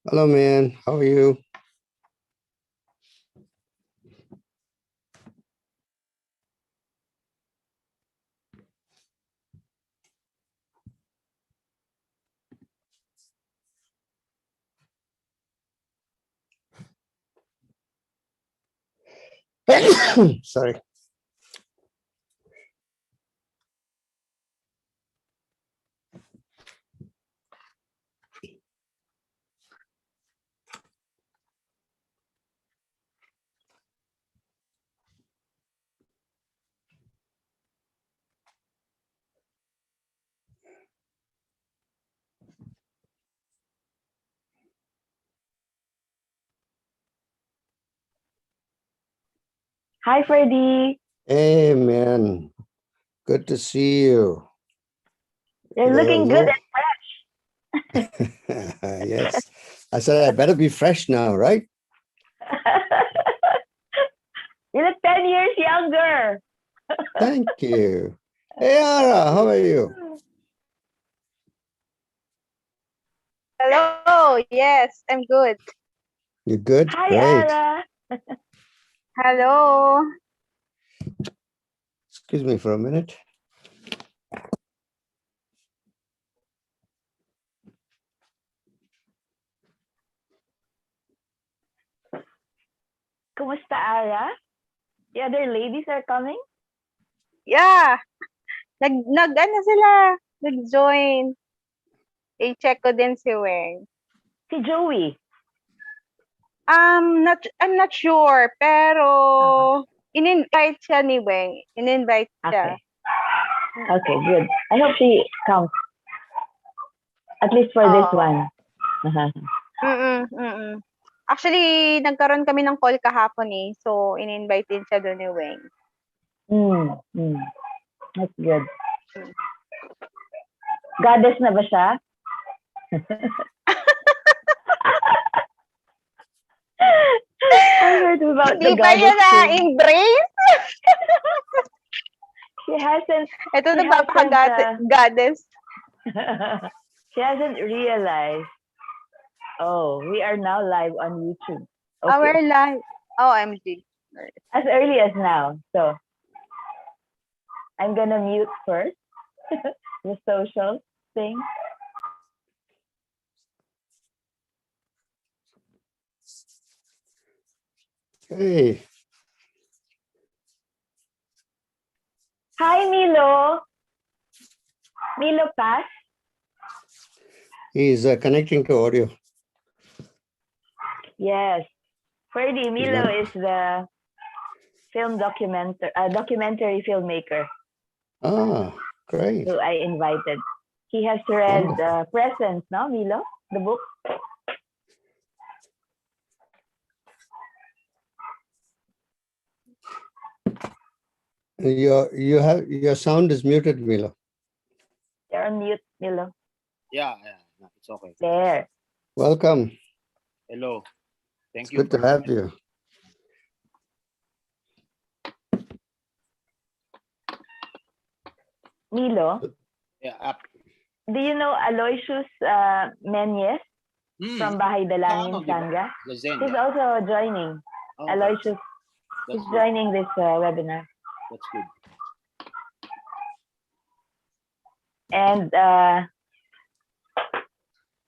Hello, man. How are you? Sorry. Hi, Freddie. Hey, man. Good to see you. You're Hello, looking good hello. and Yes. I said I better be fresh now, right? fresh. You look 10 years younger. Thank you. Hey, Ara, how are you? Hello. Yes, I'm good. You good? Hi, Great. Ara. Hello. Excuse me for a minute. Kumusta, Ara? The other ladies are coming? Yeah. Ano sila? Nag-join. I-check ko din si Weng. Si Joey. I'm not sure, pero in-invite siya ni Weng. In-invite siya. Okay. Okay, good. I hope she comes. At least for this one. Actually, nagkaroon kami ng call kahapon eh. So, in-invite din siya doon ni Weng. That's good. Goddess na ba siya? I heard about the Hindi pa niya goddess thing. na-embrace? She hasn't. Ito She nagpapaka-goddess. She hasn't realized. Oh, we are now live on YouTube. Okay. Our live. OMG. As early as now. So I'm gonna mute first the social thing. Hey. Hi, Milo. Milo Pass. He's connecting to audio. Yes. Ferdy, Milo Yeah. is the documentary filmmaker Ah, great. who I invited. He has read Presence, no, Milo? The book? Your sound is muted, Milo. You're on mute, Milo. Yeah, it's okay. There. Welcome. Hello. Thank It's you. good to have you. Milo, Yeah, do you know Aloysius Menyes from Bahay Dalangin, Sangha? He's also joining. Okay. Aloysius is joining this webinar. That's good. And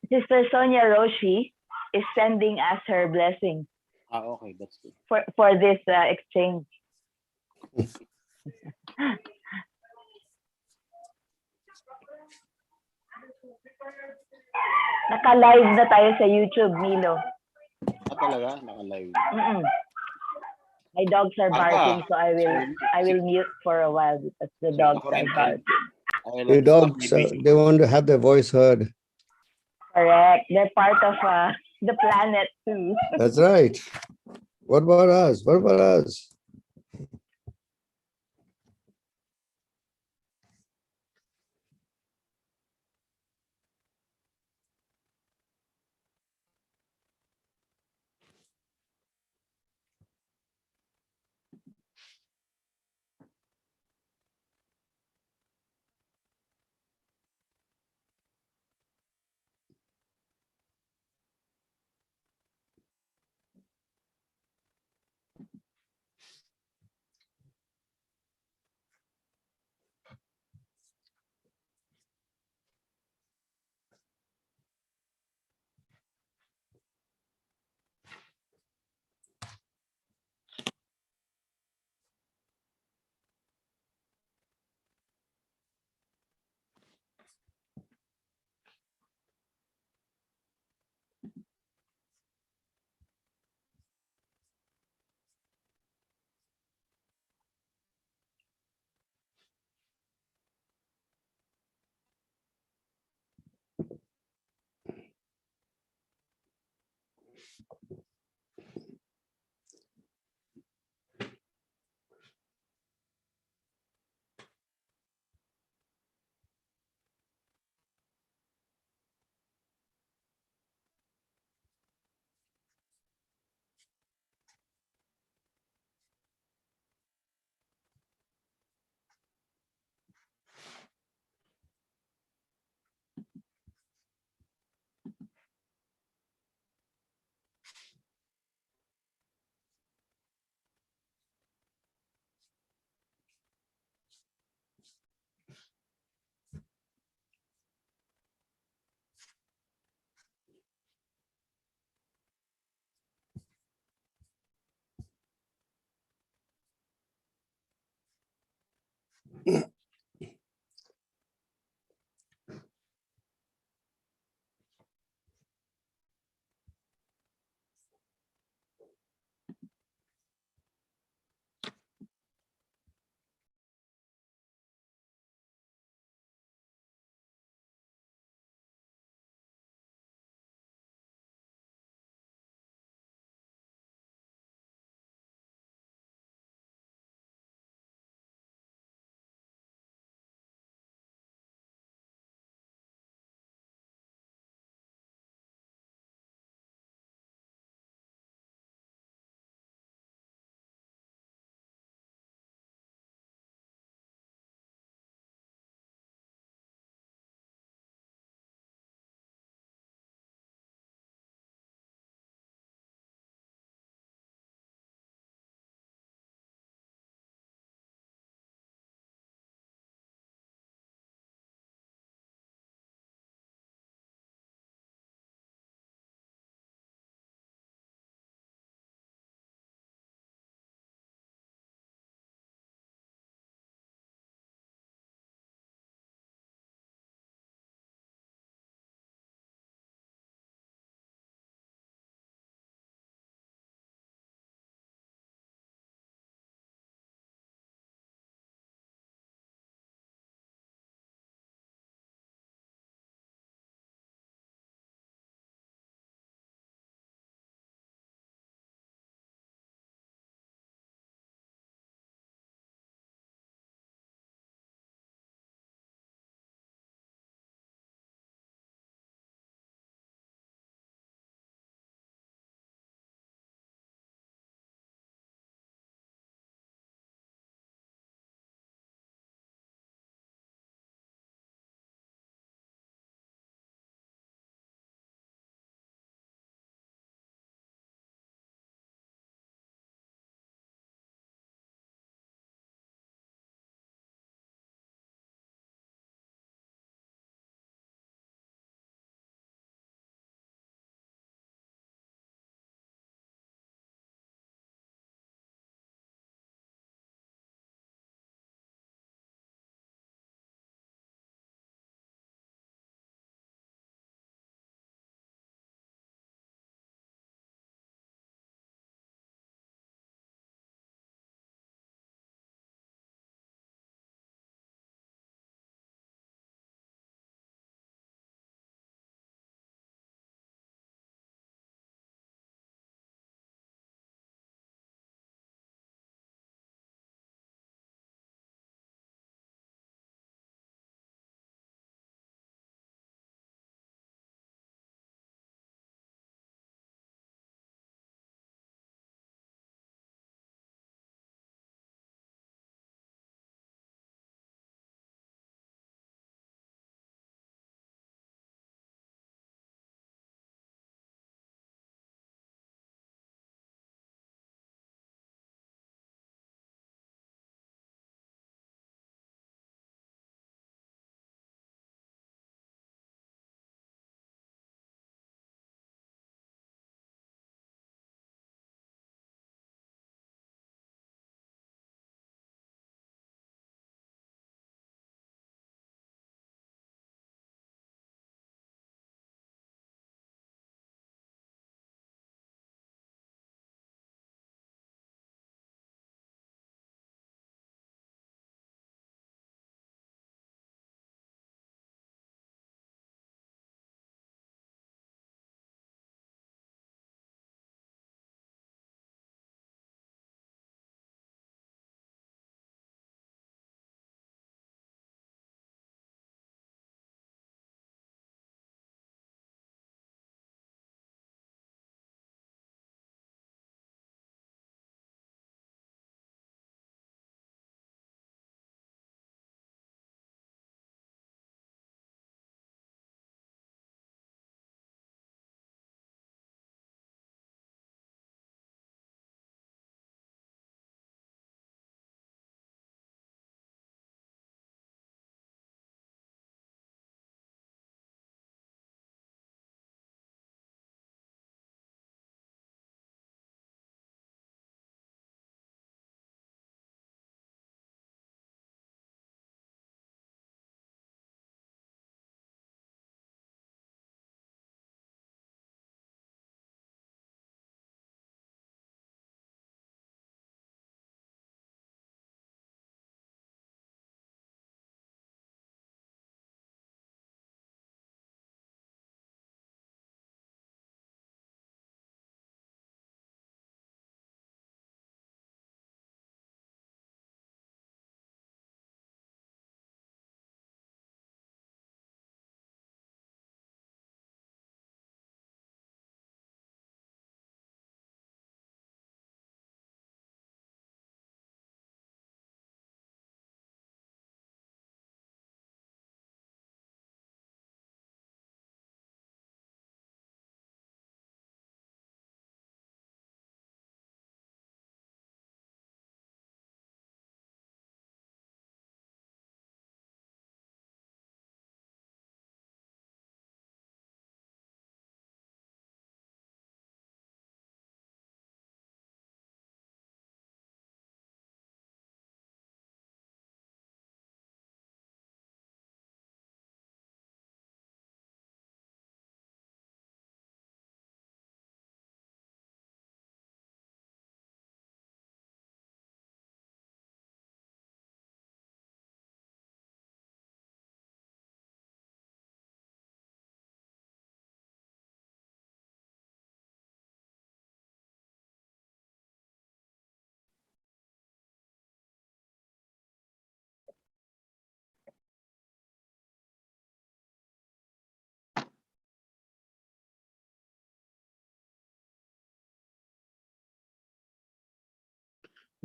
Sister Sonia Roshi is sending us her blessing Okay, that's good. for this exchange. Naka-live na tayo sa YouTube, Milo. Talaga? Naka-live. My dogs are barking, so I will mute for a while because the dogs are barking. Your dogs, they want to have their voice heard. Correct. They're part of the planet too. That's right. What about us? What about us?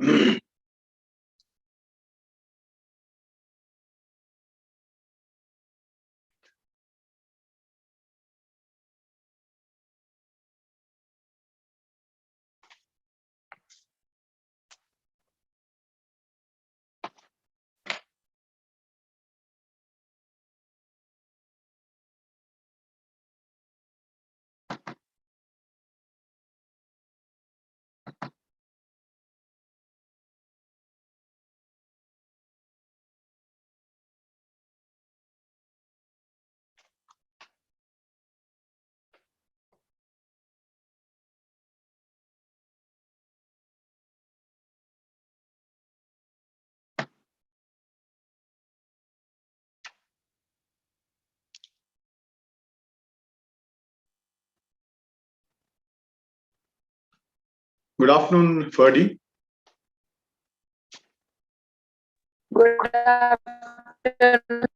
Good afternoon, Ferdy. Good afternoon.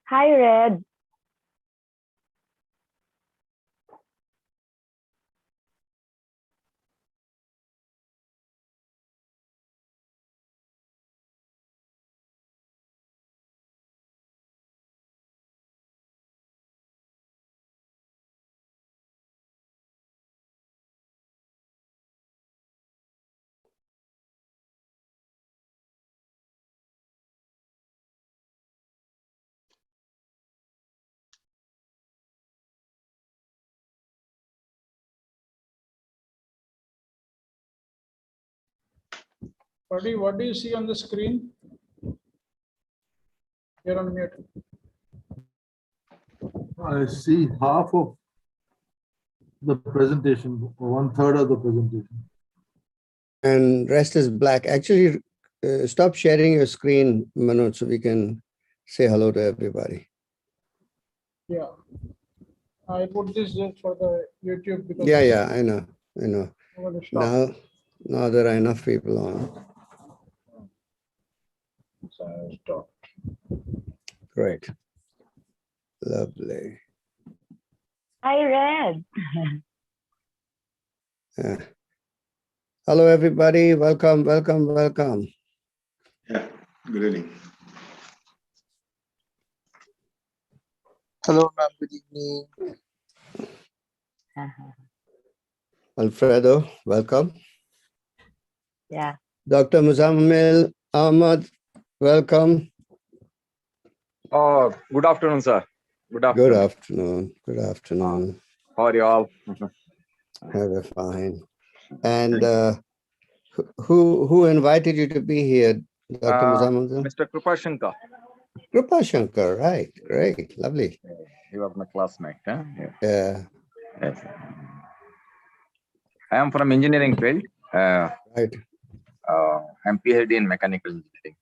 Hi, Red. Buddy, what do you see on the screen? You're on mute. I see half of the presentation, one third of the presentation. And rest is black. Actually, stop sharing your screen, Manoj, so we can say hello to everybody. Yeah. I put this just for the YouTube because Yeah, I know. I'm going to stop. Now there are enough people on. So I'll stop. Great. Lovely. I read. Yeah. Hello, everybody. Welcome. Yeah, good evening. Hello, ma'am. Good evening. Alfredo, welcome. Yeah. Dr. Muzammil Ahmad, welcome. Oh, good afternoon, sir. Good afternoon. Good afternoon. How are you all? We're fine. And who invited you to be here, Dr. Muzammil? Mr. Krupashankar. Krupa Shankar, right. Great. Lovely. He was my classmate. Huh? Yeah. Yes. I am from engineering field. Right. I'm PhD in mechanical engineering.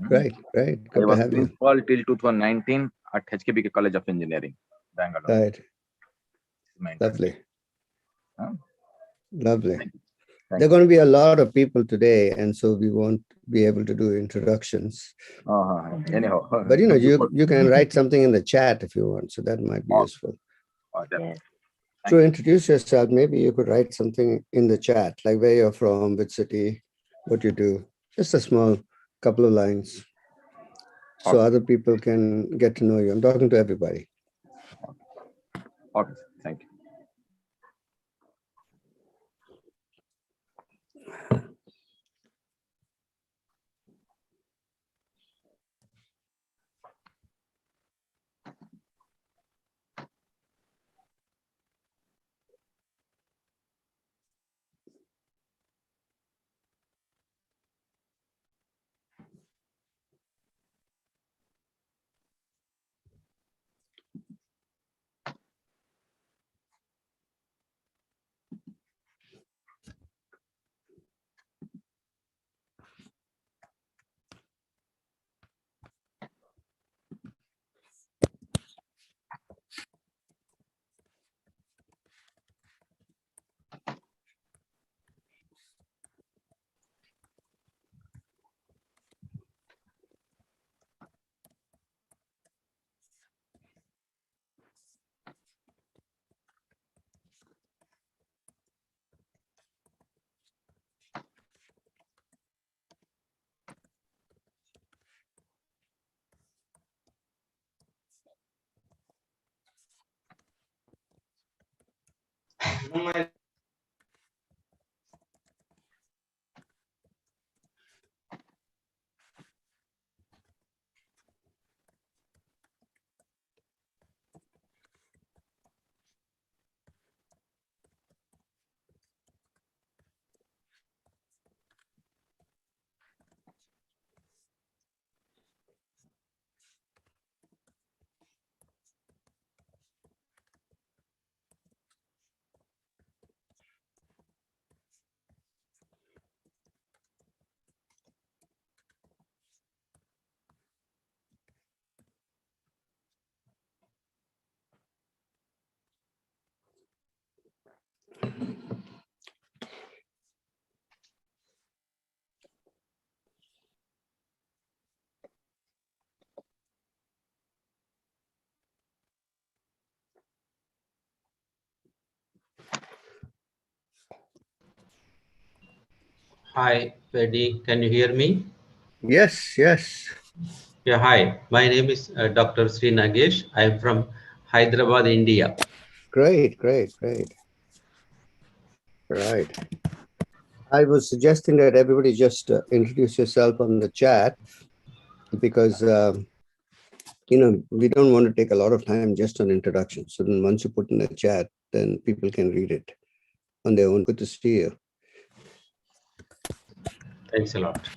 Great. I Good to was have you. principal till 2019 at HKBK College of Engineering, Bangalore. Right. My Lovely. Huh? Lovely. Thank There are going to be a lot of people today, and so we won't be able to do introductions. Anyhow. But you can write something in the chat if you want, so that might be useful. Yes. To introduce yourself, maybe you could write something in the chat, like where you're from, which city, what you do. Just a small couple of lines, so other people can get to know you. I'm talking to everybody. Okay, thank you. Hi, Paddy. Can you hear me? Yes. Yeah, hi. My name is Dr. Sri Nagesh. I'm from Hyderabad, India. Great. Right. I was suggesting that everybody just introduce yourself on the chat, because we don't want to take a lot of time just on introduction. So then once you put in the chat, then people can read it on their own. Good to see you. Thanks a lot.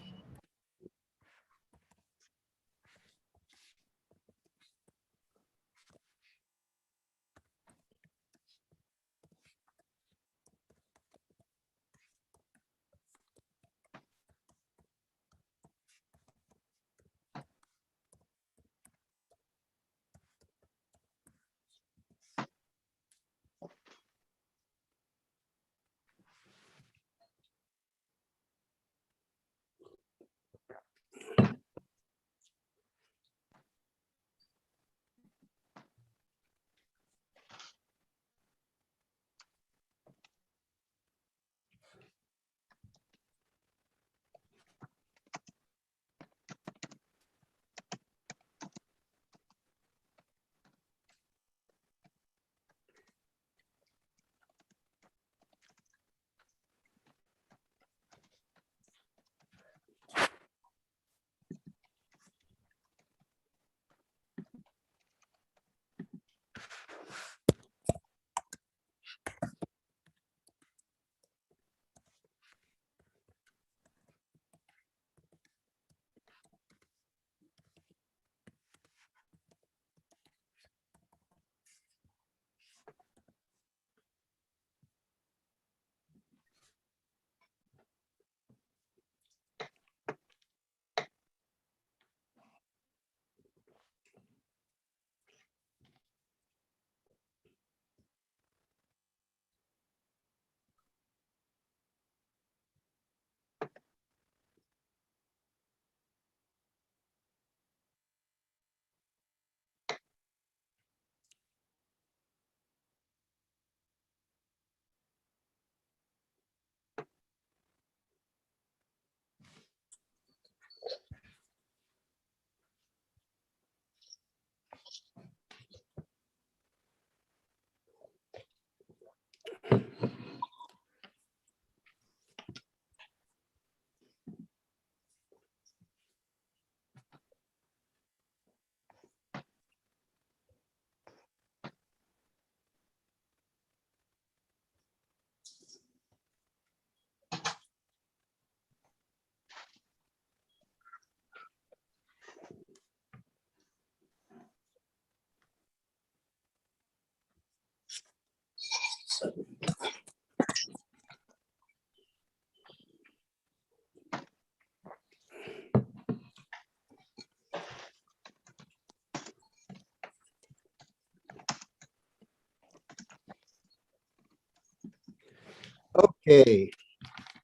Okay,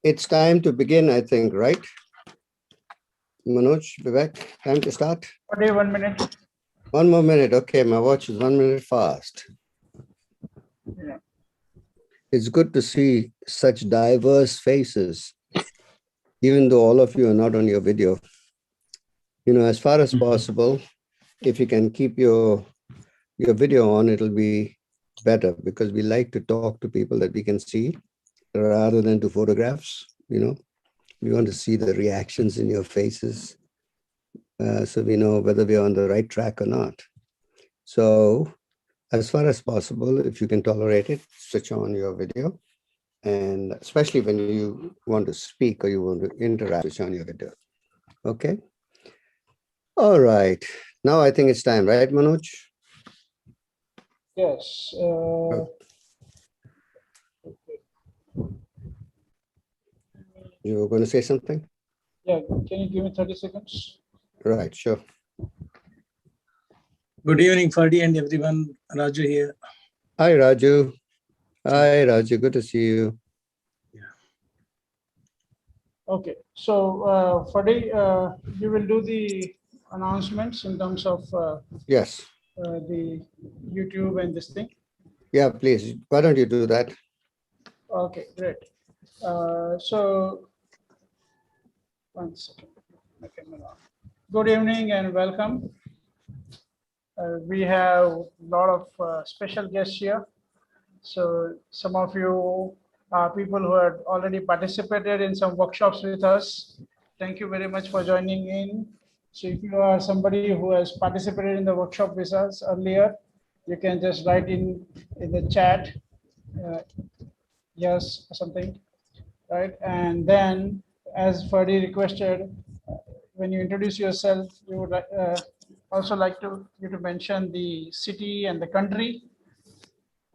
it's time to begin, I think, right? Manoj, Vivek, time to start? Okay, 1 minute. 1 more minute. Okay, my watch is 1 minute fast. Yeah. It's good to see such diverse faces, even though all of you are not on your video. You know, as far as possible, if you can keep your video on, it'll be better because we like to talk to people that we can see rather than to photographs. You know, we want to see the reactions in your faces so we know whether we're on the right track or not. So as far as possible, if you can tolerate it, switch on your video. And especially when you want to speak or you want to interact, switch on your video. Okay. All right. Now I think it's time, right, Manoj? Yes. You were going to say something? Yeah, can you give me 30 seconds? Right, sure. Good evening, Ferdy and everyone. Raju here. Hi, Raju. Hi, Raju. Good to see you. Okay, so Ferdy, you will do the announcements in terms of Yes. the YouTube and this thing. Yeah, please. Why don't you do that? Okay, great. So, 1 second. Okay, good evening and welcome. We have a lot of special guests here. So some of you are people who have already participated in some workshops with us. Thank you very much for joining in. So if you are somebody who has participated in the workshop with us earlier, you can just write in the chat, yes, or something, right? And then as Ferdy requested, when you introduce yourself, we would also like you to mention the city and the country.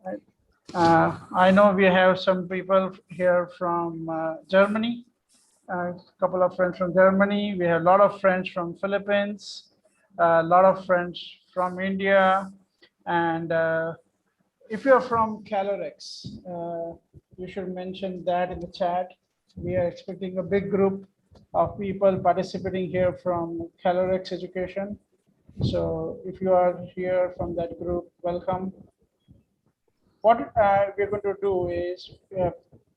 Right? I know we have some people here from Germany, a couple of friends from Germany. We have a lot of friends from Philippines, a lot of friends from India, and if you're from Calorex, you should mention that in the chat. We are expecting a big group of people participating here from Calorex Education. So if you are here from that group, welcome. What we're going to do is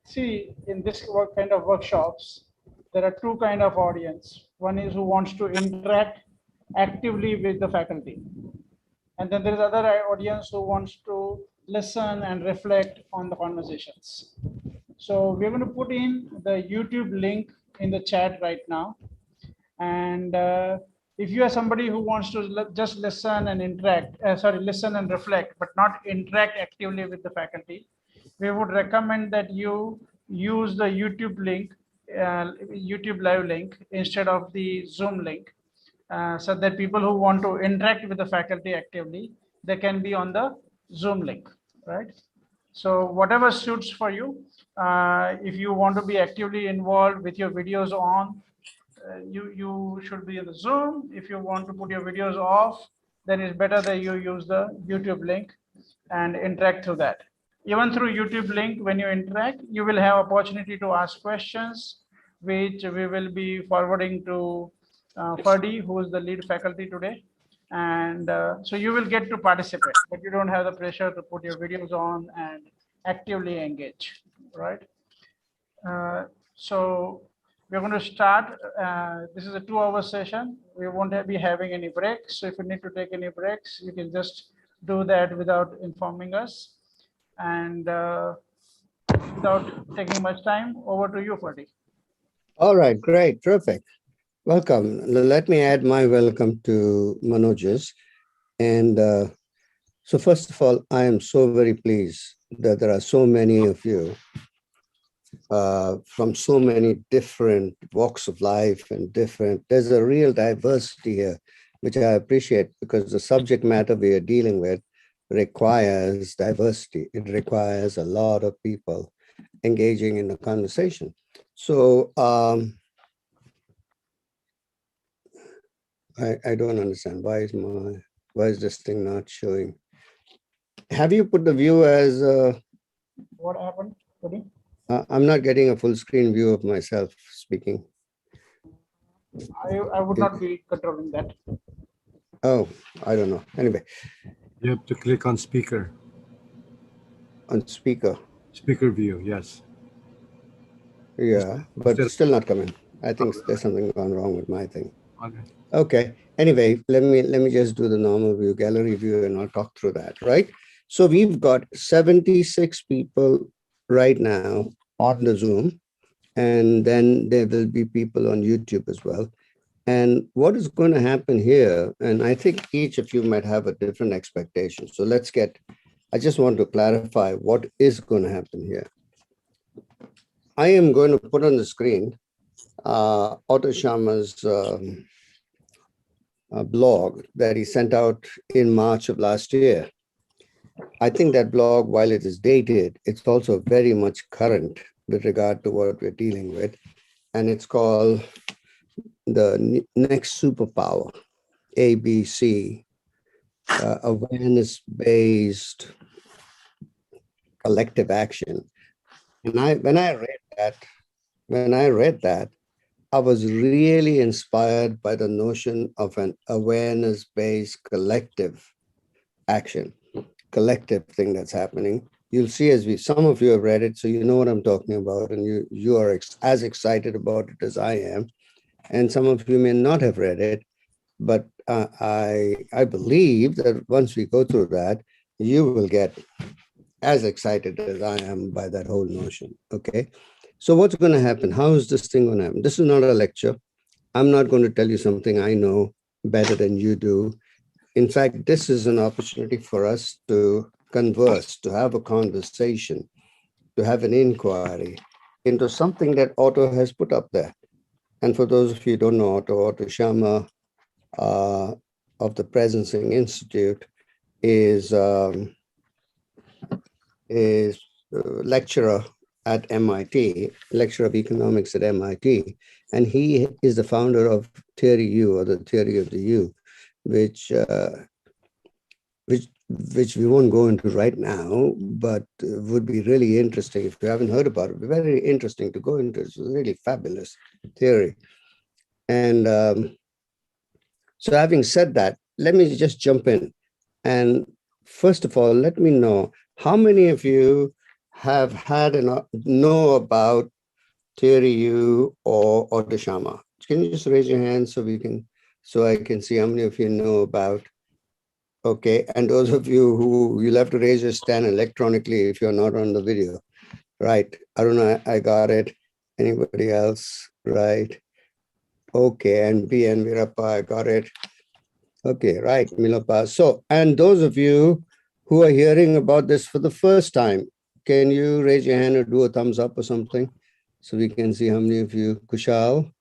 see in this kind of workshops, there are two kind of audience. One is who wants to interact actively with the faculty. And then there is other audience who wants to listen and reflect on the conversations. So we're going to put in the YouTube link in the chat right now. And if you are somebody who wants to just listen and interact, listen and reflect, but not interact actively with the faculty, we would recommend that you use the YouTube link, YouTube live link instead of the Zoom link. So that people who want to interact with the faculty actively, they can be on the Zoom link, right? So whatever suits for you. If you want to be actively involved with your videos on, you should be in the Zoom. If you want to put your videos off, then it's better that you use the YouTube link and interact through that. Even through YouTube link, when you interact, you will have opportunity to ask questions, which we will be forwarding to Ferdy, who is the lead faculty today. And so you will get to participate, but you don't have the pressure to put your videos on and actively engage, right? So we're going to start. This is a 2-hour session. We won't be having any breaks. So if you need to take any breaks, you can just do that without informing us. And without taking much time, over to you, Ferdy. All right, great, terrific. Welcome. Let me add my welcome to Manoj's. And so first of all, I am so very pleased that there are so many of you from so many different walks of life and there's a real diversity here, which I appreciate because the subject matter we are dealing with requires diversity. It requires a lot of people engaging in the conversation. So I don't understand. Why is this thing not showing? Have you put the view as What happened, Ferdy? I'm not getting a full screen view of myself speaking. I would not be controlling that. Oh, I don't know. Anyway. You have to click on speaker. On speaker. Speaker view, yes. Yeah, but it's still not coming. I think there's something gone wrong with my thing. Okay. Okay. Anyway, let me just do the normal view, gallery view, and I'll talk through that, right? So we've got 76 people right now on the Zoom, and then there will be people on YouTube as well. And what is going to happen here, and I think each of you might have a different expectation. So I just want to clarify what is going to happen here. I am going to put on the screen Otto Sharma's blog that he sent out in March of last year. I think that blog, while it is dated, it's also very much current with regard to what we're dealing with. And it's called The Next Superpower, ABC, Awareness-Based Collective Action. And when I read that, I was really inspired by the notion of an awareness-based collective action, collective thing that's happening. You'll see some of you have read it, so you know what I'm talking about, and you are as excited about it as I am. And some of you may not have read it, but I believe that once we go through that, you will get as excited as I am by that whole notion, okay? So what's going to happen? How is this thing going to happen? This is not a lecture. I'm not going to tell you something I know better than you do. In fact, this is an opportunity for us to converse, to have a conversation, to have an inquiry into something that Otto has put up there. And for those of you who don't know, Otto Sharma of the Presencing Institute is lecturer at MIT, lecturer of economics at MIT, and he is the founder of Theory U, or the Theory of the U, which we won't go into right now, but would be really interesting. If you haven't heard about it, it'd be very interesting to go into. It's a really fabulous theory. And so having said that, let me just jump in. And first of all, let me know, how many of you have had know about Theory U or Otto Sharma? Can you just raise your hand so I can see how many of you know about? Okay, and those of you who, you'll have to raise your hand electronically if you're not on the video. Right, Aruna, I got it. Anybody else? Right. Okay, and B and Virappa, I got it. Okay, right, Milapa. So, and those of you who are hearing about this for the first time, can you raise your hand or do a thumbs up or something so we can see how many of you, Kushal,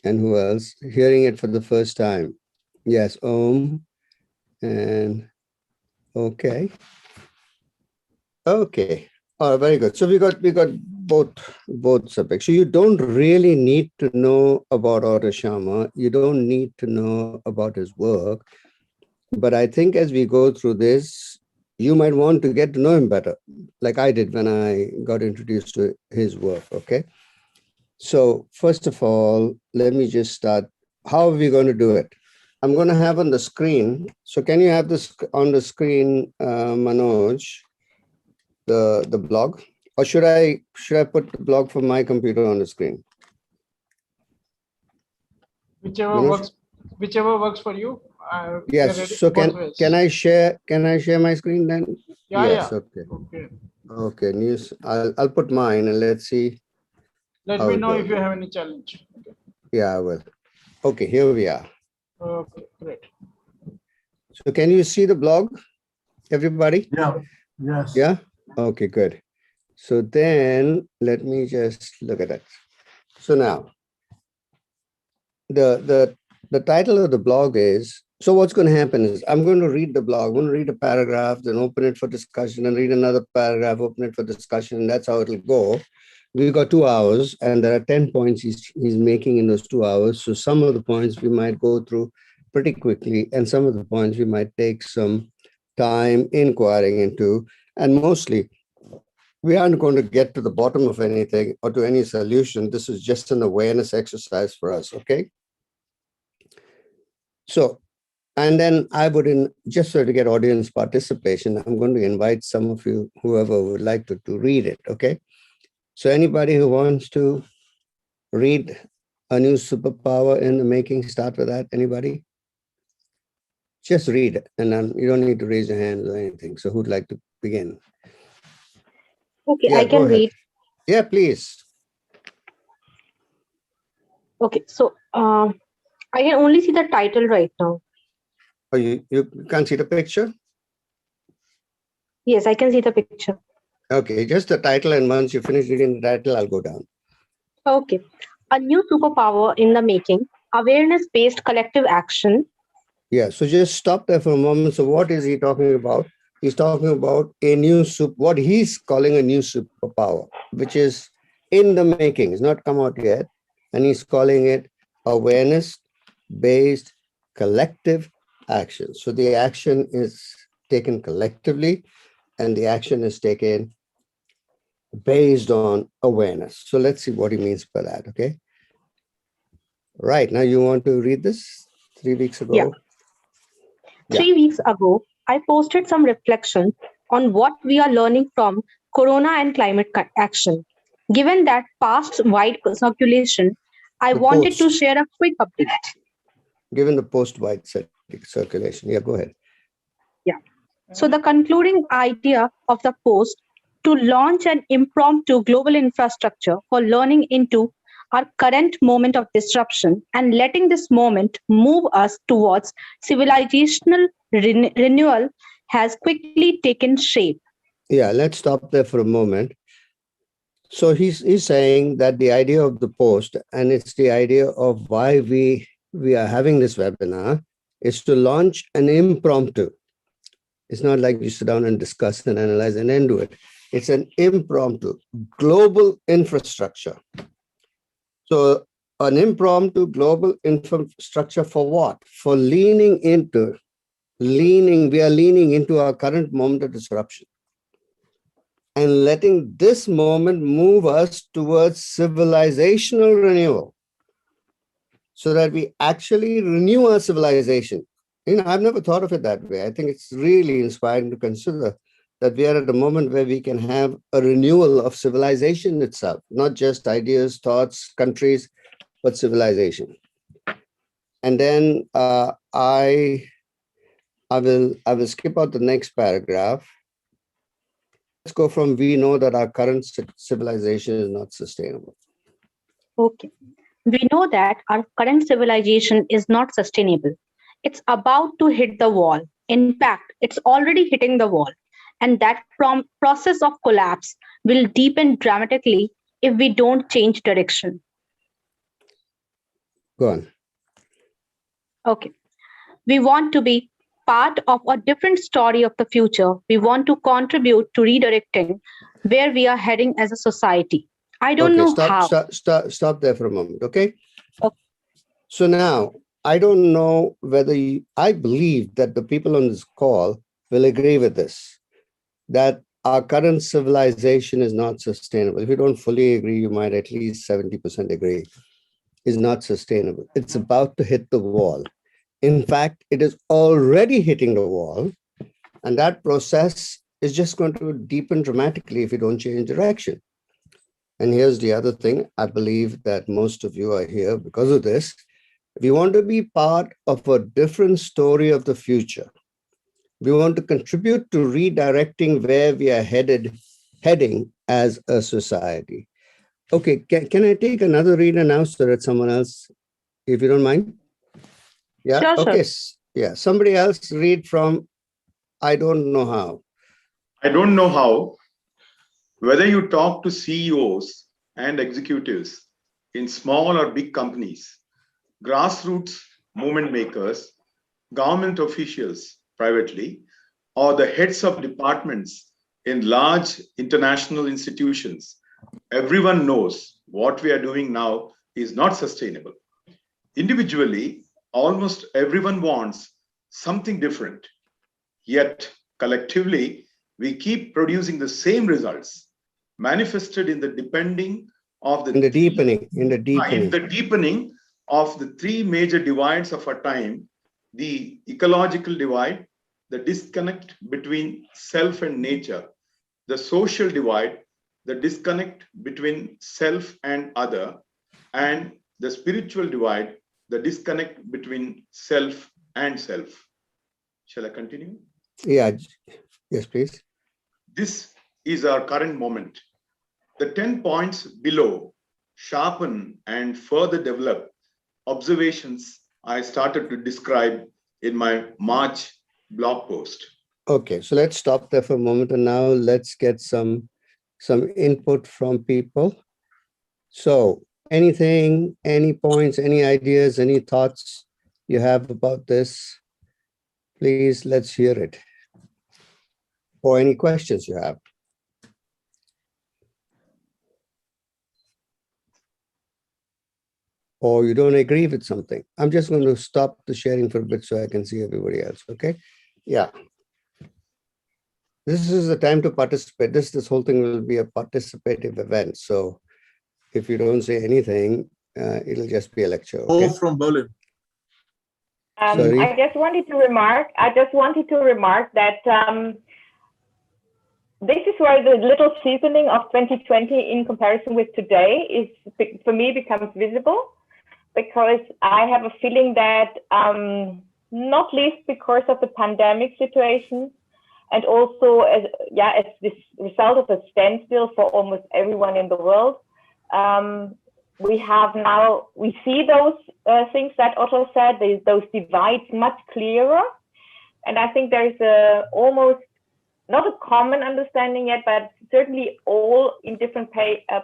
and who else, hearing it for the first time? Yes, Om, and okay. Okay, oh, very good. So we got both subjects. So you don't really need to know about Otto Sharma. You don't need to know about his work. But I think as we go through this, you might want to get to know him better, like I did when I got introduced to his work, okay? So first of all, let me just start. How are we going to do it? I'm going to have on the screen. So can you have this on the screen, Manoj, the blog? Or should I put the blog from my computer on the screen? Whichever works for you. Yes. So can I share my screen then? Yes. Yeah. Okay. Okay. News. I'll put mine and let's see. Let me know if you have any challenge. Okay. Yeah, I will. Okay. Here we are. Okay. Great. So can you see the blog, everybody? Yeah. Yes. Yeah. Okay. Good. So then let me just look at it. So now the title of the blog is, so what's going to happen is I'm going to read the blog. I'm going to read a paragraph, then open it for discussion, and read another paragraph, open it for discussion. And that's how it'll go. We've got 2 hours, and there are 10 points he's making in those 2 hours. So some of the points we might go through pretty quickly, and some of the points we might take some time inquiring into. And mostly, we aren't going to get to the bottom of anything or to any solution. This is just an awareness exercise for us, okay? So, and then I would, just so to get audience participation, I'm going to invite some of you, whoever would like to read it, okay? So anybody who wants to read A New Superpower in the Making, start with that, anybody? Just read it, and then you don't need to raise your hands or anything. So who'd like to begin? Okay, Yeah, I can read. Yeah, please. Okay, so I can only see the title right now. Oh, you can't see the picture? Yes, I can see the picture. Okay, just the title, and once you finish reading the title, I'll go down. Okay. A new superpower in the making, awareness-based collective action. Yeah, so just stop there for a moment. So what is he talking about? He's talking about what he's calling a new superpower, which is in the making. It's not come out yet. And he's calling it awareness-based collective action. So the action is taken collectively, and the action is taken based on awareness. So let's see what he means by that, okay? Right, now you want to read this? 3 weeks ago? Yeah. 3 weeks ago, I posted some reflections on what we are learning from Corona and climate action. Given that past wide circulation, I wanted to share a quick update. Given the post-wide circulation. Yeah, go ahead. Yeah. So the concluding idea of the post to launch an impromptu global infrastructure for learning into our current moment of disruption and letting this moment move us towards civilizational renewal has quickly taken shape. Yeah, let's stop there for a moment. So he's saying that the idea of the post, and it's the idea of why we are having this webinar, is to launch an impromptu. It's not like you sit down and discuss and analyze and then do it. It's an impromptu global infrastructure. So an impromptu global infrastructure for what? For we are leaning into our current moment of disruption and letting this moment move us towards civilizational renewal so that we actually renew our civilization. I've never thought of it that way. I think it's really inspiring to consider that we are at a moment where we can have a renewal of civilization itself, not just ideas, thoughts, countries, but civilization. And then I will skip out the next paragraph. Let's go from we know that our current civilization is not sustainable. Okay. We know that our current civilization is not sustainable. It's about to hit the wall. In fact, it's already hitting the wall. And that process of collapse will deepen dramatically if we don't change direction. Go on. Okay. We want to be part of a different story of the future. We want to contribute to redirecting where we are heading as a society. I don't know how. Stop there for a moment, okay? So now, I don't know whether I believe that the people on this call will agree with this, that our current civilization is not sustainable. If you don't fully agree, you might at least 70% agree, is not sustainable. It's about to hit the wall. In fact, it is already hitting the wall, and that process is just going to deepen dramatically if you don't change direction. And here's the other thing. I believe that most of you are here because of this. If you want to be part of a different story of the future, we want to contribute to redirecting where we are heading as a society. Okay, can I take another reader now so that someone else, if you don't mind? Yeah, sure, okay. Sure. Yeah, somebody else read from I don't know how. I don't know how. Whether you talk to CEOs and executives in small or big companies, grassroots movement makers, government officials privately, or the heads of departments in large international institutions, everyone knows what we are doing now is not sustainable. Individually, almost everyone wants something different. Yet, collectively, we keep producing the same results, manifested in the deepening of the deepening of the three major divides of our time: the ecological divide, the disconnect between self and nature; the social divide, the disconnect between self and other; and the spiritual divide, the disconnect between self and self. Shall I continue? Yeah, yes, please. This is our current moment. The 10 points below sharpen and further develop observations I started to describe in my March blog post. Okay, so let's stop there for a moment, and now let's get some input from people. So anything, any points, any ideas, any thoughts you have about this, please, let's hear it. Or any questions you have. Or you don't agree with something. I'm just going to stop the sharing for a bit so I can see everybody else, okay? Yeah. This is the time to participate. This whole thing will be a participative event. So if you don't say anything, it'll just be a lecture, okay? From Berlin. Sorry? I just wanted to remark that this is where the little seasoning of 2020 in comparison with today is, for me, becomes visible, because I have a feeling that, not least because of the pandemic situation, and also as this result of a standstill for almost everyone in the world, we see those things that Otto said, those divides much clearer. And I think there's almost not a common understanding yet, but certainly all in different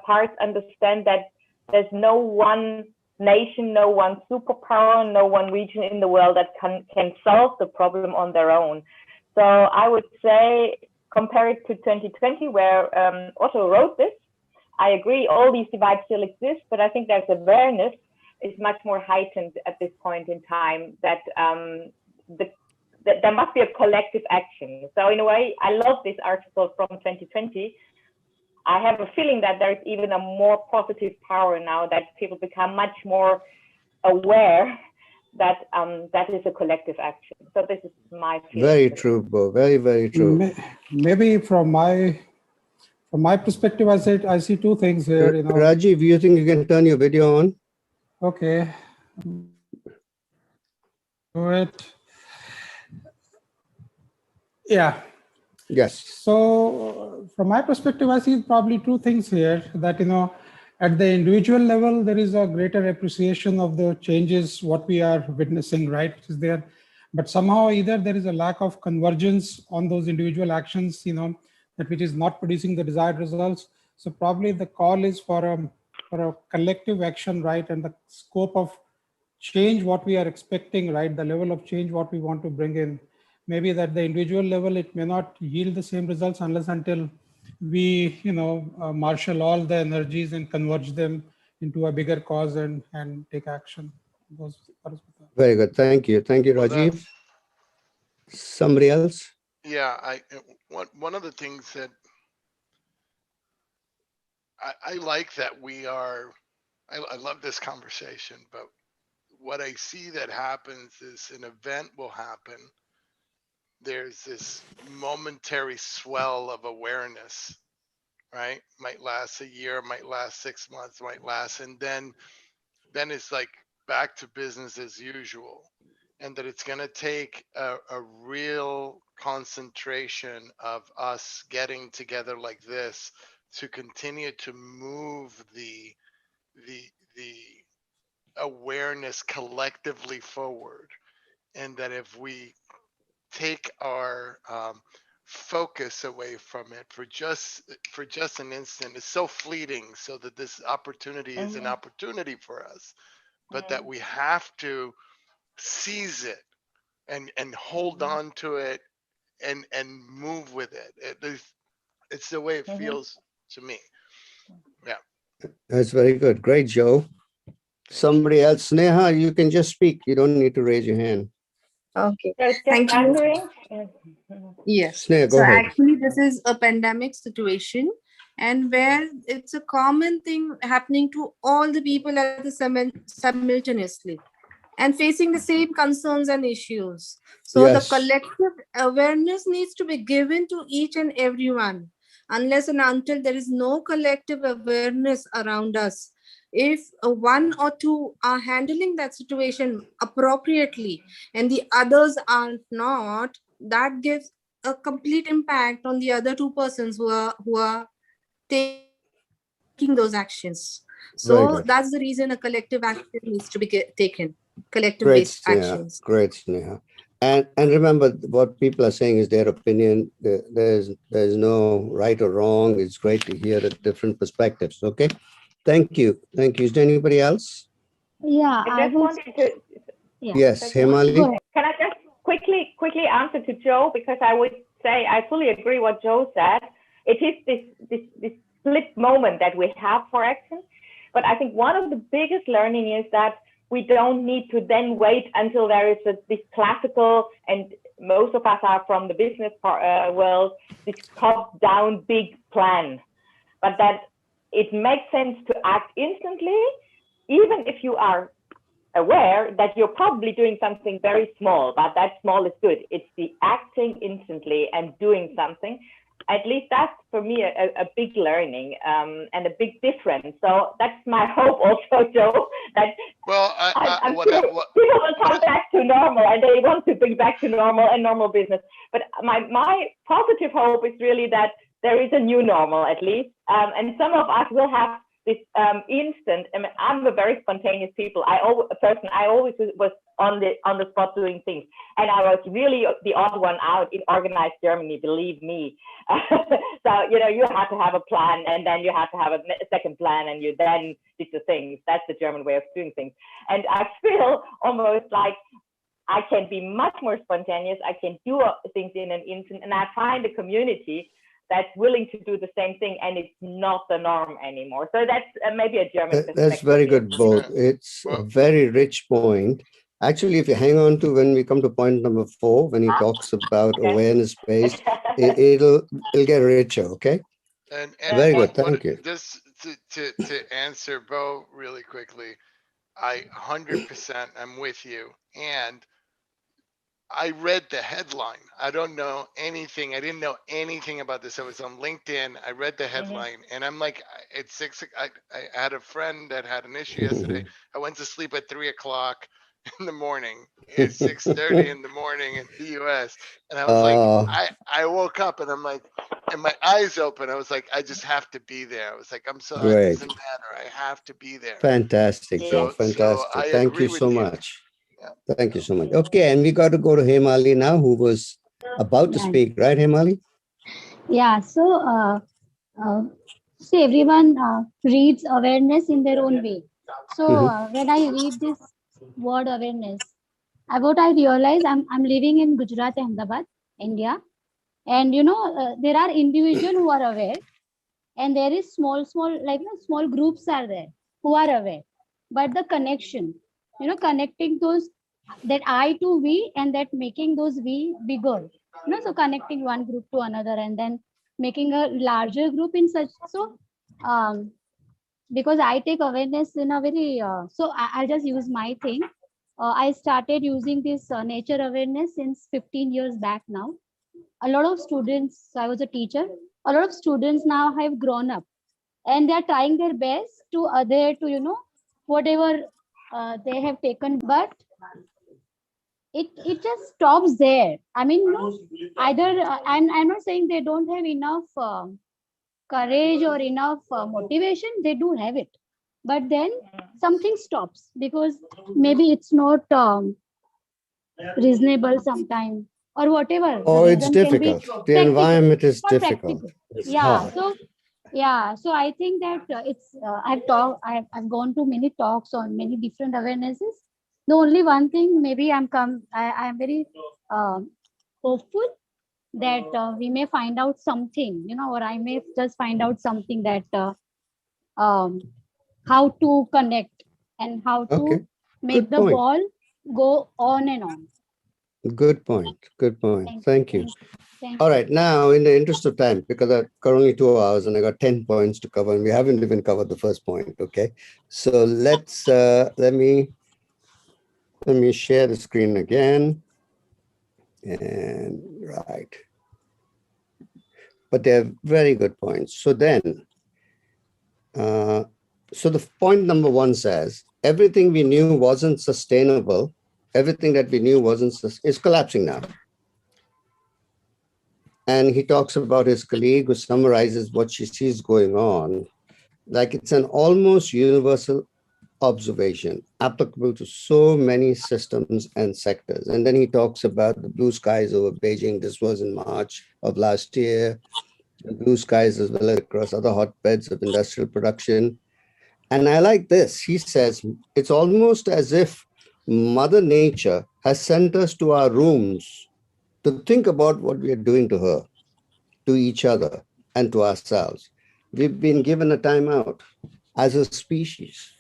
parts understand that there's no one nation, no one superpower, no one region in the world that can solve the problem on their own. So I would say, compared to 2020, where Otto wrote this, I agree, all these divides still exist, but I think there's awareness is much more heightened at this point in time that there must be a collective action. So in a way, I love this article from 2020. I have a feeling that there's even a more positive power now, that people become much more aware that that is a collective action. So this is my feeling. Very true, Bo. Very, very true. Maybe from my perspective, I see two things here. You know, Rajiv, you think you can turn your video on? Okay. Do it. Yeah. Yes. So from my perspective, I see probably two things here, that, you know, at the individual level, there is a greater appreciation of the changes, what we are witnessing, right, is there. But somehow either there is a lack of convergence on those individual actions, you know, that which is not producing the desired results. So probably the call is for a collective action, right, and the scope of change what we are expecting, right, the level of change what we want to bring in. Maybe that the individual level, it may not yield the same results unless until we, you know, marshal all the energies and converge them into a bigger cause and take action. Very good. Thank you. Thank you, Rajiv. Somebody else? Yeah, one of the things that I like that we are, I love this conversation, but what I see that happens is an event will happen. There's this momentary swell of awareness, right? Might last a year, might last 6 months, might last, and then it's like back to business as usual. And that it's going to take a real concentration of us getting together like this to continue to move the awareness collectively forward. And that if we take our focus away from it for just an instant, it's so fleeting, so that this opportunity is an opportunity for us, but that we have to seize it and hold on to it and move with it. It's the way it feels to me. Yeah. That's very good. Great, Joe. Somebody else, Sneha, you can just speak. You don't need to raise your hand. Okay. So it's just Thank you. answering. Yes. Sneha, go so ahead. actually, this is a pandemic situation, and where it's a common thing happening to all the people at the simultaneously, and facing the same concerns and issues. So Yes. the collective awareness needs to be given to each and everyone. Unless and until there is no collective awareness around us, if one or two are handling that situation appropriately and the others are not, that gives a complete impact on the other two persons who are taking those actions. So that's the reason a collective action needs to be taken, collective based actions. Great, Sneha. And remember, what people are saying is their opinion. There's no right or wrong. It's great to hear the different perspectives. Okay. Thank you. Thank you. Is there anybody else? Yeah, I just wanted to. Yes, Hemali. Can I just quickly answer to Joe, because I would say I fully agree what Joe said. It is this split moment that we have for action, but I think one of the biggest learning is that we don't need to then wait until there is this classical, and most of us are from the business world, this top-down big plan, but that it makes sense to act instantly, even if you are aware that you're probably doing something very small, but that small is good. It's the acting instantly and doing something. At least that's for me a big learning and a big difference. So that's my hope also, Joe, that I'm sure people will come back to normal, and they want to bring back to normal and normal business. But my positive hope is really that there is a new normal, at least. And some of us will have this instant. I mean, I'm a very spontaneous I always was on the spot doing things, and I was really the odd one out in organized Germany. Believe me. So you had to have a plan, and then you had to have a second plan, and you then did the things. That's the German way of doing things. And I feel almost like I can be much more spontaneous. I can do things in an instant, and I find a community that's willing to do the same thing, and it's not the norm anymore. So that's maybe a German perspective. That's very good, both. It's a very rich point. Actually, if you hang on to when we come to point number 4, when he talks about awareness-based, it'll get richer, okay? And very good, thank you. Just to answer Bo really quickly, I 100% I'm with you. And I read the headline. I don't know anything. I didn't know anything about this. I was on LinkedIn. I read the headline and I'm like, it's 6. I had a friend that had an issue yesterday. I went to sleep at 3 o'clock in the morning. It's 6:30 in the morning in the US. And I was like, I woke up and I'm like, and my eyes open. I was like, I just have to be there. I was like, I'm sorry, it doesn't matter. I have to be there. Fantastic, Joe. Fantastic. I Thank agree you with so you. much. Thank you so much. Okay, and we got to go to Hemali now, who was about to speak, right, Hemali? Yeah, so see, everyone reads awareness in their own way. So when I read this word awareness, what I realize, I'm living in Gujarat, Ahmedabad, India, and there are individuals who are aware, and there is small groups are there who are aware, but the connection, connecting those, that I to we, and that making those we bigger, so connecting one group to another and then making a larger group in such. So because I take awareness in a very so I'll just use my thing. I started using this nature awareness since 15 years back now. A lot of students, I was a teacher, a lot of students now have grown up and they're trying their best to adhere to whatever they have taken, but it just stops there. I mean, either I'm not saying they don't have enough courage or enough motivation. They do have it, but then something stops because maybe it's not reasonable sometime or whatever. Oh, it's difficult. The environment is difficult. It's hard. So I think that it's I've gone to many talks on many different awarenesses. The only one thing, maybe I'm very hopeful that we may find out something, or I may just find out something that how to connect and how to make the ball go on and on. Good point. Good point. Thank you. All right. Now, in the interest of time, because I've got only 2 hours and I got 10 points to cover, and we haven't even covered the first point. Okay. So let's let me share the screen again. And right. But they're very good points. So then, so the point number 1 says, everything we knew wasn't sustainable. Everything that we knew is collapsing now. And he talks about his colleague who summarizes what she sees going on. Like it's an almost universal observation applicable to so many systems and sectors. And then he talks about the blue skies over Beijing. This was in March of last year. The blue skies as well as across other hotbeds of industrial production. And I like this. He says, it's almost as if Mother Nature has sent us to our rooms to think about what we are doing to her, to each other, and to ourselves. We've been given a timeout as a species.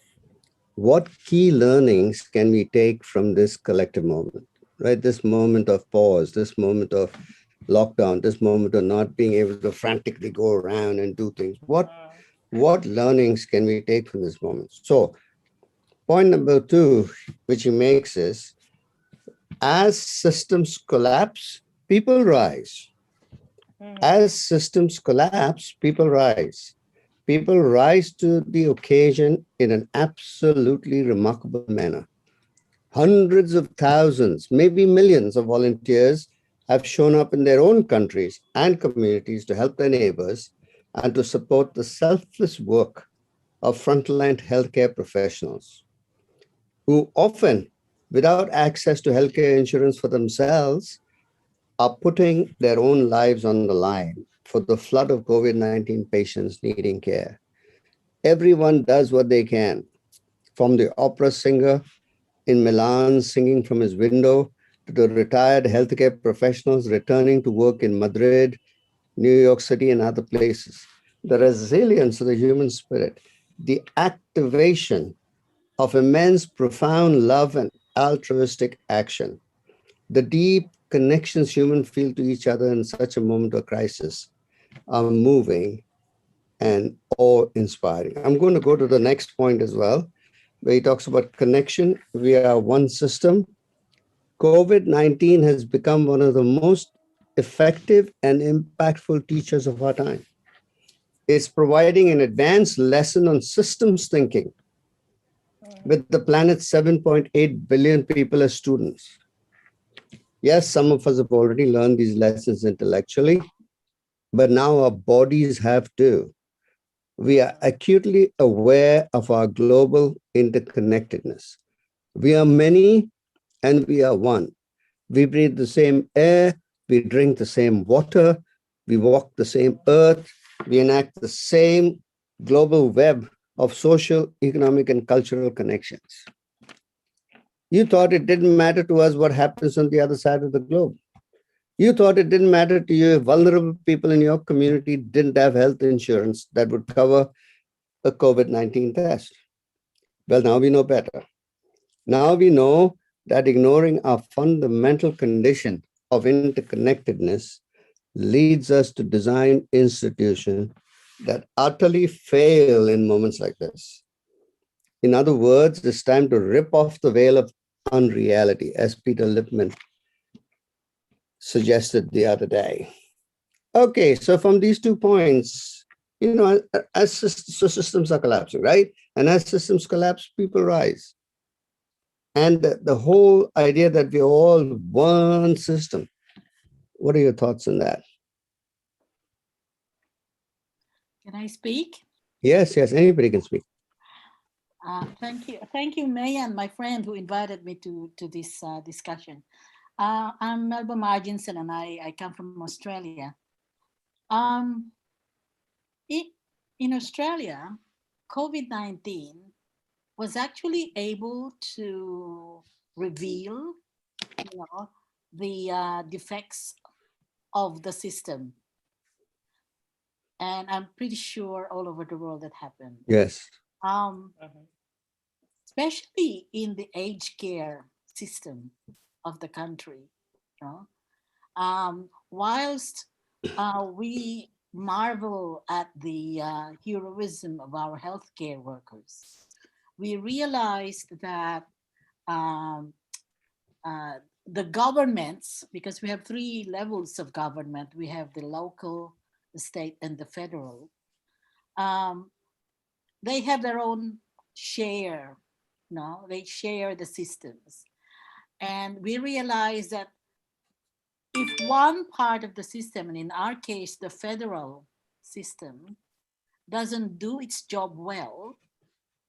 What key learnings can we take from this collective moment, right? This moment of pause, this moment of lockdown, this moment of not being able to frantically go around and do things. What learnings can we take from this moment? So point number 2, which he makes is, as systems collapse, people rise. As systems collapse, people rise. People rise to the occasion in an absolutely remarkable manner. Hundreds of thousands, maybe millions of volunteers have shown up in their own countries and communities to help their neighbors and to support the selfless work of frontline healthcare professionals who often, without access to healthcare insurance for themselves, are putting their own lives on the line for the flood of COVID-19 patients needing care. Everyone does what they can, from the opera singer in Milan singing from his window to the retired healthcare professionals returning to work in Madrid, New York City, and other places. The resilience of the human spirit, the activation of immense, profound love and altruistic action, the deep connections humans feel to each other in such a moment of crisis are moving and awe-inspiring. I'm going to go to the next point as well, where he talks about connection. We are one system. COVID-19 has become one of the most effective and impactful teachers of our time. It's providing an advanced lesson on systems thinking with the planet's 7.8 billion people as students. Yes, some of us have already learned these lessons intellectually, but now our bodies have to. We are acutely aware of our global interconnectedness. We are many and we are one. We breathe the same air, we drink the same water, we walk the same earth, we enact the same global web of social, economic, and cultural connections. You thought it didn't matter to us what happens on the other side of the globe. You thought it didn't matter to you if vulnerable people in your community didn't have health insurance that would cover a COVID-19 test. Well, now we know better. Now we know that ignoring our fundamental condition of interconnectedness leads us to design institutions that utterly fail in moments like this. In other words, it's time to rip off the veil of unreality, as Peter Lipman suggested the other day. Okay, so from these 2 points, as systems are collapsing, right? And as systems collapse, people rise. And the whole idea that we're all one system. What are your thoughts on that? Can I speak? Yes, anybody can speak. Thank you, Mayan, my friend who invited me to this discussion. I'm Melba Marginson and I come from Australia. In Australia, COVID-19 was actually able to reveal, the defects of the system. And I'm pretty sure all over the world that happened. Yes. Especially in the aged care system of the country. Whilst we marvel at the heroism of our healthcare workers, we realized that the governments, because we have 3 levels of government, we have the local, the state, and the federal, they have their own share, they share the systems. And we realize that if one part of the system, and in our case, the federal system, doesn't do its job well,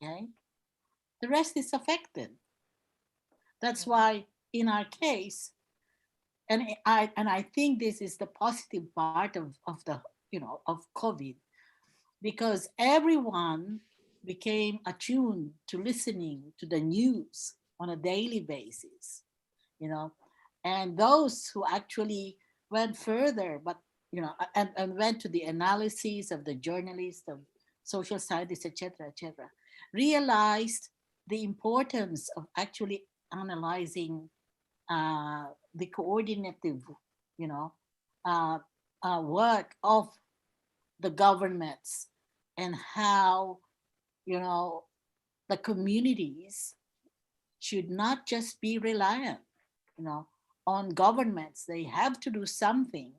okay, the rest is affected. That's why in our case, and I think this is the positive part of the of COVID, because everyone became attuned to listening to the news on a daily basis, and those who actually went further, but and went to the analysis of the journalists, of social scientists, etc., realized the importance of actually analyzing the coordinative, work of the governments, and how, the communities should not just be reliant, on governments. They have to do something.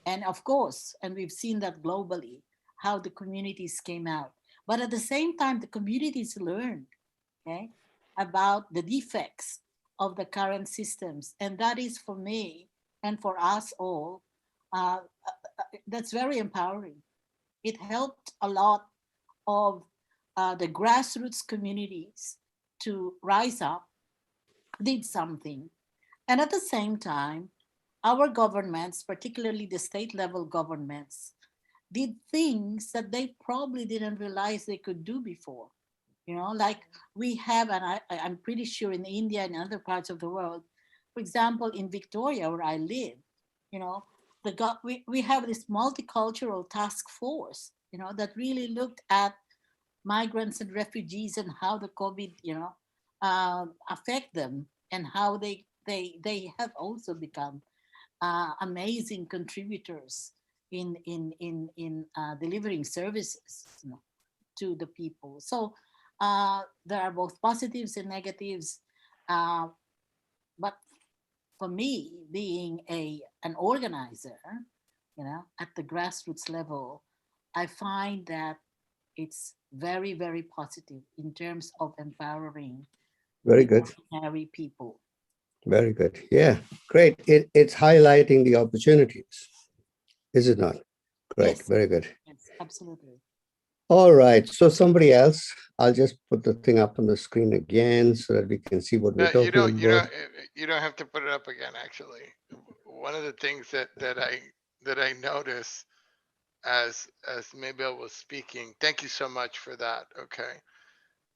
And of course, and we've seen that globally, how the communities came out. But at the same time, the communities learned, okay, about the defects of the current systems. And that is, for me and for us all, that's very empowering. It helped a lot of the grassroots communities to rise up, did something. And at the same time, our governments, particularly the state level governments, did things that they probably didn't realize they could do before. You know, like we have, and I'm pretty sure in India and other parts of the world, for example, in Victoria, where I live, you know, we have this multicultural task force, you know, that really looked at migrants and refugees and how the COVID, you know, affect them, and how they have also become amazing contributors in delivering services, you know, to the people. So there are both positives and negatives, but for me, being an organizer, you know, at the grassroots level, I find that it's very, very positive in terms of empowering Very good. ordinary people. Very good. Yeah, great. It's highlighting the opportunities, is it not? Great. Yes. Very good. Yes, absolutely. All right. So somebody else, I'll just put the thing up on the screen again so that we can see what we're talking about. You don't have to put it up again. Actually, one of the things that I noticed as Maybell was speaking. Thank you so much for that. Okay,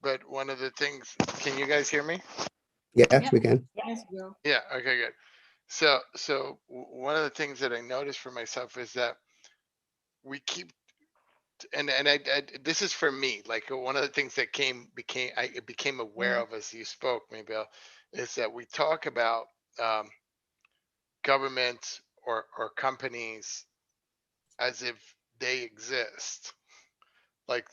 but one of the things. Can you guys hear me? Yeah, we can. Yes, Bill. Yeah. Okay. Good. So one of the things that I noticed for myself is that we keep and I this is for me, like one of the things that I became aware of as you spoke, Maybell, is that we talk about government or companies as if they exist, like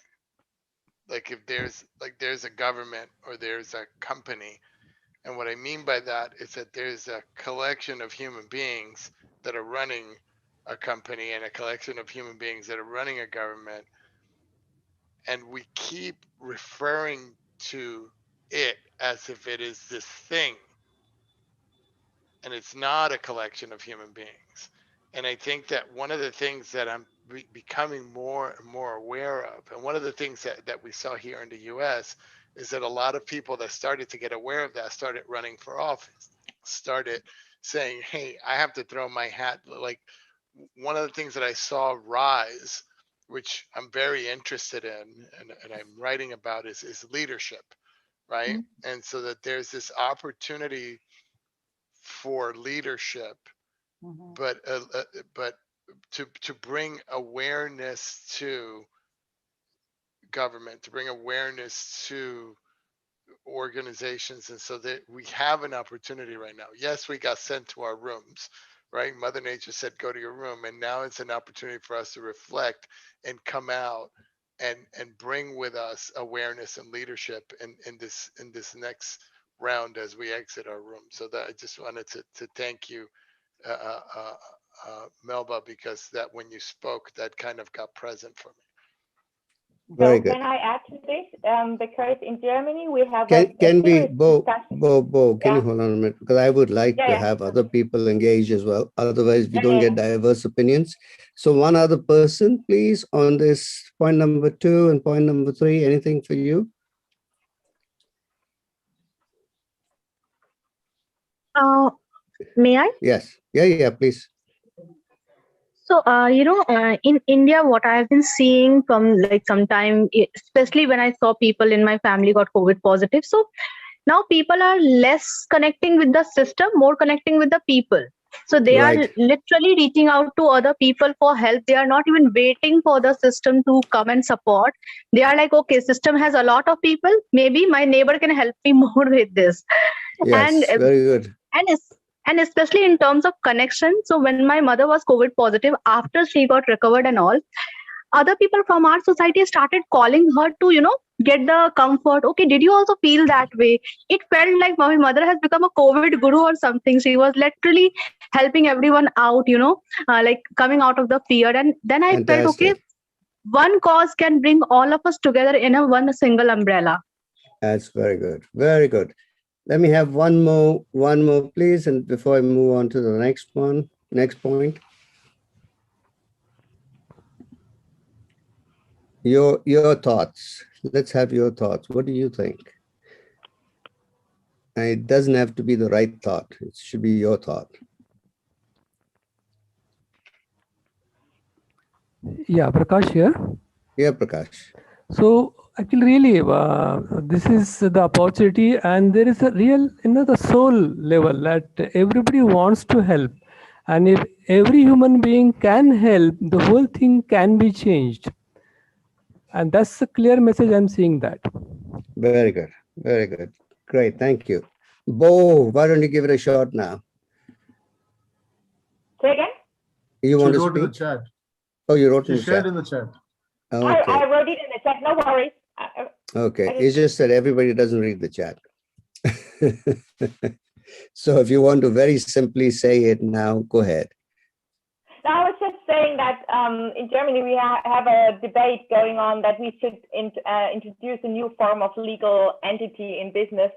if there's a government or there's a company. And what I mean by that is that there's a collection of human beings that are running a company and a collection of human beings that are running a government. And we keep referring to it as if it is this thing. And it's not a collection of human beings. And I think that one of the things that I'm becoming more and more aware of, and one of the things that we saw here in the US, is that a lot of people that started to get aware of that started running for office, started saying, hey, I have to throw my hat. Like one of the things that I saw rise, which I'm very interested in and I'm writing about, is leadership, right? Mm-hmm. And so that there's this opportunity for leadership, mm-hmm. but to bring awareness to government, to bring awareness to organizations, and so that we have an opportunity right now. Yes, we got sent to our rooms, right? Mother Nature said, go to your room. And now it's an opportunity for us to reflect and come out and bring with us awareness and leadership in this next round as we exit our room. So that I just wanted to thank you, Melba, because that when you spoke, that kind of got present for me. Very good. Can I add to this? Because in Germany we have can we, Bo, can you hold on a minute? Because I would like to have other people engage as well. Otherwise, we don't get diverse opinions. So one other person, please, on this point number 2 and point number 3, anything for you? May I? Yes. Yeah, please. So, in India, what I've been seeing from like sometime, especially when I saw people in my family got COVID positive. So now people are less connecting with the system, more connecting with the people. So they are literally reaching out to other people for help. They are not even waiting for the system to come and support. They are like, okay, system has a lot of people. Maybe my neighbor can help me more with this. Yes, very good. And especially in terms of connection. So when my mother was COVID positive, after she got recovered and all, other people from our society started calling her to, get the comfort. Okay, did you also feel that way? It felt like my mother has become a COVID guru or something. She was literally helping everyone out, like coming out of the fear. And then I felt, okay, one cause can bring all of us together in one single umbrella. That's very good. Very good. Let me have one more, please. And before I move on to the next point. Your thoughts. Let's have your thoughts. What do you think? And it doesn't have to be the right thought. It should be your thought. Yeah, Prakash here. Yeah, Prakash. So actually, really, this is the opportunity, and there is a real, the soul level that everybody wants to help, and if every human being can help, the whole thing can be changed, and that's a clear message. I'm seeing that. Very good. Very good. Great. Thank you. Bo, why don't you give it a shot now? Say again? You She want to wrote in the speak? chat. Oh, you wrote She in the shared chat. in the chat. Okay. I wrote it in the chat. No worries. Okay. It's just that everybody doesn't read the chat. So if you want to very simply say it now, go ahead. I was just saying that in Germany we have a debate going on that we should introduce a new form of legal entity in business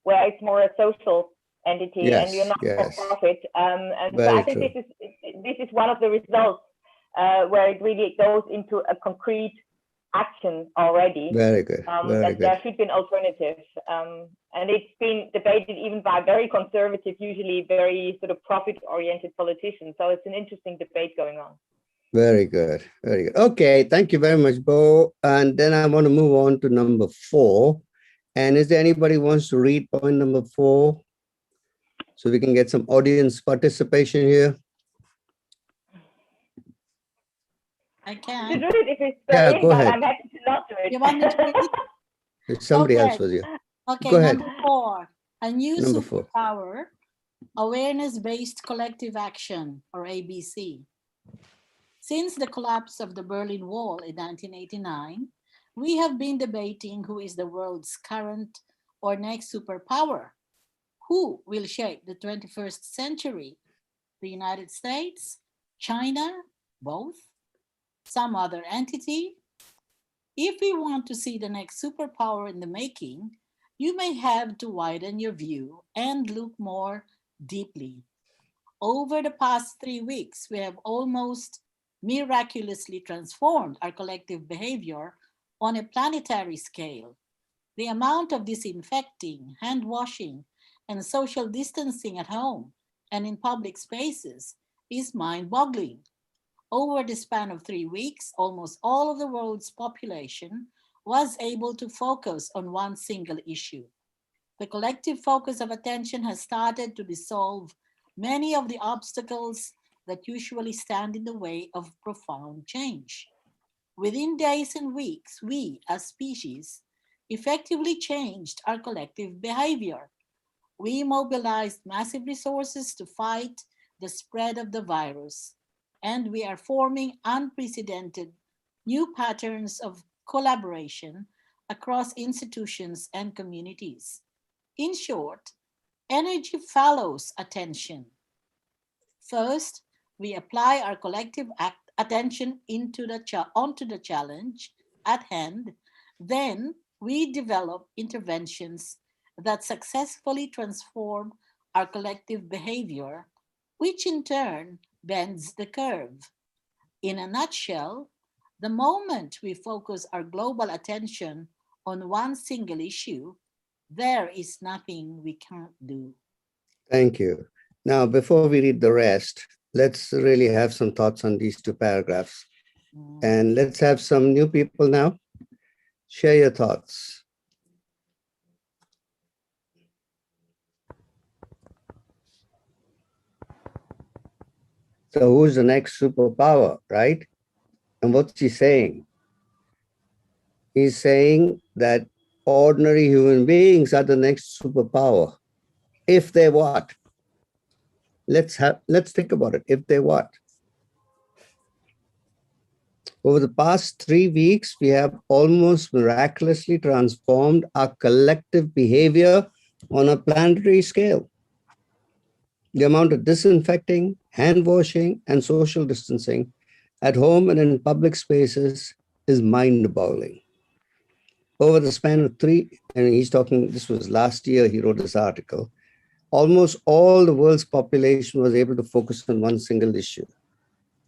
where it's more a social entity and you're not for profit. And so I think this is one of the results where it really goes into a concrete action already. Very good. Very good. There should be an alternative. And it's been debated even by very conservative, usually very sort of profit-oriented politicians. So it's an interesting debate going on. Very good. Very good. Okay. Thank you very much, Bo. And then I want to move on to number 4. And is there anybody who wants to read point number 4? So we can get some audience participation here. I can. To do it if it's Yeah, in, go but ahead. I'm happy to not do it. You want me to read it? If somebody Okay. else was here. Okay, Go ahead. number 4. A new Number 4. superpower, awareness-based collective action, or ABC. Since the collapse of the Berlin Wall in 1989, we have been debating who is the world's current or next superpower. Who will shape the 21st century? The United States? China? Both? Some other entity? If we want to see the next superpower in the making, you may have to widen your view and look more deeply. Over the past 3 weeks, we have almost miraculously transformed our collective behavior on a planetary scale. The amount of disinfecting, hand washing, and social distancing at home and in public spaces is mind-boggling. Over the span of 3 weeks, almost all of the world's population was able to focus on one single issue. The collective focus of attention has started to dissolve many of the obstacles that usually stand in the way of profound change. Within days and weeks, we, as species, effectively changed our collective behavior. We mobilized massive resources to fight the spread of the virus, and we are forming unprecedented new patterns of collaboration across institutions and communities. In short, energy follows attention. First, we apply our collective attention onto the challenge at hand. Then we develop interventions that successfully transform our collective behavior, which in turn bends the curve. In a nutshell, the moment we focus our global attention on one single issue, there is nothing we can't do. Thank you. Now, before we read the rest, let's really have some thoughts on these 2 paragraphs. And let's have some new people now. Share your thoughts. So who's the next superpower, right? And what's he saying? He's saying that ordinary human beings are the next superpower. If they what? Let's think about it. If they what? Over the past 3 weeks, we have almost miraculously transformed our collective behavior on a planetary scale. The amount of disinfecting, hand washing, and social distancing at home and in public spaces is mind-boggling. Over the span of 3, and he's talking, this was last year, he wrote this article, almost all the world's population was able to focus on one single issue.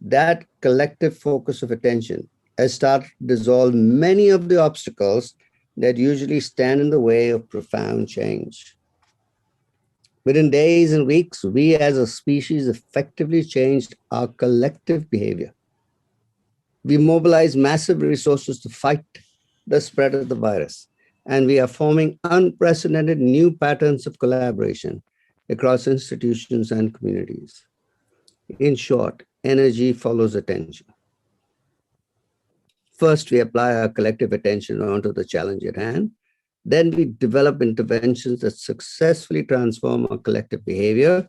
That collective focus of attention, has started to dissolve many of the obstacles that usually stand in the way of profound change. Within days and weeks, we as a species effectively changed our collective behavior. We mobilized massive resources to fight the spread of the virus, and we are forming unprecedented new patterns of collaboration across institutions and communities. In short, energy follows attention. First, we apply our collective attention onto the challenge at hand. Then we develop interventions that successfully transform our collective behavior,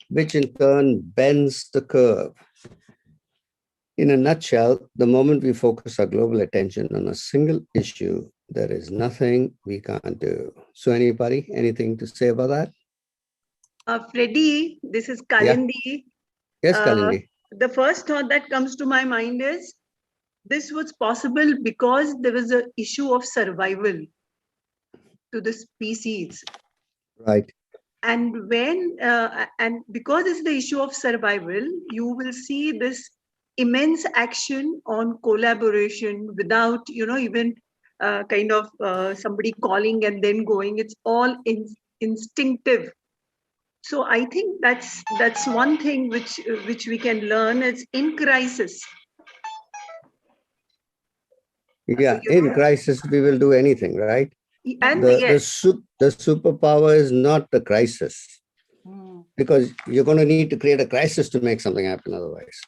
which in turn bends the curve. In a nutshell, the moment we focus our global attention on a single issue, there is nothing we can't do. So anybody, anything to say about that? Freddie, this is Yeah. Kalindi. Yes, Kalindi. The first thought that comes to my mind is this was possible because there was an issue of survival to the species. Right. And because it's the issue of survival, you will see this immense action on collaboration without, even somebody calling and then going. It's all instinctive. So I think that's one thing which we can learn is in crisis. Yeah, in crisis, we will do anything, right? And the superpower is not the crisis, because you're going to need to create a crisis to make something happen otherwise.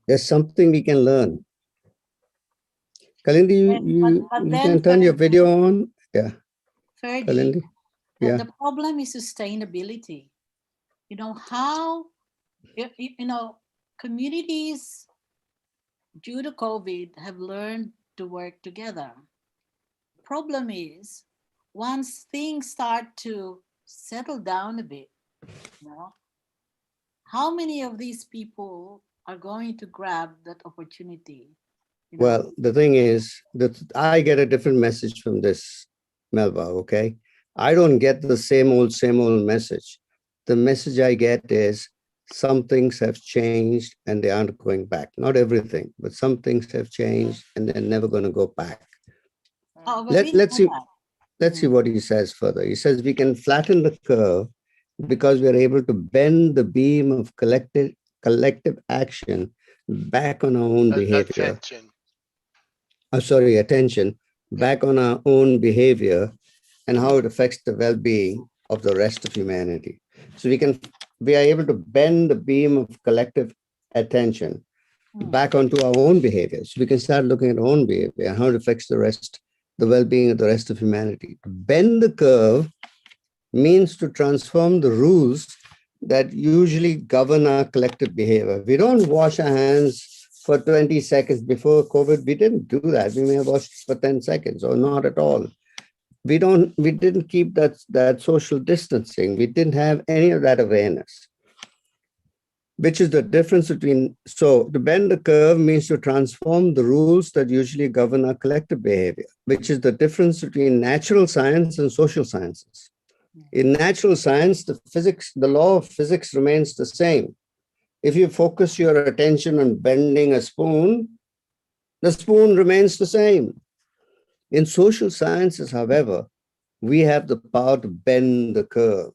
There's something we can learn. Kalindi, you can turn your video on. Yeah. Fergie, Kalindi. Yeah. the problem is sustainability. How, communities due to COVID have learned to work together. Problem is, once things start to settle down a bit, how many of these people are going to grab that opportunity? Well, the thing is that I get a different message from this, Melba, okay? I don't get the same old message. The message I get is some things have changed and they aren't going back. Not everything, but some things have changed and they're never going to go back. Let's see what he says further. He says we can flatten the curve because we are able to bend the beam of collective action back on our own behavior. Attention, back on our own behavior and how it affects the well-being of the rest of humanity. So we are able to bend the beam of collective attention back onto our own behavior. So we can start looking at our own behavior and how it affects the well-being of the rest of humanity. To bend the curve means to transform the rules that usually govern our collective behavior. We don't wash our hands for 20 seconds before COVID. We didn't do that. We may have washed for 10 seconds or not at all. We didn't keep that social distancing. We didn't have any of that awareness, which is the difference between, so to bend the curve means to transform the rules that usually govern our collective behavior, which is the difference between natural science and social sciences. In natural science, the law of physics remains the same. If you focus your attention on bending a spoon, the spoon remains the same. In social sciences, however, we have the power to bend the curve.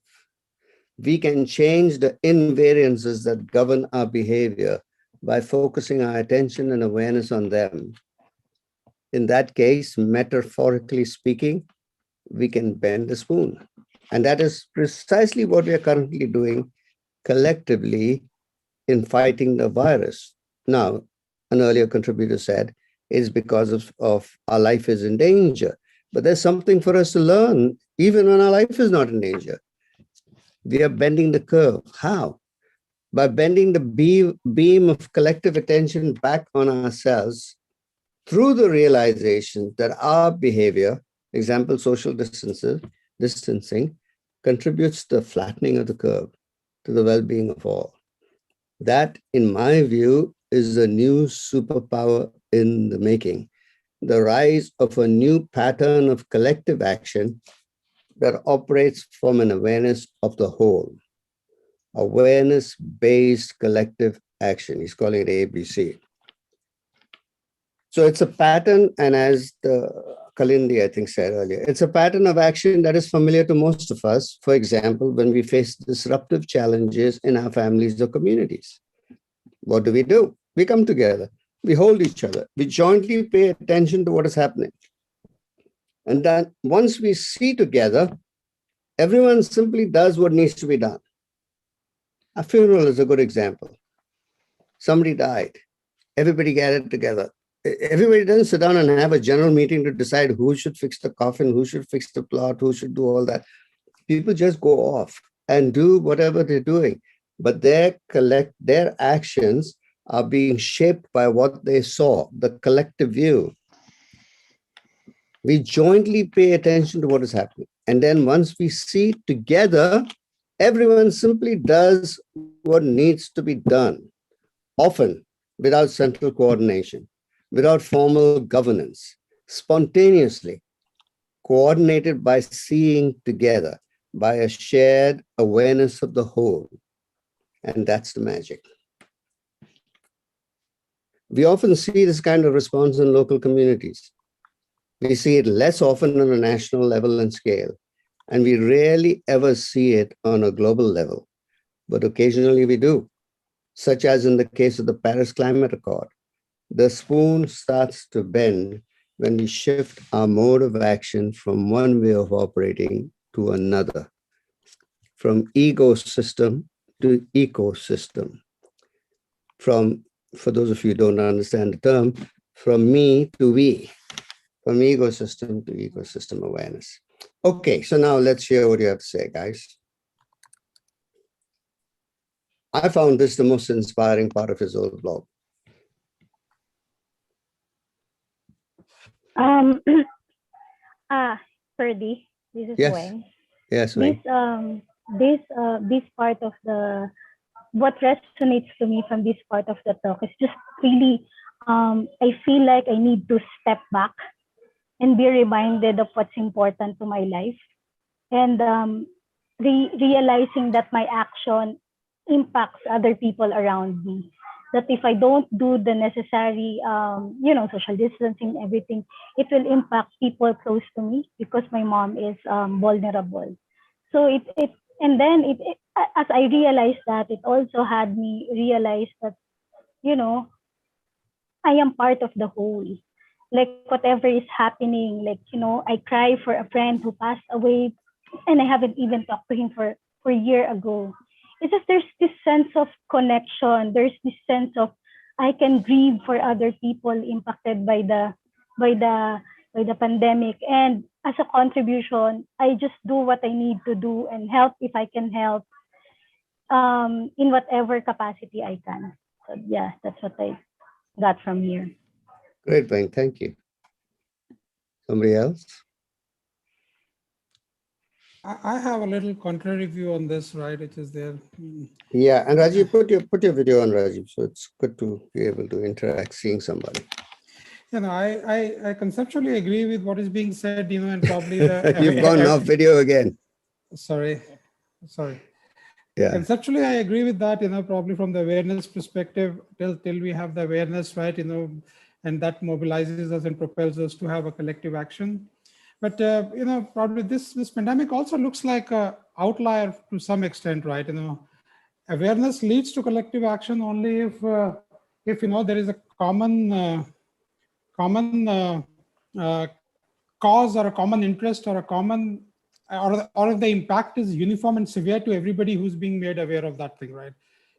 We can change the invariances that govern our behavior by focusing our attention and awareness on them. In that case, metaphorically speaking, we can bend the spoon. And that is precisely what we are currently doing collectively in fighting the virus. Now, an earlier contributor said, is because of our life is in danger. But there's something for us to learn, even when our life is not in danger. We are bending the curve. How? By bending the beam of collective attention back on ourselves through the realization that our behavior, example, social distancing, contributes to the flattening of the curve, to the well-being of all. That, in my view, is a new superpower in the making, the rise of a new pattern of collective action that operates from an awareness of the whole, awareness-based collective action. He's calling it ABC. So it's a pattern, and as the Kalindi, I think, said earlier, it's a pattern of action that is familiar to most of us. For example, when we face disruptive challenges in our families or communities, what do? We come together, we hold each other, we jointly pay attention to what is happening. And then once we see together, everyone simply does what needs to be done. A funeral is a good example. Somebody died, everybody gathered together. Everybody doesn't sit down and have a general meeting to decide who should fix the coffin, who should fix the plot, who should do all that. People just go off and do whatever they're doing, but their actions are being shaped by what they saw, the collective view. We jointly pay attention to what is happening. And then once we see together, everyone simply does what needs to be done, often without central coordination, without formal governance, spontaneously, coordinated by seeing together, by a shared awareness of the whole. And that's the magic. We often see this kind of response in local communities. We see it less often on a national level and scale, and we rarely ever see it on a global level, but occasionally we do, such as in the case of the Paris Climate Accord. The spoon starts to bend when we shift our mode of action from one way of operating to another, from ecosystem to ecosystem, from, for those of you who don't understand the term, from me to we, from ecosystem to ecosystem awareness. Okay, so now let's hear what you have to say, guys. I found this the most inspiring part of his old blog. Ferdy, this is Yes. Weng. Yes, Weng. This part of the, what resonates to me from this part of the talk is just really, I feel like I need to step back and be reminded of what's important to my life, and realizing that my action impacts other people around me. That if I don't do the necessary, social distancing, everything, it will impact people close to me because my mom is vulnerable. So and then as I realized that, it also had me realize that, I am part of the whole. Like whatever is happening, like, I cry for a friend who passed away and I haven't even talked to him for a year ago. It's just there's this sense of connection. There's this sense of I can grieve for other people impacted by the pandemic. And as a contribution, I just do what I need to do and help if I can help in whatever capacity I can. So yeah, that's what I got from here. Great, Weng, thank you. Somebody else? I have a little contrary view on this, right? It is there. Yeah, and Rajiv, put your video on, Rajiv. So it's good to be able to interact, seeing somebody. I conceptually agree with what is being said, and probably the You've gone off video again. Sorry. Yeah. Conceptually, I agree with that, probably from the awareness perspective, till we have the awareness, right, and that mobilizes us and propels us to have a collective action. But, probably this pandemic also looks like an outlier to some extent, right? Awareness leads to collective action only if there is a common cause or a common interest or a common, or if the impact is uniform and severe to everybody who's being made aware of that thing, right?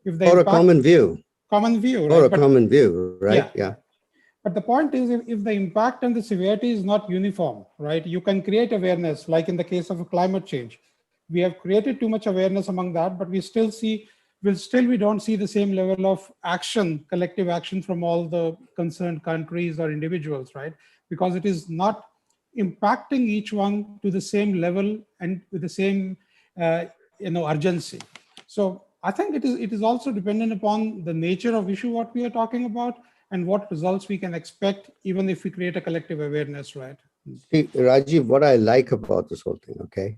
If the Or impact, a common view. Common view, right? Or a common view, right? Yeah. But the point is, if the impact and the severity is not uniform, right? You can create awareness, like in the case of climate change. We have created too much awareness among that, but we don't see the same level of action, collective action from all the concerned countries or individuals, right? Because it is not impacting each one to the same level and with the same, urgency. So I think it is also dependent upon the nature of issue what we are talking about and what results we can expect, even if we create a collective awareness, right? See, Rajiv, what I like about this whole thing, okay,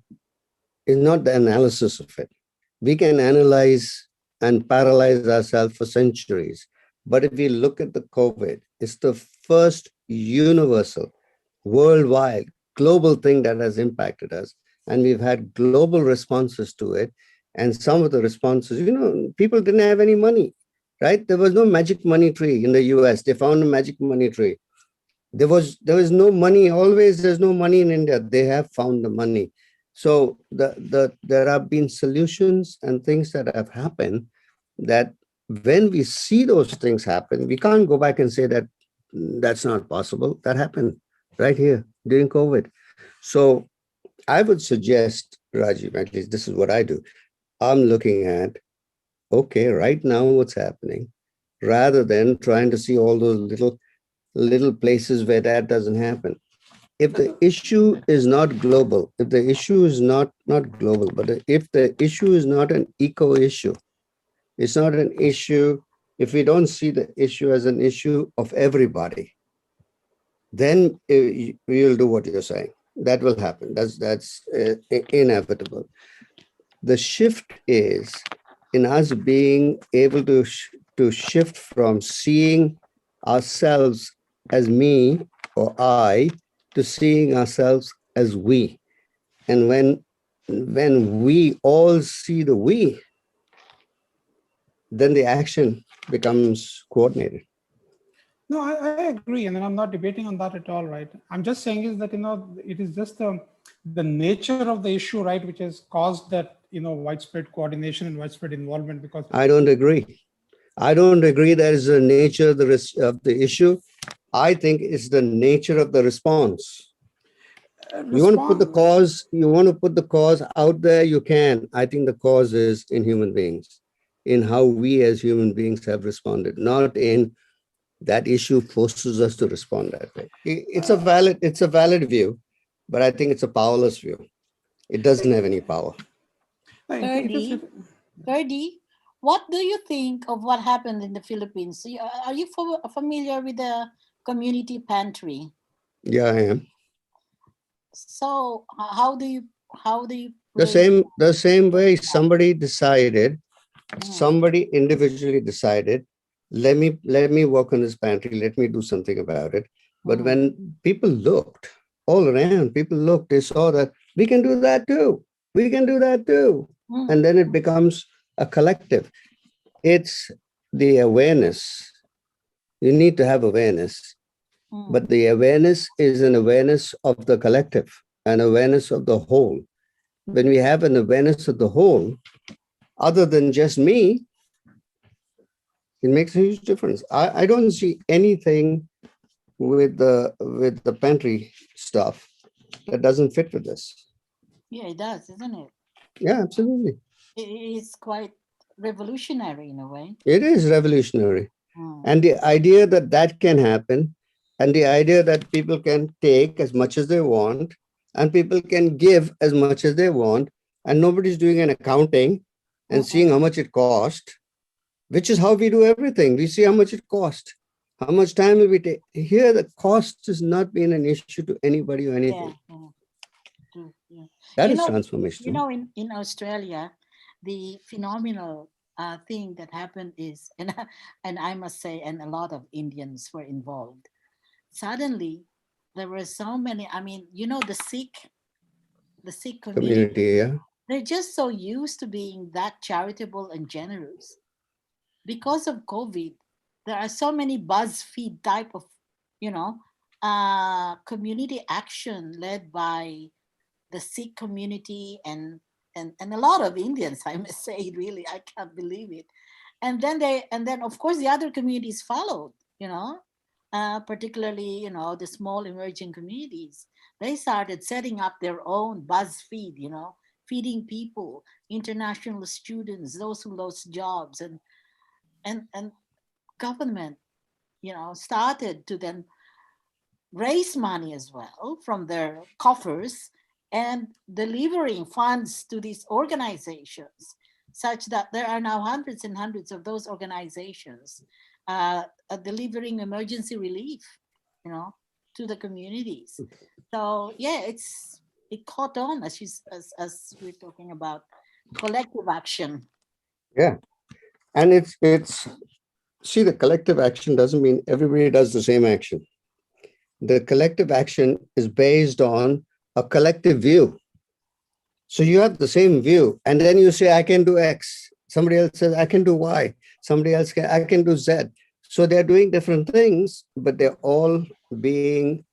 is not the analysis of it. We can analyze and paralyze ourselves for centuries. But if we look at the COVID, it's the first universal, worldwide, global thing that has impacted us. And we've had global responses to it. And some of the responses, people didn't have any money, right? There was no magic money tree in the US. They found a magic money tree. There was no money. Always there's no money in India. They have found the money. So there have been solutions and things that have happened that when we see those things happen, we can't go back and say that that's not possible. That happened right here during COVID. So I would suggest, Rajiv, at least this is what I do. I'm looking at, okay, right now what's happening, rather than trying to see all those little places where that doesn't happen. If the issue is not global, if the issue is not global, but if the issue is not an eco issue, it's not an issue, if we don't see the issue as an issue of everybody, then we'll do what you're saying. That will happen. That's inevitable. The shift is in us being able to shift from seeing ourselves as me or I to seeing ourselves as we. And when we all see the we, then the action becomes coordinated. No, I agree, and I'm not debating on that at all, right? I'm just saying is that, it is just the nature of the issue, right, which has caused that, widespread coordination and widespread involvement. Because I don't agree. I don't agree that is the nature of the issue. I think it's the nature of the response. You want to put the cause out there, you can. I think the cause is in human beings, in how we as human beings have responded, not in that issue forces us to respond that way. It's a valid view, but I think it's a powerless view. It doesn't have any power. Ferdy, what do you think of what happened in the Philippines? Are you familiar with the community pantry? Yeah, I am. So how do you the same way somebody decided, somebody individually decided, let me work on this pantry, let me do something about it. But when people looked all around, they saw that we can do that too. We can do that too. And then it becomes a collective. It's the awareness. You need to have awareness. But the awareness is an awareness of the collective, an awareness of the whole. When we have an awareness of the whole, other than just me, it makes a huge difference. I don't see anything with the pantry stuff that doesn't fit with this. Yeah, it does, isn't it? Yeah, absolutely. It's quite revolutionary in a way. It is revolutionary. And the idea that can happen, and the idea that people can take as much as they want, and people can give as much as they want, and nobody's doing an accounting and seeing how much it cost, which is how we do everything. We see how much it cost, how much time will we take. Here, the cost has not been an issue to anybody or anything. Yeah. That is transformational. In Australia, the phenomenal thing that happened is, and I must say, and a lot of Indians were involved. Suddenly, there were so many. I mean, the Sikh community. Yeah. They're just so used to being that charitable and generous. Because of COVID, there are so many BuzzFeed type of, community action led by the Sikh community and a lot of Indians, I must say, really, I can't believe it. And then of course the other communities followed, particularly, the small emerging communities. They started setting up their own BuzzFeed, feeding people, international students, those who lost jobs, and government, started to then raise money as well from their coffers and delivering funds to these organizations, such that there are now hundreds and hundreds of those organizations delivering emergency relief, to the communities. So yeah, it caught on as we're talking about collective action. Yeah, and it's see, the collective action doesn't mean everybody does the same action. the collective action is based on a collective view. So you have the same view, and then you say, I can do X. Somebody else says, I can do Y. Somebody else I can do Z. So they're doing different things, but they're all being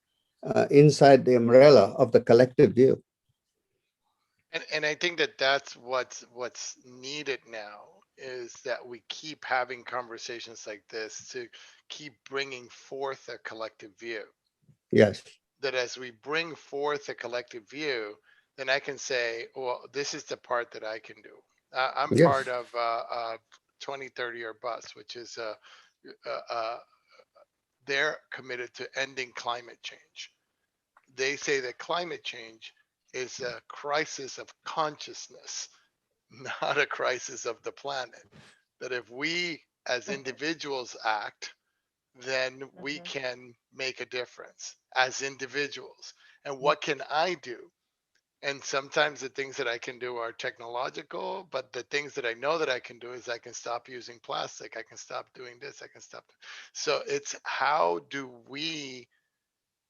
inside the umbrella of the collective view. And I think that that's what's needed now, is that we keep having conversations like this to keep bringing forth a collective view. Yes. That as we bring forth a collective view, then I can say, well, this is the part that I can do. I'm Yes. part of 2030 or Bust, which is they're committed to ending climate change. They say that climate change is a crisis of consciousness, not a crisis of the planet. That if we as individuals act, then we can make a difference as individuals. And what can I do? And sometimes the things that I can do are technological, but the things that I know that I can do is I can stop using plastic. I can stop doing this. I can stop. So it's how do we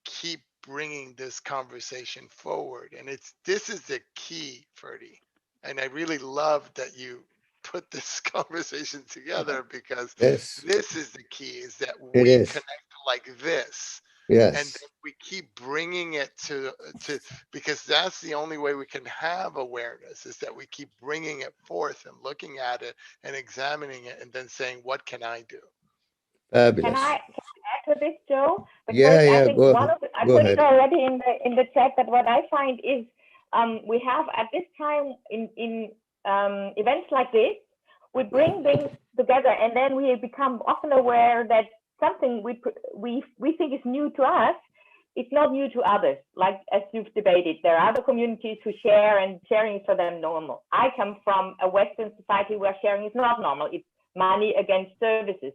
keep bringing this conversation forward? And this is the key, Ferdy. And I really love that you put this conversation together, because Yes. this is the key, is that It we is. connect like this. Yes. And then we keep bringing it to because that's the only way we can have awareness, is that we keep bringing it forth and looking at it and examining it and then saying, what can I do? Fabulous. Can I add to this, Joe? Because Yeah, I think go, one of I go put ahead. it already in the chat, that what I find is we have at this time in events like this, we bring things together, and then we become often aware that something we think is new to us, it's not new to others. Like as you've debated, there are other communities who share, and sharing is for them normal. I come from a Western society where sharing is not normal. It's money against services.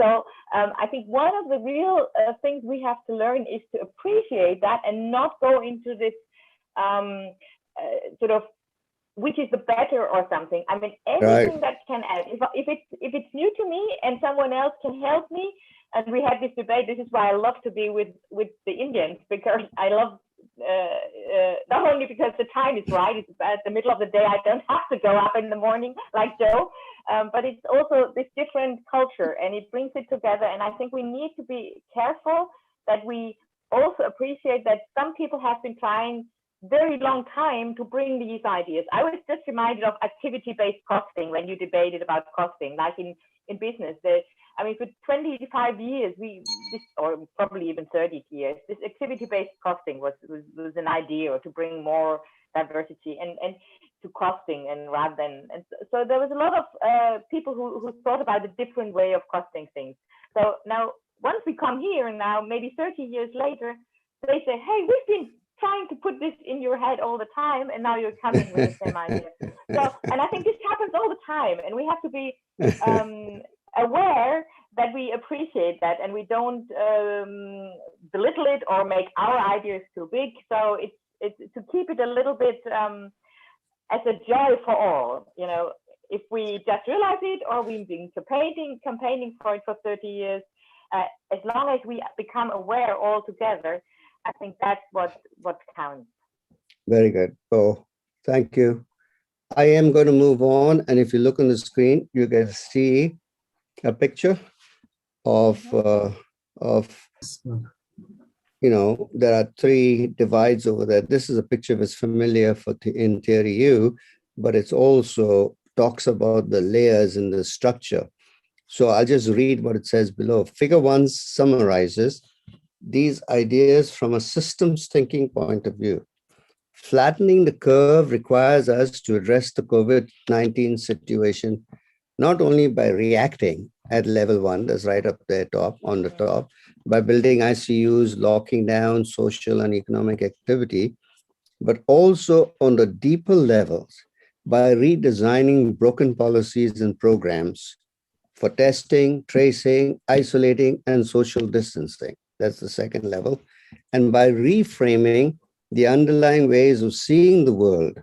So I think one of the real things we have to learn is to appreciate that and not go into this sort of which is the better or something. I mean, anything that can add. If it's new to me and someone else can help me, and we had this debate. This is why I love to be with the Indians, because I love not only because the time is right. It's at the middle of the day. I don't have to go up in the morning like Joe, but it's also this different culture, and it brings it together. And I think we need to be careful that we also appreciate that some people have been trying very long time to bring these ideas. I was just reminded of activity-based costing when you debated about costing, like in business. I mean, for 25 years, or probably even 30 years, this activity-based costing was an idea, or to bring more diversity and to costing, and rather than, and so there was a lot of people who thought about a different way of costing things. So now, once we come here now, maybe 30 years later, they say, hey, we've been trying to put this in your head all the time, and now you're coming with the same idea. So, and I think this happens all the time, and we have to be aware that we appreciate that, and we don't belittle it or make our ideas too big. So it's to keep it a little bit as a joy for all. You know, if we just realize it, or we've been campaigning for it for 30 years, as long as we become aware all together, I think that's what counts. Very good. Oh, thank you. I am going to move on. And if you look on the screen, you can see a picture of there are 3 divides over there. This is a picture that's familiar in Theory U, but it's also talks about the layers in the structure. So I'll just read what it says below. Figure 1 summarizes these ideas from a systems thinking point of view. Flattening the curve requires us to address the COVID-19 situation not only by reacting at level 1, that's right up there on the top, by building ICUs, locking down social and economic activity, but also on the deeper levels by redesigning broken policies and programs for testing, tracing, isolating, and social distancing. That's the second level. And by reframing the underlying ways of seeing the world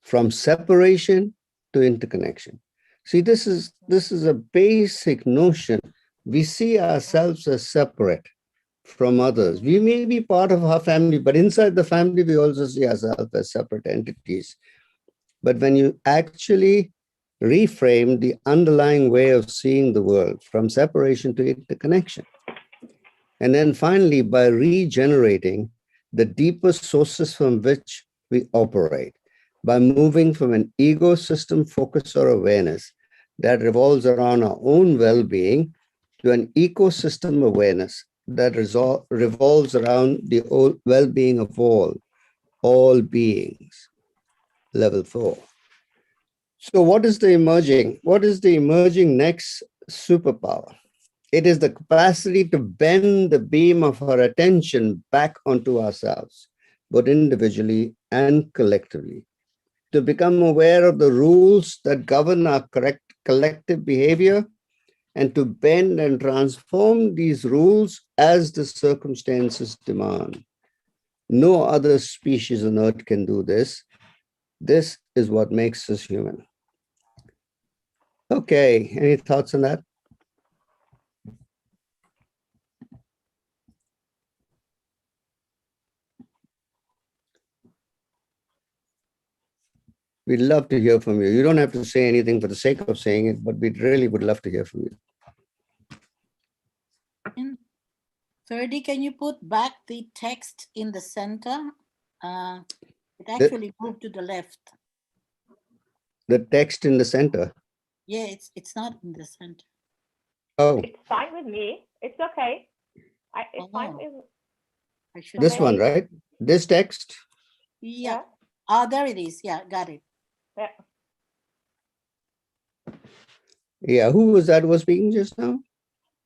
from separation to interconnection. See, this is a basic notion. We see ourselves as separate from others. We may be part of our family, but inside the family, we also see ourselves as separate entities. But when you actually reframe the underlying way of seeing the world from separation to interconnection, and then finally, by regenerating the deepest sources from which we operate, by moving from an ecosystem focus or awareness that revolves around our own well-being to an ecosystem awareness that revolves around the well-being of all beings. Level 4. So what is the emerging next superpower? It is the capacity to bend the beam of our attention back onto ourselves, both individually and collectively, to become aware of the rules that govern our collective behavior, and to bend and transform these rules as the circumstances demand. No other species on Earth can do this. This is what makes us human. Okay, any thoughts on that? We'd love to hear from you. You don't have to say anything for the sake of saying it, but we really would love to hear from you. Ferdy, can you put back the text in the center? It actually moved to the left. The text in the center. Yeah, it's not in the center. Oh. It's fine with me. It's okay. It's fine with This one, right? This text? Yeah. Oh, there it is. Yeah, got it. Yeah. Yeah, who was that was speaking just now?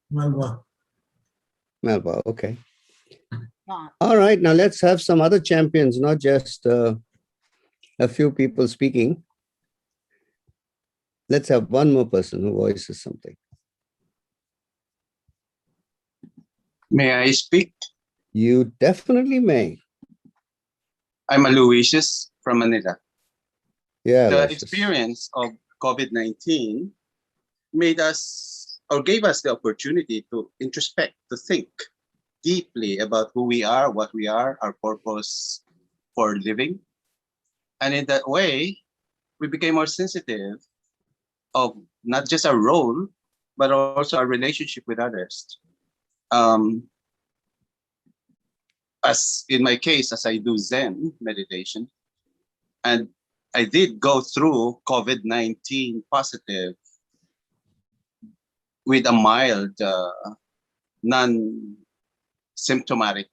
Melba. Melba, okay. All right, now let's have some other champions, not just a few people speaking. Let's have one more person who voices something. May I speak? You definitely may. I'm Aloysius from Manila. Yeah, the Aloysius. experience of COVID-19 made us or gave us the opportunity to introspect, to think deeply about who we are, what we are, our purpose for living. And in that way, we became more sensitive of not just our role, but also our relationship with others. As in my case, as I do Zen meditation, and I did go through COVID-19 positive with a mild, non-symptomatic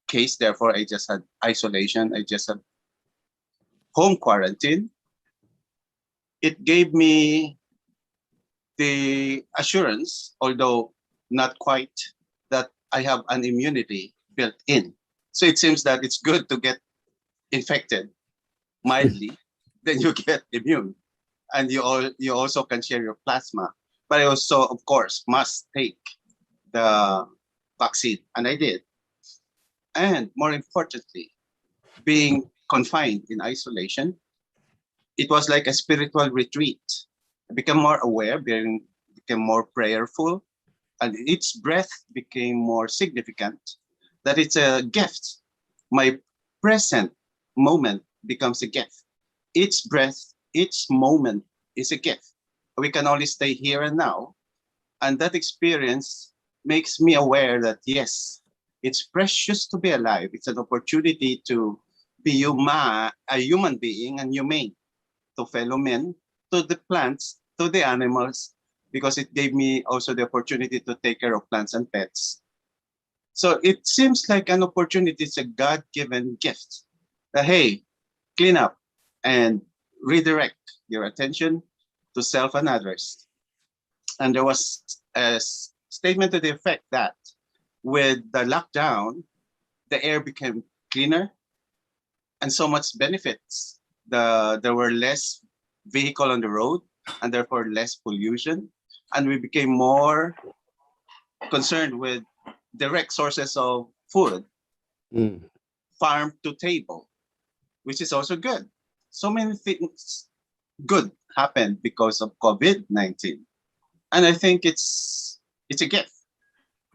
case. Therefore, I just had isolation. I just had home quarantine. It gave me the assurance, although not quite, that I have an immunity built in. So it seems that it's good to get infected mildly, then you get immune. And you also can share your plasma. But I also, of course, must take the vaccine, and I did. And more importantly, being confined in isolation, it was like a spiritual retreat. I became more aware, became more prayerful, and each breath became more significant, that it's a gift. My present moment becomes a gift. Each breath, each moment is a gift. We can only stay here and now. And that experience makes me aware that, yes, it's precious to be alive. It's an opportunity to be a human being and humane to fellow men, to the plants, to the animals, because it gave me also the opportunity to take care of plants and pets. So it seems like an opportunity. It's a God-given gift. That, hey, clean up and redirect your attention to self and others. And there was a statement to the effect that with the lockdown, the air became cleaner and so much benefits. There were less vehicle on the road and therefore less pollution. And we became more concerned with direct sources of food, farm to table, which is also good. So many things good happened because of COVID-19. And I think it's a gift.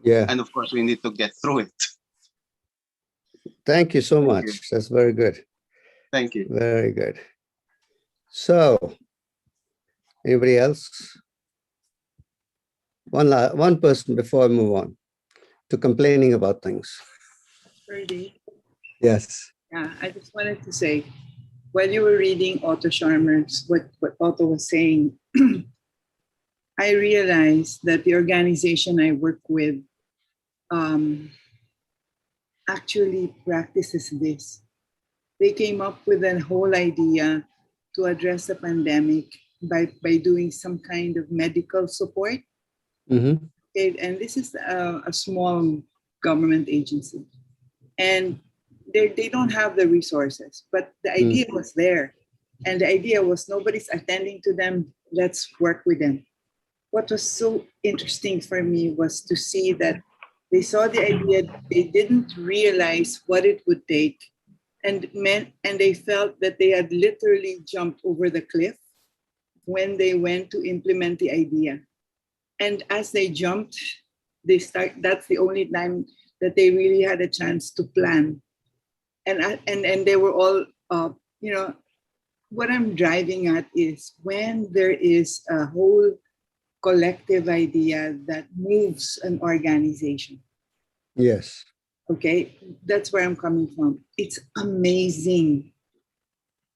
Yeah. And of course, we need to get through it. Thank you so Thank much. you. That's very good. Thank you. Very good. So, anybody else? One person before I move on to complaining about things. Ferdy, Yes. yeah, I just wanted to say, while you were reading Otto Scharmer's, what Otto was saying, I realized that the organization I work with actually practices this. They came up with a whole idea to address the pandemic by doing some kind of medical support. Mm-hmm. Okay, and this is a small government agency. And they don't have the resources, but the idea was there. And the idea was nobody's attending to them, let's work with them. What was so interesting for me was to see that they saw the idea, they didn't realize what it would take, and they felt that they had literally jumped over the cliff when they went to implement the idea. And as they jumped, that's the only time that they really had a chance to plan. And they were all, what I'm driving at is when there is a whole collective idea that moves an organization. Yes. Okay, that's where I'm coming from. It's amazing.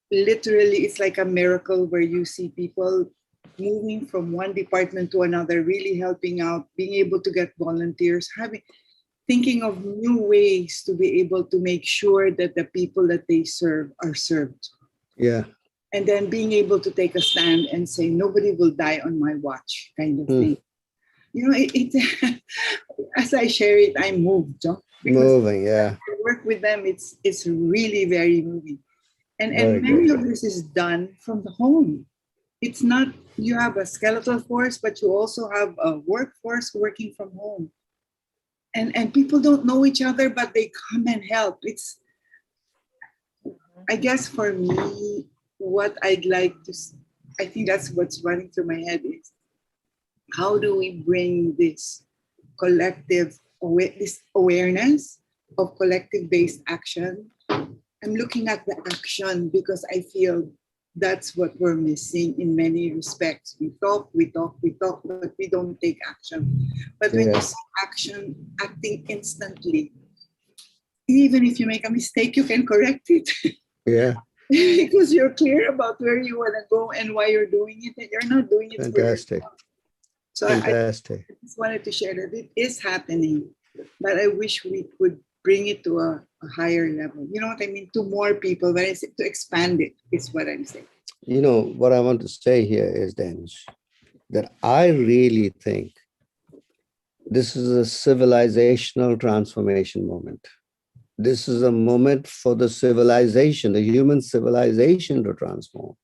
Literally, it's like a miracle where you see people moving from one department to another, really helping out, being able to get volunteers, thinking of new ways to be able to make sure that the people that they serve are served. Yeah. And then being able to take a stand and say, nobody will die on my watch, kind of thing. You know, as I share it, I'm moved. Moving, yeah. I work with them, it's really very moving. And Very many good. of this is done from the home. It's not, you have a skeletal force, but you also have a workforce working from home. And people don't know each other, but they come and help. It's, I guess for me, what I'd like to, I think that's what's running through my head is, how do we bring this collective, this awareness of collective-based action? I'm looking at the action because I feel that's what we're missing in many respects. We talk, but we don't take action. But when you see action, acting instantly, even if you make a mistake, you can correct it. Yeah. Because you're clear about where you want to go and why you're doing it, and you're not doing it Fantastic. for yourself. So Fantastic. I just wanted to share that it is happening, but I wish we could bring it to a higher level. You know what I mean? To more people, when I say to expand it, is what I'm saying. You know, what I want to say here is, Denj, that I really think this is a civilizational transformation moment. This is a moment for the civilization, the human civilization to transform.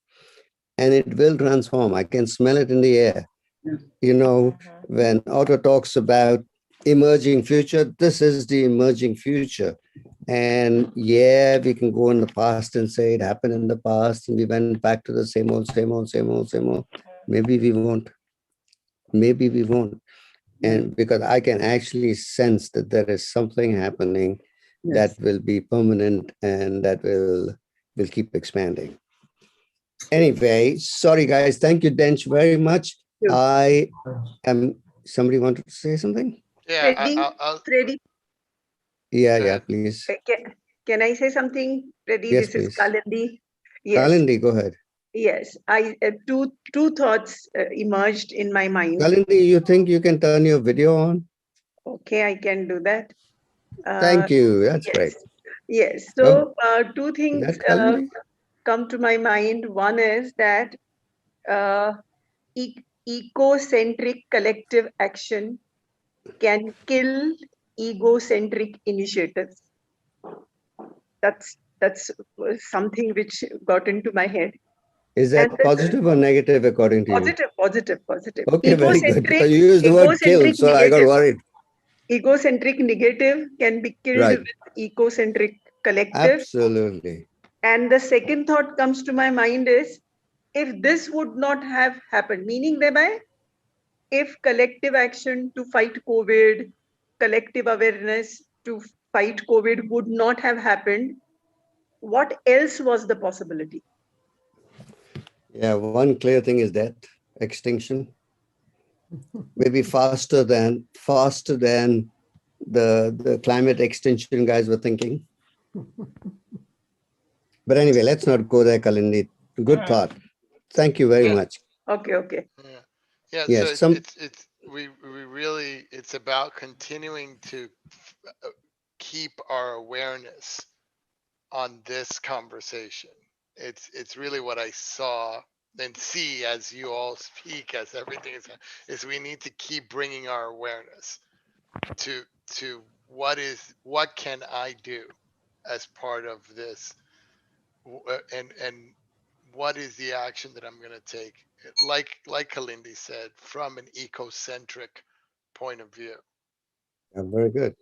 And it will transform. I can smell it in the air. You know, when Otto talks about emerging future, this is the emerging future. And yeah, we can go in the past and say it happened in the past and we went back to the same old. Maybe we won't. Maybe we won't. And because I can actually sense that there is something happening that will be permanent and that will keep expanding. Anyway, sorry guys. Thank you, Dench, very much. I am, somebody wanted to say something? Yeah, Freddy, Yeah, please. can I say something? Freddy, Yes, this is please. Kalindi. Yes. Kalindi, go ahead. Yes, I two thoughts emerged in my mind. Kalindi, you think you can turn your video on? Okay, I can do that. Thank you. That's great. Yes. So two things That Kalindi? come to my mind. One is that ecocentric collective action can kill egocentric initiatives. That's something which got into my head. Is that positive or negative according to you? Positive. Okay, very good. Because you used the word kill, so I got worried. Egocentric negative can be killed with ecocentric collective. Absolutely. And the second thought comes to my mind is, if this would not have happened, meaning thereby, if collective action to fight COVID, collective awareness to fight COVID would not have happened, what else was the possibility? Yeah, one clear thing is that extinction. Maybe faster than the climate extension guys were thinking. But anyway, let's not go there, Kalindi. Good thought. Thank you very much. Okay. Yeah, Yes, so we really, it's about continuing to keep our awareness on this conversation. It's really what I saw and see as you all speak, as everything is we need to keep bringing our awareness to what can I do as part of this, and what is the action that I'm going to take, like Kalindi said, from an ecocentric point of view. Yeah, very good.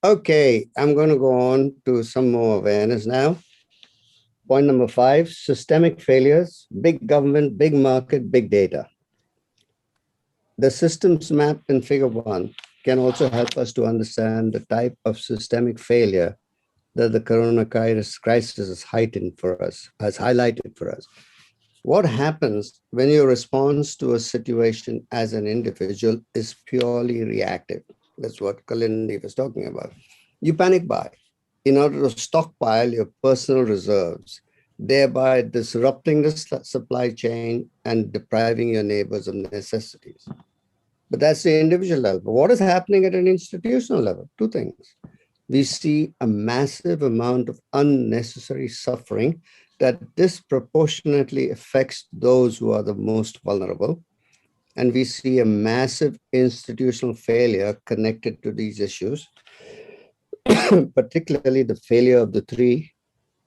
Okay, I'm going to go on to some more awareness now. Point number 5, systemic failures, big government, big market, big data. The systems map in figure 1 can also help us to understand the type of systemic failure that the coronavirus crisis has highlighted for us. What happens when your response to a situation as an individual is purely reactive? That's what Kalindi was talking about. You panic buy in order to stockpile your personal reserves, thereby disrupting the supply chain and depriving your neighbors of necessities. But that's the individual level. But what is happening at an institutional level? 2 things. We see a massive amount of unnecessary suffering that disproportionately affects those who are the most vulnerable. And we see a massive institutional failure connected to these issues, particularly the failure of the 3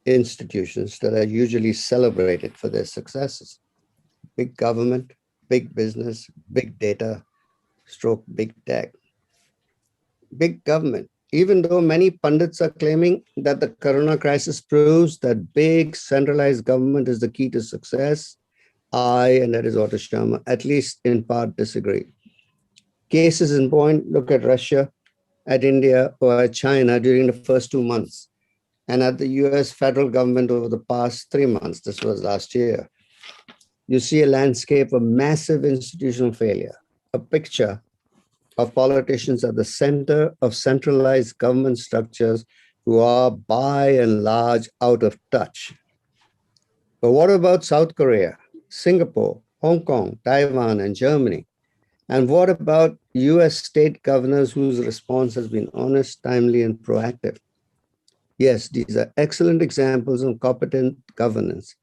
institutions that are usually celebrated for their successes: big government, big business, big data, stroke big tech. Big government. Even though many pundits are claiming that the corona crisis proves that big centralized government is the key to success, I, and that is Otto Sharma, at least in part disagree. Cases in point, look at Russia, at India, or at China during the first 2 months, and at the US federal government over the past 3 months. This was last year. You see a landscape of massive institutional failure, a picture of politicians at the center of centralized government structures who are by and large out of touch. But what about South Korea, Singapore, Hong Kong, Taiwan, and Germany? And what about US state governors whose response has been honest, timely, and proactive? Yes, these are excellent examples of competent governance,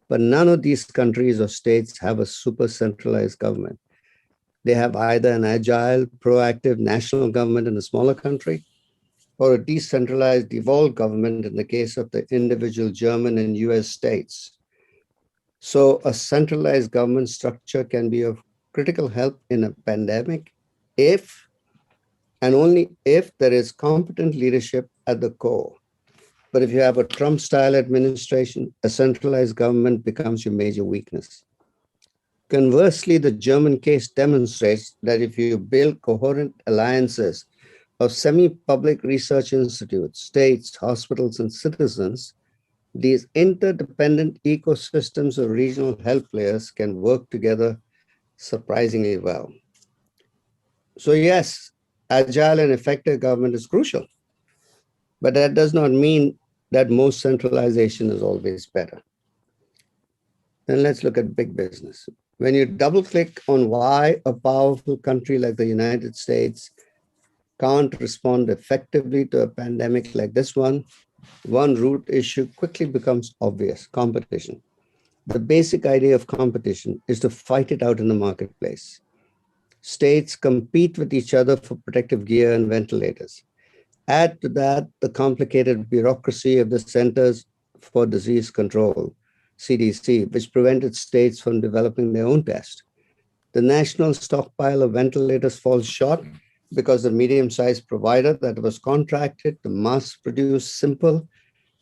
but none of these countries or states have a super centralized government. They have either an agile, proactive national government in a smaller country, or a decentralized, devolved government in the case of the individual German and US states. So a centralized government structure can be of critical help in a pandemic if, and only if, there is competent leadership at the core. But if you have a Trump-style administration, a centralized government becomes your major weakness. Conversely, the German case demonstrates that if you build coherent alliances of semi-public research institutes, states, hospitals, and citizens, these interdependent ecosystems of regional health players can work together surprisingly well. So yes, agile and effective government is crucial, but that does not mean that most centralization is always better. Then let's look at big business. When you double click on why a powerful country like the United States can't respond effectively to a pandemic like this one root issue quickly becomes obvious: competition. The basic idea of competition is to fight it out in the marketplace. States compete with each other for protective gear and ventilators. Add to that the complicated bureaucracy of the Centers for Disease Control, CDC, which prevented states from developing their own test. The national stockpile of ventilators falls short because the medium-sized provider that was contracted to mass produce simple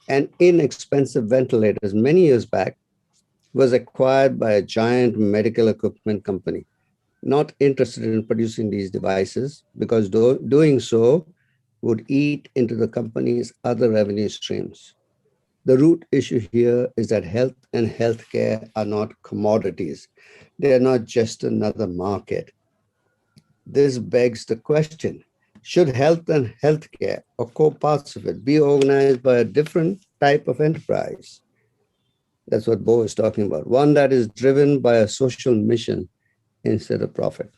and inexpensive ventilators many years back was acquired by a giant medical equipment company. not interested in producing these devices because doing so would eat into the company's other revenue streams. The root issue here is that health and healthcare are not commodities. They are not just another market. This begs the question, should health and healthcare, or core parts of it, be organized by a different type of enterprise? That's what Bo is talking about. One that is driven by a social mission instead of profit.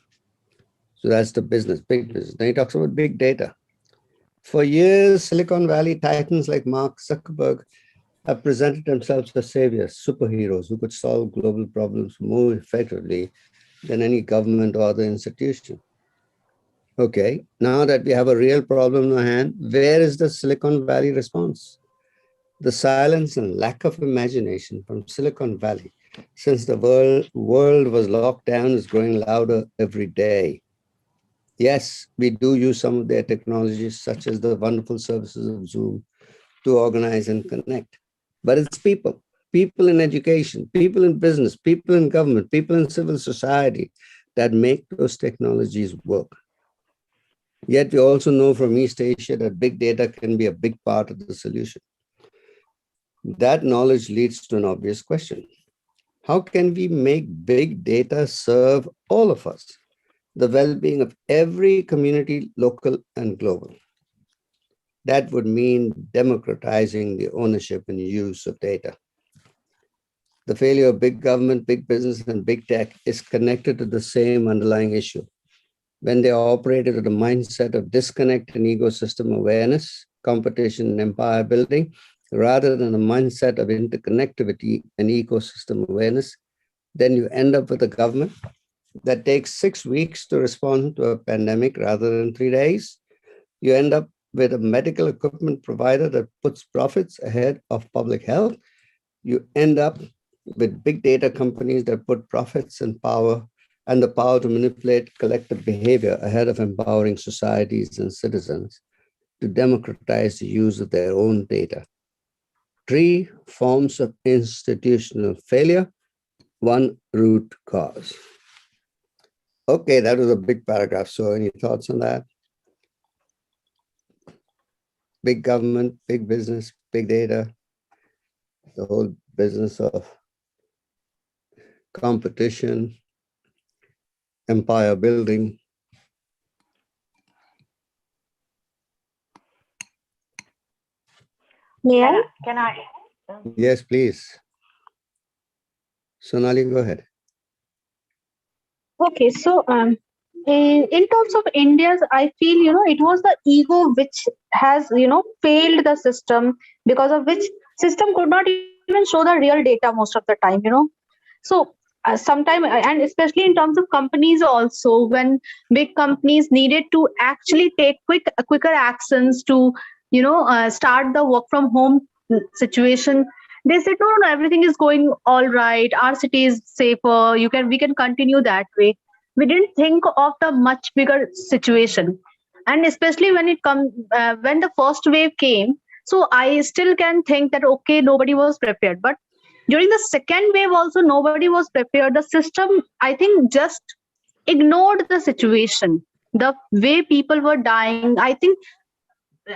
So that's the business, big business. Then he talks about big data. For years, Silicon Valley titans like Mark Zuckerberg have presented themselves as saviors, superheroes who could solve global problems more effectively than any government or other institution. Okay, now that we have a real problem in hand, where is the Silicon Valley response? The silence and lack of imagination from Silicon Valley since the world was locked down is growing louder every day. Yes, we do use some of their technologies, such as the wonderful services of Zoom, to organize and connect. But it's people in education, people in business, people in government, people in civil society that make those technologies work. Yet we also know from East Asia that big data can be a big part of the solution. That knowledge leads to an obvious question. How can we make big data serve all of us, the well-being of every community, local and global? That would mean democratizing the ownership and use of data. The failure of big government, big business, and big tech is connected to the same underlying issue. When they operated with a mindset of disconnect and ecosystem awareness, competition, and empire building, rather than a mindset of interconnectivity and ecosystem awareness, then you end up with a government that takes 6 weeks to respond to a pandemic rather than 3 days. You end up with a medical equipment provider that puts profits ahead of public health. You end up with big data companies that put profits and power and the power to manipulate collective behavior ahead of empowering societies and citizens to democratize the use of their own data. 3 forms of institutional failure, 1 root cause. Okay, that was a big paragraph. So any thoughts on that? Big government, big business, big data, the whole business of competition, empire building. May Can I? Yes, please. Sonali, go ahead. Okay, so in terms of India's, I feel, it was the ego which has, failed the system, because of which system could not even show the real data most of the time. So sometime, and especially in terms of companies also, when big companies needed to actually take quicker actions to, start the work from home situation, they said, no, everything is going all right. Our city is safer. We can continue that way. We didn't think of the much bigger situation. And especially when it comes, when the first wave came, so I still can think that, okay, nobody was prepared. But during the second wave also, nobody was prepared. The system, I think, just ignored the situation. The way people were dying, I think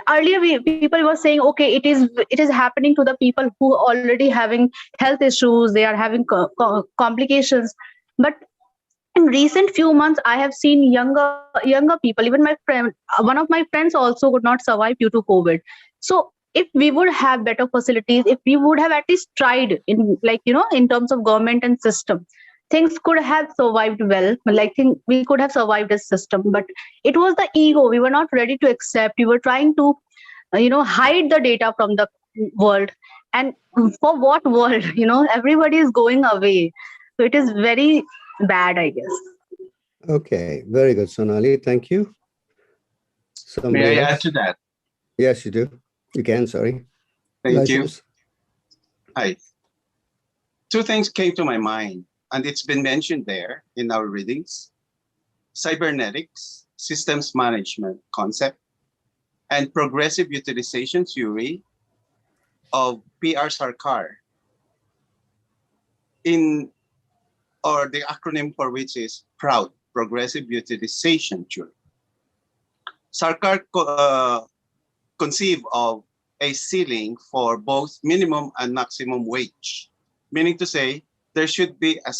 earlier people were saying, okay, it is happening to the people who are already having health issues, they are having complications. But in recent few months, I have seen younger people, even my friend, one of my friends also could not survive due to COVID. So if we would have better facilities, if we would have at least tried in, in terms of government and system, things could have survived well. We could have survived this system, but it was the ego. We were not ready to accept. We were trying to, hide the data from the world. And for what world? Everybody is going away. So it is very bad, I guess. Okay, very good, Sonali. Thank you. Somebody May I else? add to that? Yes, you do. You can, sorry. Thank License. you. Hi. 2 things came to my mind, and it's been mentioned there in our readings. Cybernetics, systems management concept, and progressive utilization theory of PR Sarkar, or the acronym for which is PROUD, progressive utilization theory. Sarkar conceived of a ceiling for both minimum and maximum wage, meaning to say there should be a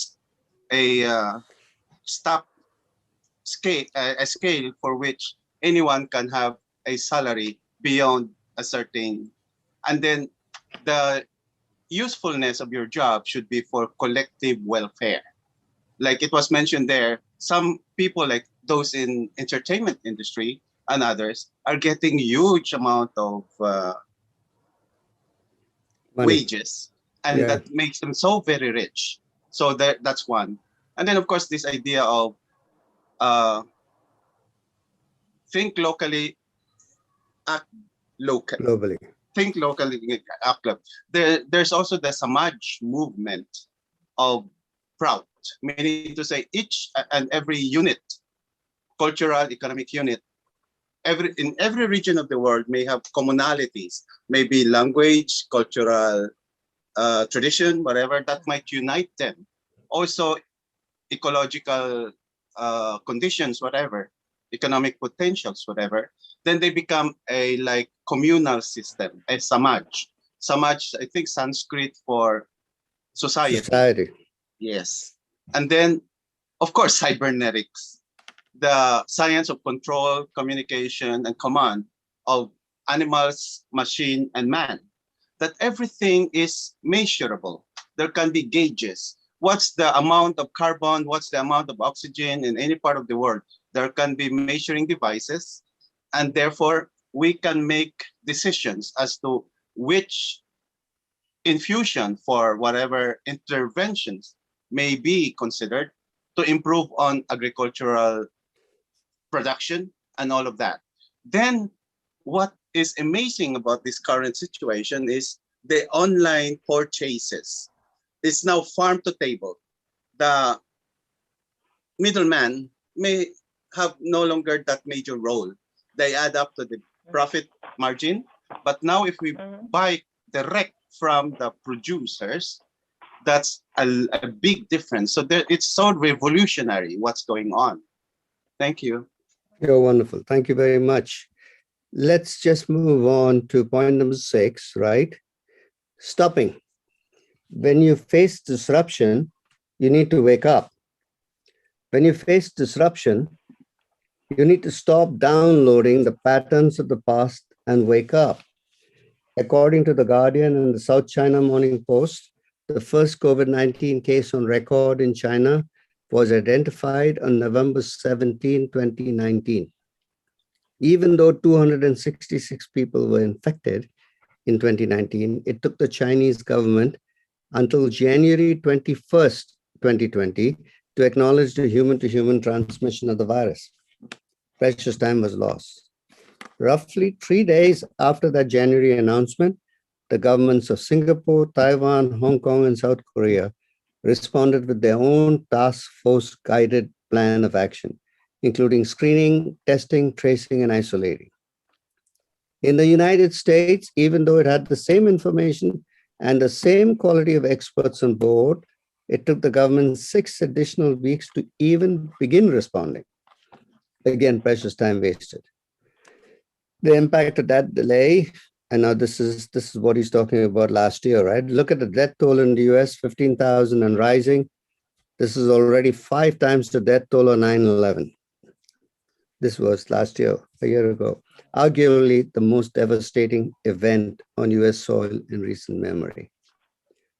scale for which anyone can have a salary beyond a certain, and then the usefulness of your job should be for collective welfare. Like it was mentioned there, some people like those in entertainment industry and others are getting huge amount of wages, and that makes them so very rich. So that's one. And then of course this idea of think locally, act locally. Globally. Think locally, act globally. There's also the Samaj movement of Prout, meaning to say each and every unit, cultural, economic unit, in every region of the world may have commonalities, maybe language, cultural tradition, whatever that might unite them. Also ecological conditions, whatever, economic potentials, whatever, then they become a like communal system, a samaj. Samaj, I think Sanskrit for society. Yes. And then, of course, cybernetics, the science of control, communication, and command of animals, machine, and man, that everything is measurable. There can be gauges. What's the amount of carbon? What's the amount of oxygen in any part of the world? There can be measuring devices, and therefore we can make decisions as to which infusion for whatever interventions may be considered to improve on agricultural production and all of that. Then what is amazing about this current situation is the online purchases. It's now farm to table. The middleman may have no longer that major role. They add up to the profit margin. But now if we buy direct from the producers, that's a big difference. So it's so revolutionary what's going on. Thank you. You're wonderful. Thank you very much. Let's just move on to point number 6, right? Stopping. When you face disruption, you need to wake up. When you face disruption, you need to stop downloading the patterns of the past and wake up. According to The Guardian and the South China Morning Post, the first COVID-19 case on record in China was identified on November 17, 2019. Even though 266 people were infected in 2019, it took the Chinese government until January 21st, 2020, to acknowledge the human-to-human transmission of the virus. Precious time was lost. Roughly 3 days after that January announcement, the governments of Singapore, Taiwan, Hong Kong, and South Korea responded with their own task force guided plan of action, including screening, testing, tracing, and isolating. In the United States, even though it had the same information and the same quality of experts on board, it took the government 6 additional weeks to even begin responding. Again, precious time wasted. The impact of that delay, and now this is what he's talking about last year, right? Look at the death toll in the US, 15,000 and rising. This is already 5 times the death toll of 9/11. This was last year, a year ago. Arguably the most devastating event on US soil in recent memory.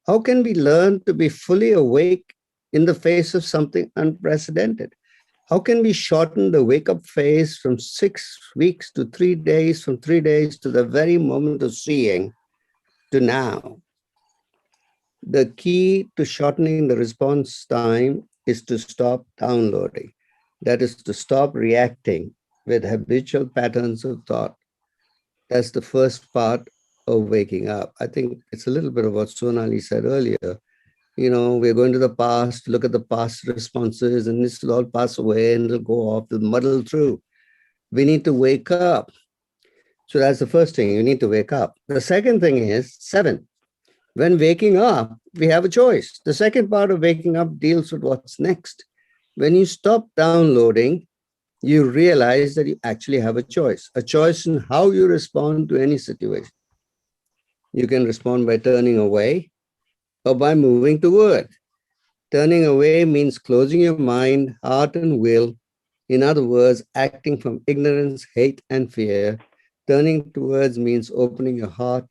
How can we learn to be fully awake in the face of something unprecedented? How can we shorten the wake-up phase from 6 weeks to 3 days, from 3 days to the very moment of seeing to now? The key to shortening the response time is to stop downloading. That is to stop reacting with habitual patterns of thought. That's the first part of waking up. I think it's a little bit of what Sonali said earlier. You know, we're going to the past, look at the past responses, and this will all pass away and it'll go off, it'll muddle through. We need to wake up. So that's the first thing, you need to wake up. The second thing is 7. When waking up, we have a choice. The second part of waking up deals with what's next. When you stop downloading, you realize that you actually have a choice in how you respond to any situation. You can respond by turning away or by moving toward. Turning away means closing your mind, heart, and will. In other words, acting from ignorance, hate, and fear. Turning towards means opening your heart,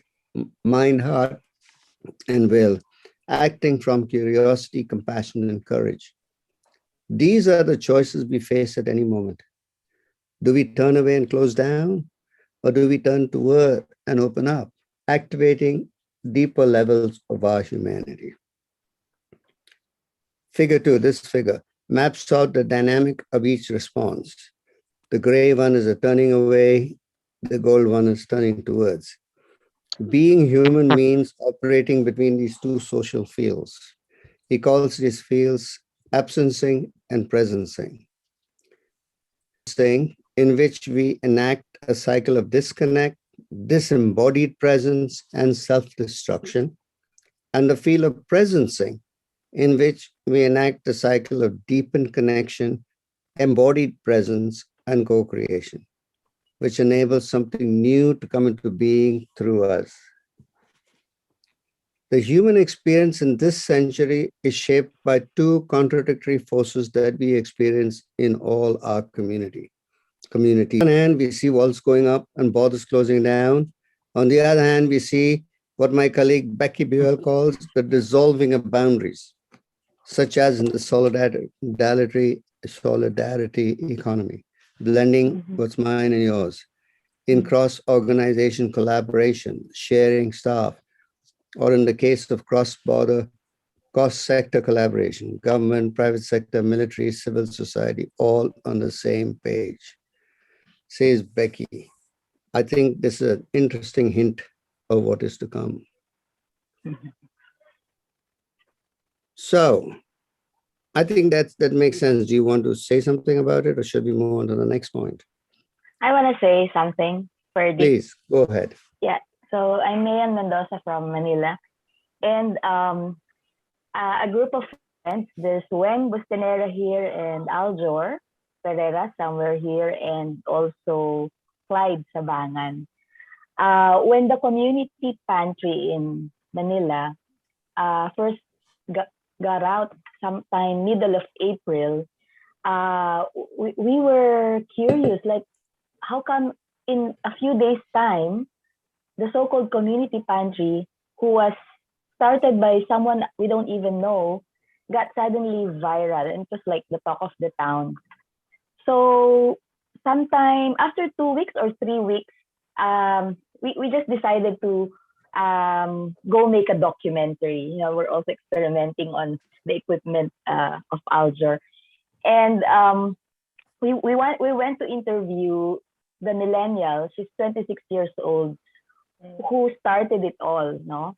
mind, heart, and will, acting from curiosity, compassion, and courage. These are the choices we face at any moment. Do we turn away and close down, or do we turn toward and open up, activating deeper levels of our humanity? Figure 2, this figure, maps out the dynamic of each response. The gray one is a turning away, the gold one is turning towards. Being human means operating between these two social fields. He calls these fields absencing and presencing. In which we enact a cycle of disconnect, disembodied presence, and self-destruction, and the field of presencing, in which we enact the cycle of deepened connection, embodied presence, and co-creation, which enables something new to come into being through us. The human experience in this century is shaped by two contradictory forces that we experience in all our community. On the one hand, we see walls going up and borders closing down. On the other hand, we see what my colleague Becky Buell calls the dissolving of boundaries, such as in the solidarity economy, blending what's mine and yours, in cross-organization collaboration, sharing staff, or in the case of cross-border, cross-sector collaboration, government, private sector, military, civil society, all on the same page. Says Becky. I think this is an interesting hint of what is to come. So I think that makes sense. Do you want to say something about it, or should we move on to the next point? I want to say something for this. Please, go ahead. Yeah. So I'm Mayan Mendoza from Manila. And a group of friends, there's Weng Bustanera here and Aljor Pereira somewhere here, and also Clyde Sabangan. When the community pantry in Manila first got out sometime middle of April, we were curious, like, how come in a few days' time, the so-called community pantry, who was started by someone we don't even know, got suddenly viral, and it was like the talk of the town. So sometime after 2 weeks or 3 weeks, we just decided to go make a documentary. You know, we're also experimenting on the equipment of Alger, and we went to interview the millennial. She's 26 years old, who started it all. No,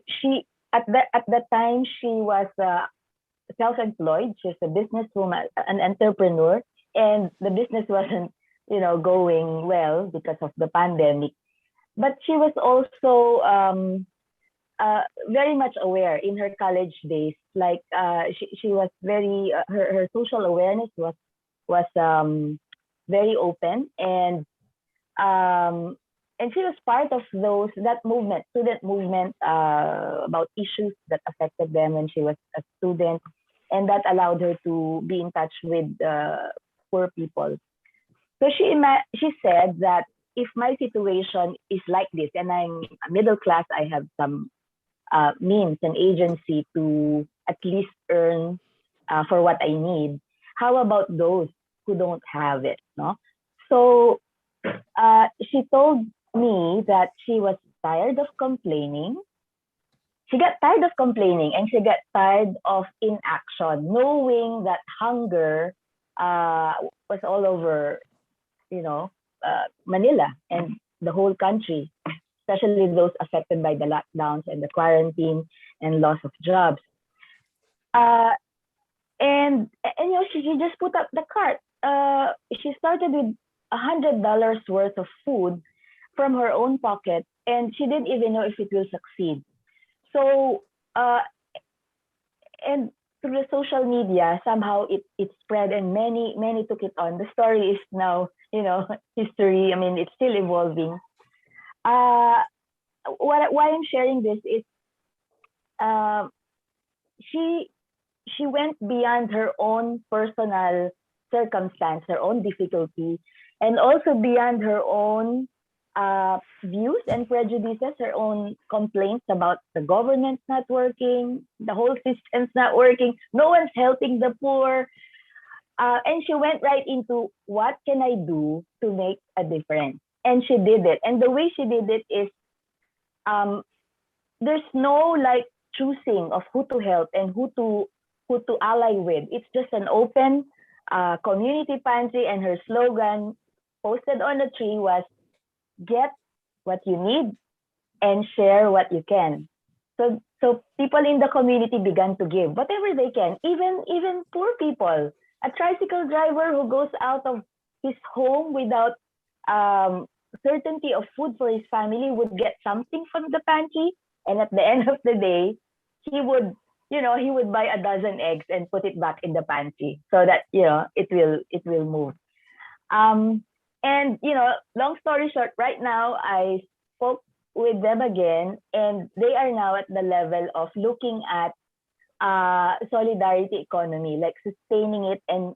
she at that time she was self-employed. She's a businesswoman, an entrepreneur, and the business wasn't, going well because of the pandemic. But she was also very much aware in her college days. Like she was very her social awareness was very open, and she was part of that movement, student movement, about issues that affected them when she was a student, and that allowed her to be in touch with poor people. So she said that if my situation is like this, and I'm middle class, I have some means and agency to at least earn for what I need. How about those who don't have it? No, so she told me that she was tired of complaining. She got tired of complaining, and she got tired of inaction, knowing that hunger was all over, Manila and the whole country, especially those affected by the lockdowns and the quarantine and loss of jobs. And she just put up the cart. She started with $100 worth of food from her own pocket, and she didn't even know if it will succeed. So, and through the social media, somehow it spread and many took it on. The story is now, history. I mean, it's still evolving. Why I'm sharing this is she went beyond her own personal circumstance, her own difficulty, and also beyond her own views and prejudices, her own complaints about the government's not working, the whole system's not working, no one's helping the poor. And she went right into what can I do to make a difference? And she did it. And the way she did it is there's no like choosing of who to help and who to ally with. It's just an open community pantry, and her slogan posted on the tree was, get what you need and share what you can. So people in the community began to give whatever they can, even poor people. A tricycle driver who goes out of his home without certainty of food for his family would get something from the pantry, and at the end of the day, he would buy a dozen eggs and put it back in the pantry so that it will move. And long story short, right now I spoke with them again, and they are now at the level of looking at solidarity economy, like sustaining it and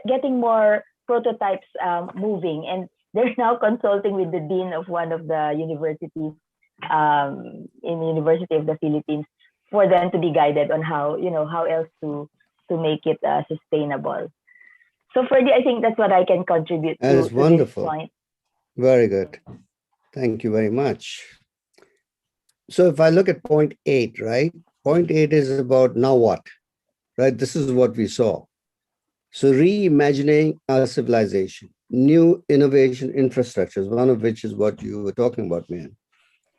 getting more prototypes moving. And they're now consulting with the dean of one of the universities in the University of the Philippines for them to be guided on how else to make it sustainable. So Ferdy, I think that's what I can contribute That is to wonderful. this point. Very good. Thank you very much. So if I look at point 8, right? Point 8 is about now what, right? This is what we saw. So reimagining our civilization, new innovation infrastructures, one of which is what you were talking about, man.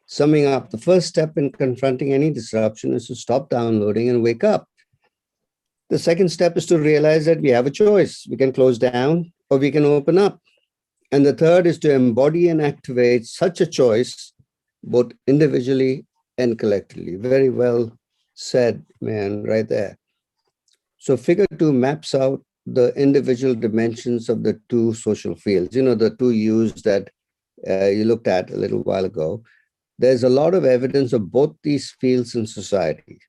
Summing up, the first step in confronting any disruption is to stop downloading and wake up. The second step is to realize that we have a choice. We can close down or we can open up. And the third is to embody and activate such a choice, both individually and collectively. Very well said, man, right there. So figure 2 maps out the individual dimensions of the 2 social fields, the 2 U's that you looked at a little while ago. There's a lot of evidence of both these fields in society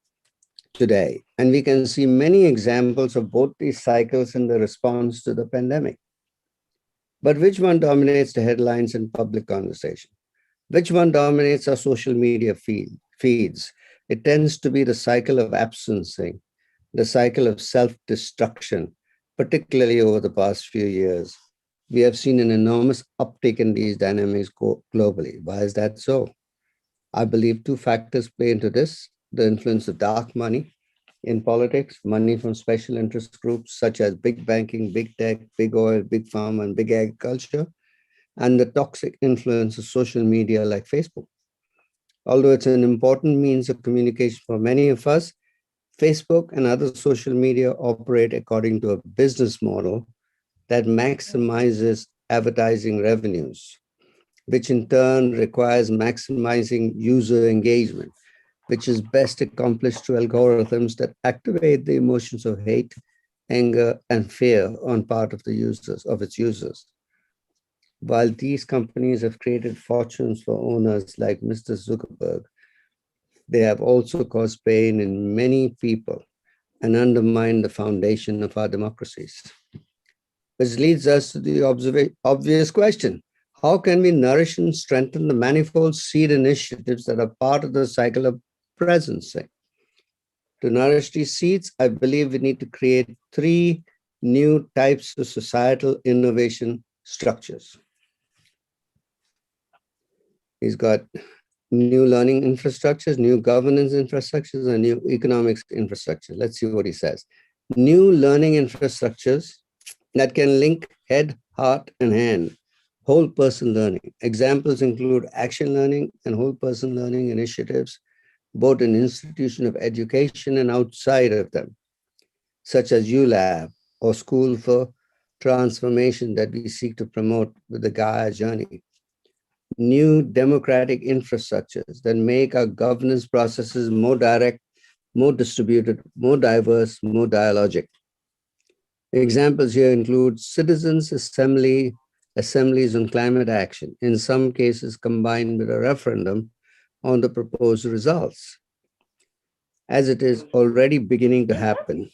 today, and we can see many examples of both these cycles in the response to the pandemic. But which one dominates the headlines and public conversation? Which one dominates our social media feeds? It tends to be the cycle of absencing, the cycle of self-destruction, particularly over the past few years. We have seen an enormous uptick in these dynamics globally. Why is that so? I believe 2 factors play into this: the influence of dark money in politics, money from special interest groups such as big banking, big tech, big oil, big pharma, and big agriculture, and the toxic influence of social media like Facebook. Although it's an important means of communication for many of us, Facebook and other social media operate according to a business model that maximizes advertising revenues, which in turn requires maximizing user engagement, which is best accomplished through algorithms that activate the emotions of hate, anger, and fear on part of its users. While these companies have created fortunes for owners like Mr. Zuckerberg, they have also caused pain in many people and undermined the foundation of our democracies. Which leads us to the obvious question: how can we nourish and strengthen the manifold seed initiatives that are part of the cycle of presencing? To nourish these seeds, I believe we need to create 3 new types of societal innovation structures. He's got new learning infrastructures, new governance infrastructures, and new economics infrastructure. Let's see what he says. New learning infrastructures that can link head, heart, and hand, whole person learning. Examples include action learning and whole person learning initiatives, both in institutions of education and outside of them, such as ULab or School for Transformation that we seek to promote with the Gaia journey. New democratic infrastructures that make our governance processes more direct, more distributed, more diverse, more dialogic. Examples here include citizens' assemblies on climate action, in some cases combined with a referendum on the proposed results, as it is already beginning to happen.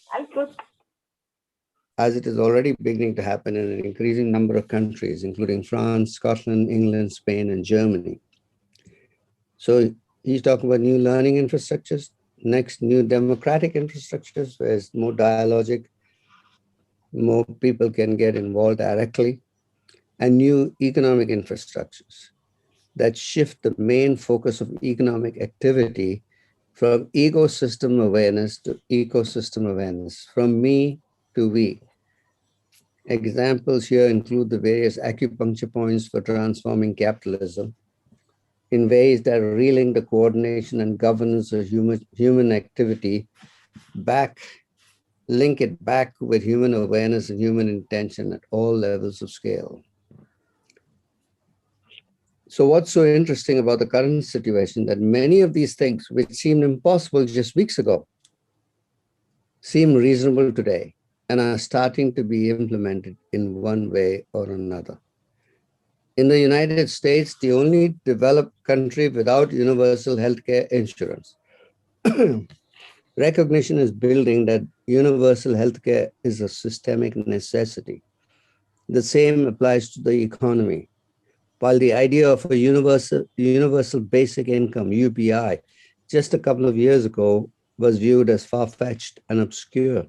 As it is already beginning to happen in an increasing number of countries, including France, Scotland, England, Spain, and Germany. So he's talking about new learning infrastructures. Next, new democratic infrastructures, where it's more dialogic, more people can get involved directly, and new economic infrastructures that shift the main focus of economic activity from ecosystem awareness to ecosystem awareness, from me to we. Examples here include the various acupuncture points for transforming capitalism in ways that relink the coordination and governance of human activity back, link it back with human awareness and human intention at all levels of scale. So what's so interesting about the current situation that many of these things, which seemed impossible just weeks ago, seem reasonable today and are starting to be implemented in one way or another. In the United States, the only developed country without universal healthcare insurance, recognition is building that universal healthcare is a systemic necessity. The same applies to the economy. While the idea of a universal basic income, UBI, just a couple of years ago was viewed as far-fetched and obscure.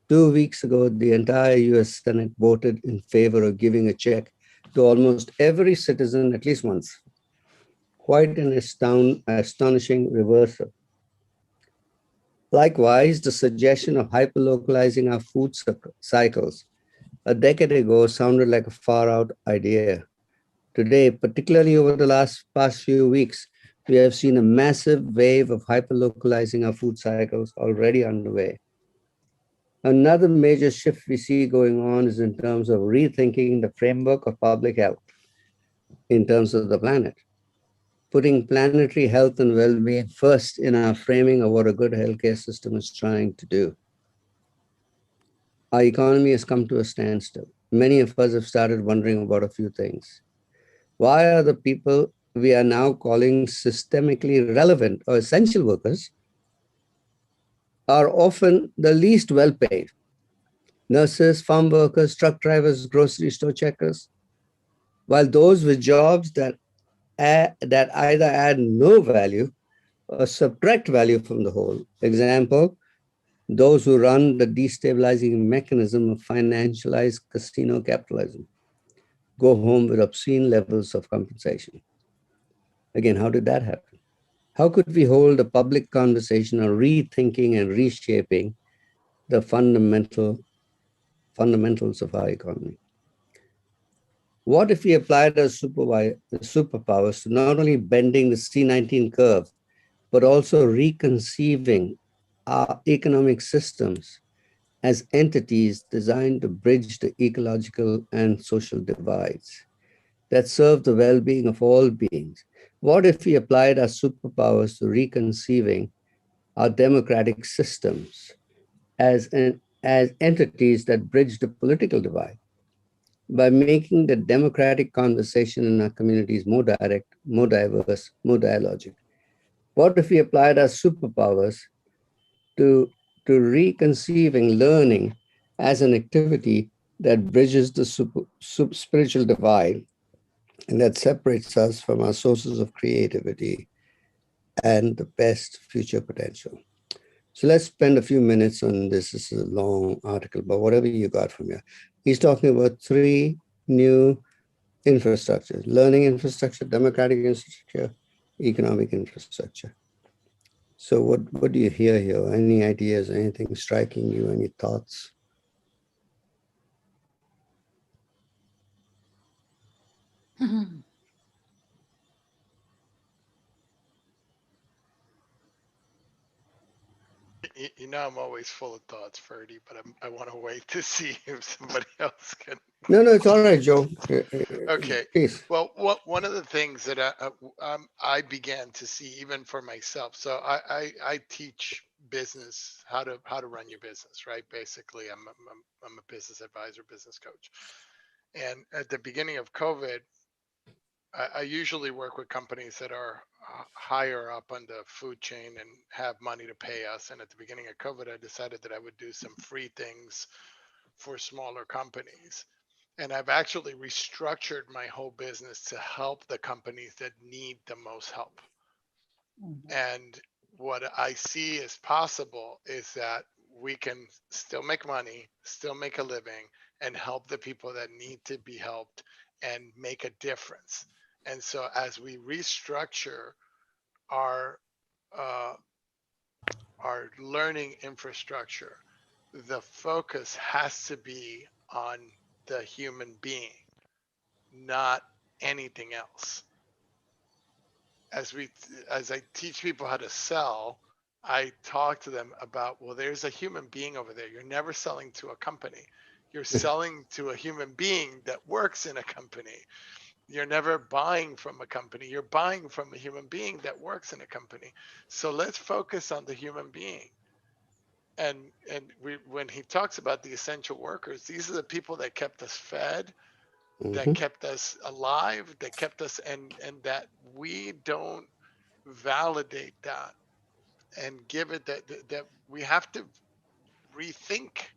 2 weeks ago, the entire US Senate voted in favor of giving a check to almost every citizen at least once. Quite an astonishing reversal. Likewise, the suggestion of hyperlocalizing our food cycles a decade ago sounded like a far-out idea. Today, particularly over the past few weeks, we have seen a massive wave of hyperlocalizing our food cycles already underway. Another major shift we see going on is in terms of rethinking the framework of public health in terms of the planet, putting planetary health and well-being first in our framing of what a good healthcare system is trying to do. Our economy has come to a standstill. Many of us have started wondering about a few things. Why are the people we are now calling systemically relevant or essential workers are often the least well-paid? Nurses, farm workers, truck drivers, grocery store checkers, while those with jobs that either add no value or subtract value from the whole. Example, those who run the destabilizing mechanism of financialized casino capitalism go home with obscene levels of compensation. Again, how did that happen? How could we hold a public conversation on rethinking and reshaping the fundamentals of our economy? What if we applied our superpowers to not only bending the C19 curve, but also reconceiving our economic systems as entities designed to bridge the ecological and social divides that serve the well-being of all beings? What if we applied our superpowers to reconceiving our democratic systems as entities that bridge the political divide by making the democratic conversation in our communities more direct, more diverse, more dialogic? What if we applied our superpowers to reconceiving learning as an activity that bridges the spiritual divide and that separates us from our sources of creativity and the best future potential? So let's spend a few minutes on this. This is a long article, but whatever you got from here. He's talking about 3 new infrastructures: learning infrastructure, democratic infrastructure, economic infrastructure. So what do you hear here? Any ideas, anything striking you, any thoughts? You know, I'm always full of thoughts, Ferdy, but I want to wait to see if somebody else can. No, it's all right, Joe. Okay. Please. Well, one of the things that I began to see even for myself. So I teach business, how to run your business, right? Basically, I'm a business advisor, business coach. And at the beginning of COVID, I usually work with companies that are higher up on the food chain and have money to pay us. And at the beginning of COVID, I decided that I would do some free things for smaller companies. And I've actually restructured my whole business to help the companies that need the most help. And what I see as possible is that we can still make money, still make a living, and help the people that need to be helped and make a difference. And so as we restructure our learning infrastructure, the focus has to be on the human being, not anything else. As I teach people how to sell, I talk to them about, well, there's a human being over there. You're never selling to a company. You're selling to a human being that works in a company. You're never buying from a company. You're buying from a human being that works in a company. So let's focus on the human being. And when he talks about the essential workers, these are the people that kept us fed, that kept us alive, that kept us, and that we don't validate that and give it that we have to rethink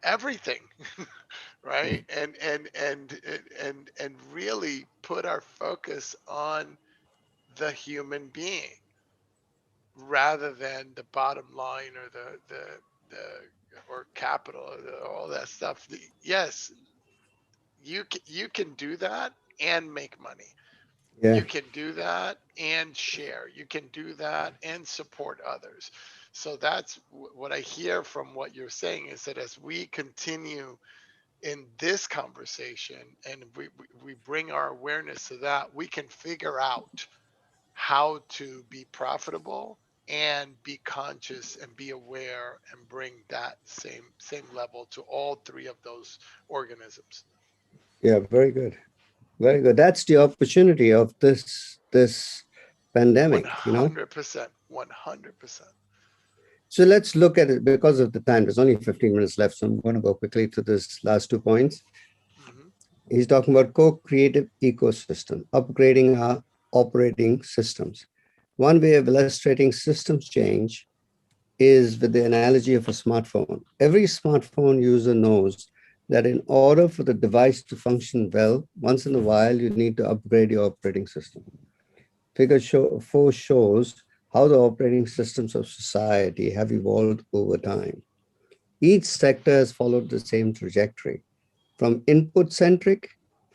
everything, right? And really put our focus on the human being rather than the bottom line or the or capital or all that stuff. Yes, you can do that and make money. Yeah. You can do that and share. You can do that and support others. So that's what I hear from what you're saying, is that as we continue in this conversation and we bring our awareness to that, we can figure out how to be profitable and be conscious and be aware and bring that same level to all three of those organisms. Yeah, very good. Very good. That's the opportunity of this pandemic, 100%. 100%. So let's look at it because of the time. There's only 15 minutes left, so I'm going to go quickly to this last 2 points. He's talking about co-creative ecosystem, upgrading our operating systems. One way of illustrating systems change is with the analogy of a smartphone. Every smartphone user knows that in order for the device to function well, once in a while, you need to upgrade your operating system. Figure 4 shows how the operating systems of society have evolved over time. Each sector has followed the same trajectory, from input-centric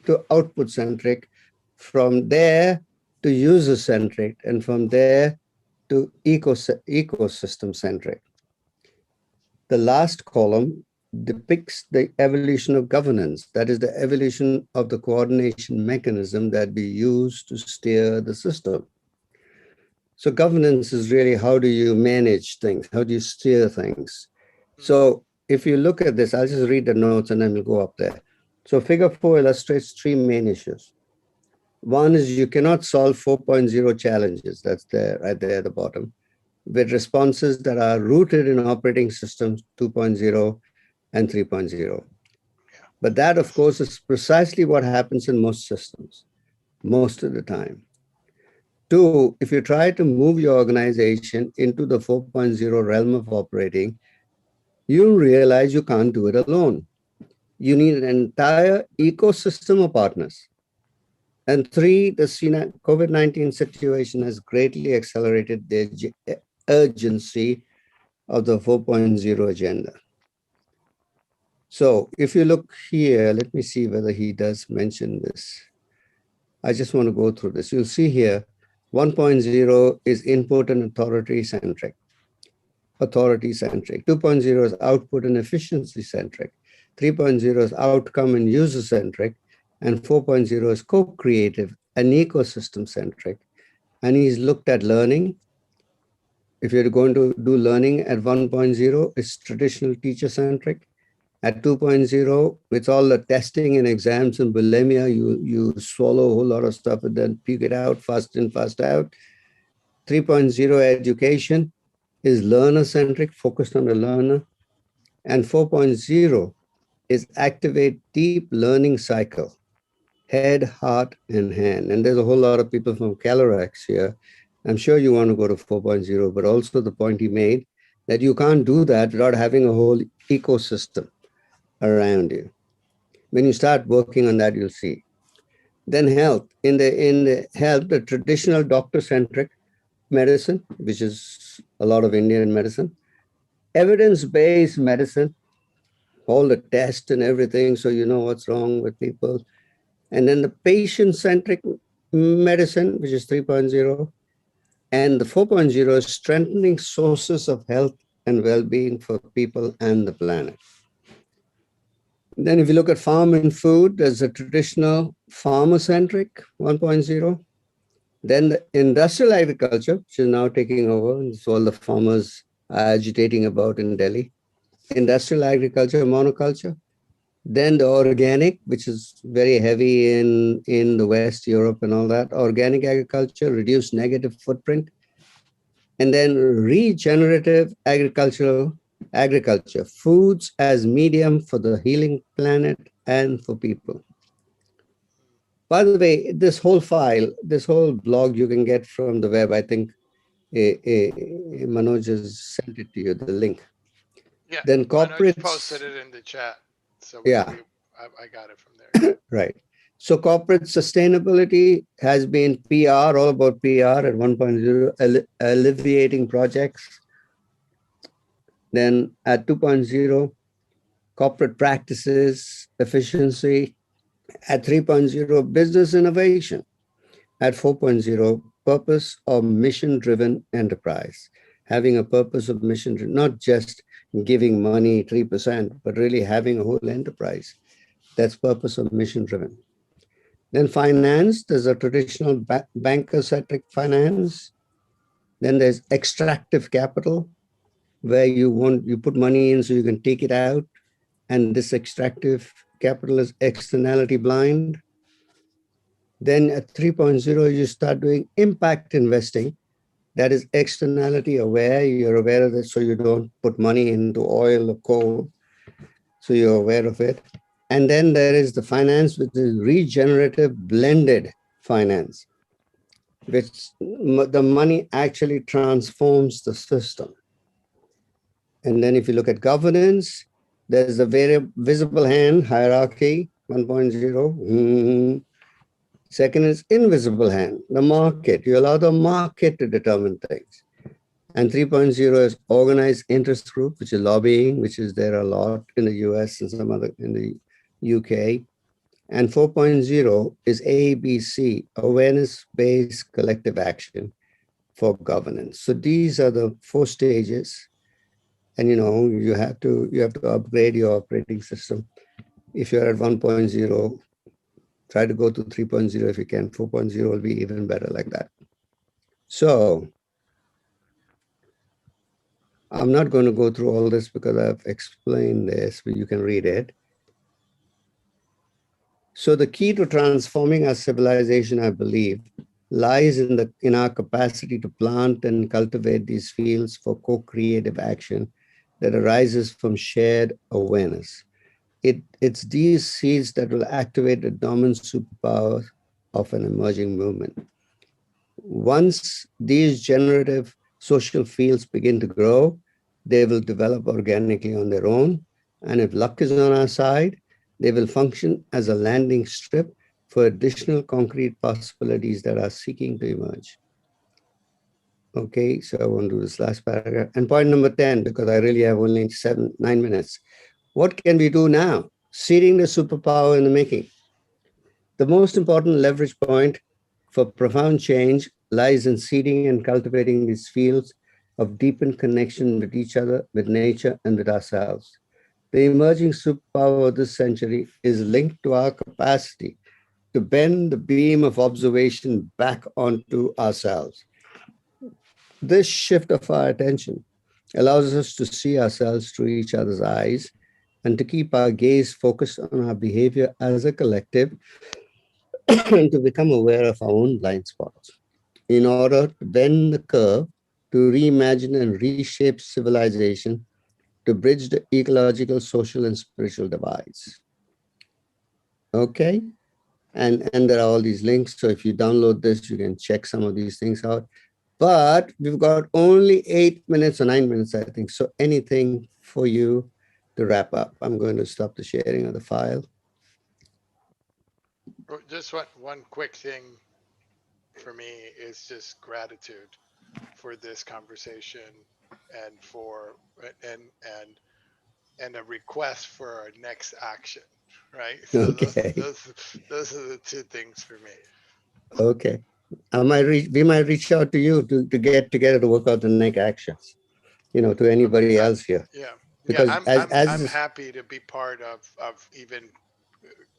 to output-centric, from there to user-centric, and from there to ecosystem-centric. The last column depicts the evolution of governance, that is the evolution of the coordination mechanism that we use to steer the system. So governance is really, how do you manage things? How do you steer things? So if you look at this, I'll just read the notes and then we'll go up there. So figure 4 illustrates 3 main issues. One is you cannot solve 4.0 challenges, that's there, right there at the bottom, with responses that are rooted in operating systems 2.0 and 3.0. But that, of course, is precisely what happens in most systems, most of the time. 2, if you try to move your organization into the 4.0 realm of operating, you realize you can't do it alone. You need an entire ecosystem of partners. And 3, the COVID-19 situation has greatly accelerated the urgency of the 4.0 agenda. So if you look here, let me see whether he does mention this. I just want to go through this. You'll see here, 1.0 is input and authority-centric. 2.0 is output and efficiency-centric. 3.0 is outcome and user-centric. And 4.0 is co-creative and ecosystem-centric. And he's looked at learning. If you're going to do learning at 1.0, it's traditional teacher-centric. At 2.0, with all the testing and exams and bulimia, you swallow a whole lot of stuff and then puke it out, fast in, fast out. 3.0 education, is learner-centric, focused on the learner. And 4.0 is activate deep learning cycle, head, heart, and hand. And there's a whole lot of people from Calorex here. I'm sure you want to go to 4.0, but also the point he made that you can't do that without having a whole ecosystem around you. When you start working on that, you'll see. Then health. In the health, the traditional doctor-centric medicine, which is a lot of Indian medicine, evidence-based medicine, all the tests and everything, so you know what's wrong with people. And then the patient-centric medicine, which is 3.0, and the 4.0 is strengthening sources of health and well-being for people and the planet. Then if you look at farm and food, there's a traditional farmer-centric 1.0. Then the industrial agriculture, which is now taking over, and it's all the farmers are agitating about in Delhi. Industrial agriculture, monoculture. Then the organic, which is very heavy in the West, Europe and all that. Organic agriculture, reduce negative footprint. And then regenerative agriculture, foods as medium for the healing planet and for people. By the way, this whole file, this whole blog you can get from the web. I think Manoj has sent it to you, the link. Yeah, Then Manoj corporates. posted it in the chat. So Yeah. I got it from there. Right. So corporate sustainability has been PR, all about PR at 1.0, alleviating projects. Then at 2.0, corporate practices, efficiency. At 3.0, business innovation. At 4.0, purpose or mission-driven enterprise. Having a purpose of mission, not just giving money 3%, but really having a whole enterprise. That's purpose of mission-driven. Then finance, there's a traditional banker-centric finance. Then there's extractive capital, where you put money in so you can take it out. And this extractive capital is externality blind. Then at 3.0, you start doing impact investing. That is externality aware. You're aware of it, so you don't put money into oil or coal. So you're aware of it. And then there is the finance, which is regenerative blended finance, which the money actually transforms the system. And then if you look at governance, there's a very visible hand hierarchy, 1.0. Second is invisible hand, the market. You allow the market to determine things. And 3.0 is organized interest group, which is lobbying, which is there a lot in the US and some other in the UK. And 4.0 is ABC, awareness-based collective action for governance. So these are the 4 stages. And you have to upgrade your operating system. If you're at 1.0, try to go to 3.0 if you can. 4.0 will be even better like that. So I'm not going to go through all this because I've explained this, but you can read it. So the key to transforming our civilization, I believe, lies in our capacity to plant and cultivate these fields for co-creative action that arises from shared awareness. It's these seeds that will activate the dominant superpower of an emerging movement. Once these generative social fields begin to grow, they will develop organically on their own. And if luck is on our side, they will function as a landing strip for additional concrete possibilities that are seeking to emerge. Okay, so I want to do this last paragraph. And point number 10, because I really have only 9 minutes. What can we do now? Seeding the superpower in the making. The most important leverage point for profound change lies in seeding and cultivating these fields of deepened connection with each other, with nature, and with ourselves. The emerging superpower of this century is linked to our capacity to bend the beam of observation back onto ourselves. This shift of our attention allows us to see ourselves through each other's eyes and to keep our gaze focused on our behavior as a collective and to become aware of our own blind spots. In order to bend the curve to reimagine and reshape civilization to bridge the ecological, social, and spiritual divides. Okay? And there are all these links. So if you download this, you can check some of these things out. But we've got only 8 minutes or 9 minutes, I think. So anything for you to wrap up. I'm going to stop the sharing of the file. Just one quick thing for me is just gratitude for this conversation and for and a request for our next action, right? So Okay. those are the two things for me. Okay. We might reach out to you to get together to work out the next actions, to anybody else here. Yeah. Because I'm as happy to be part of even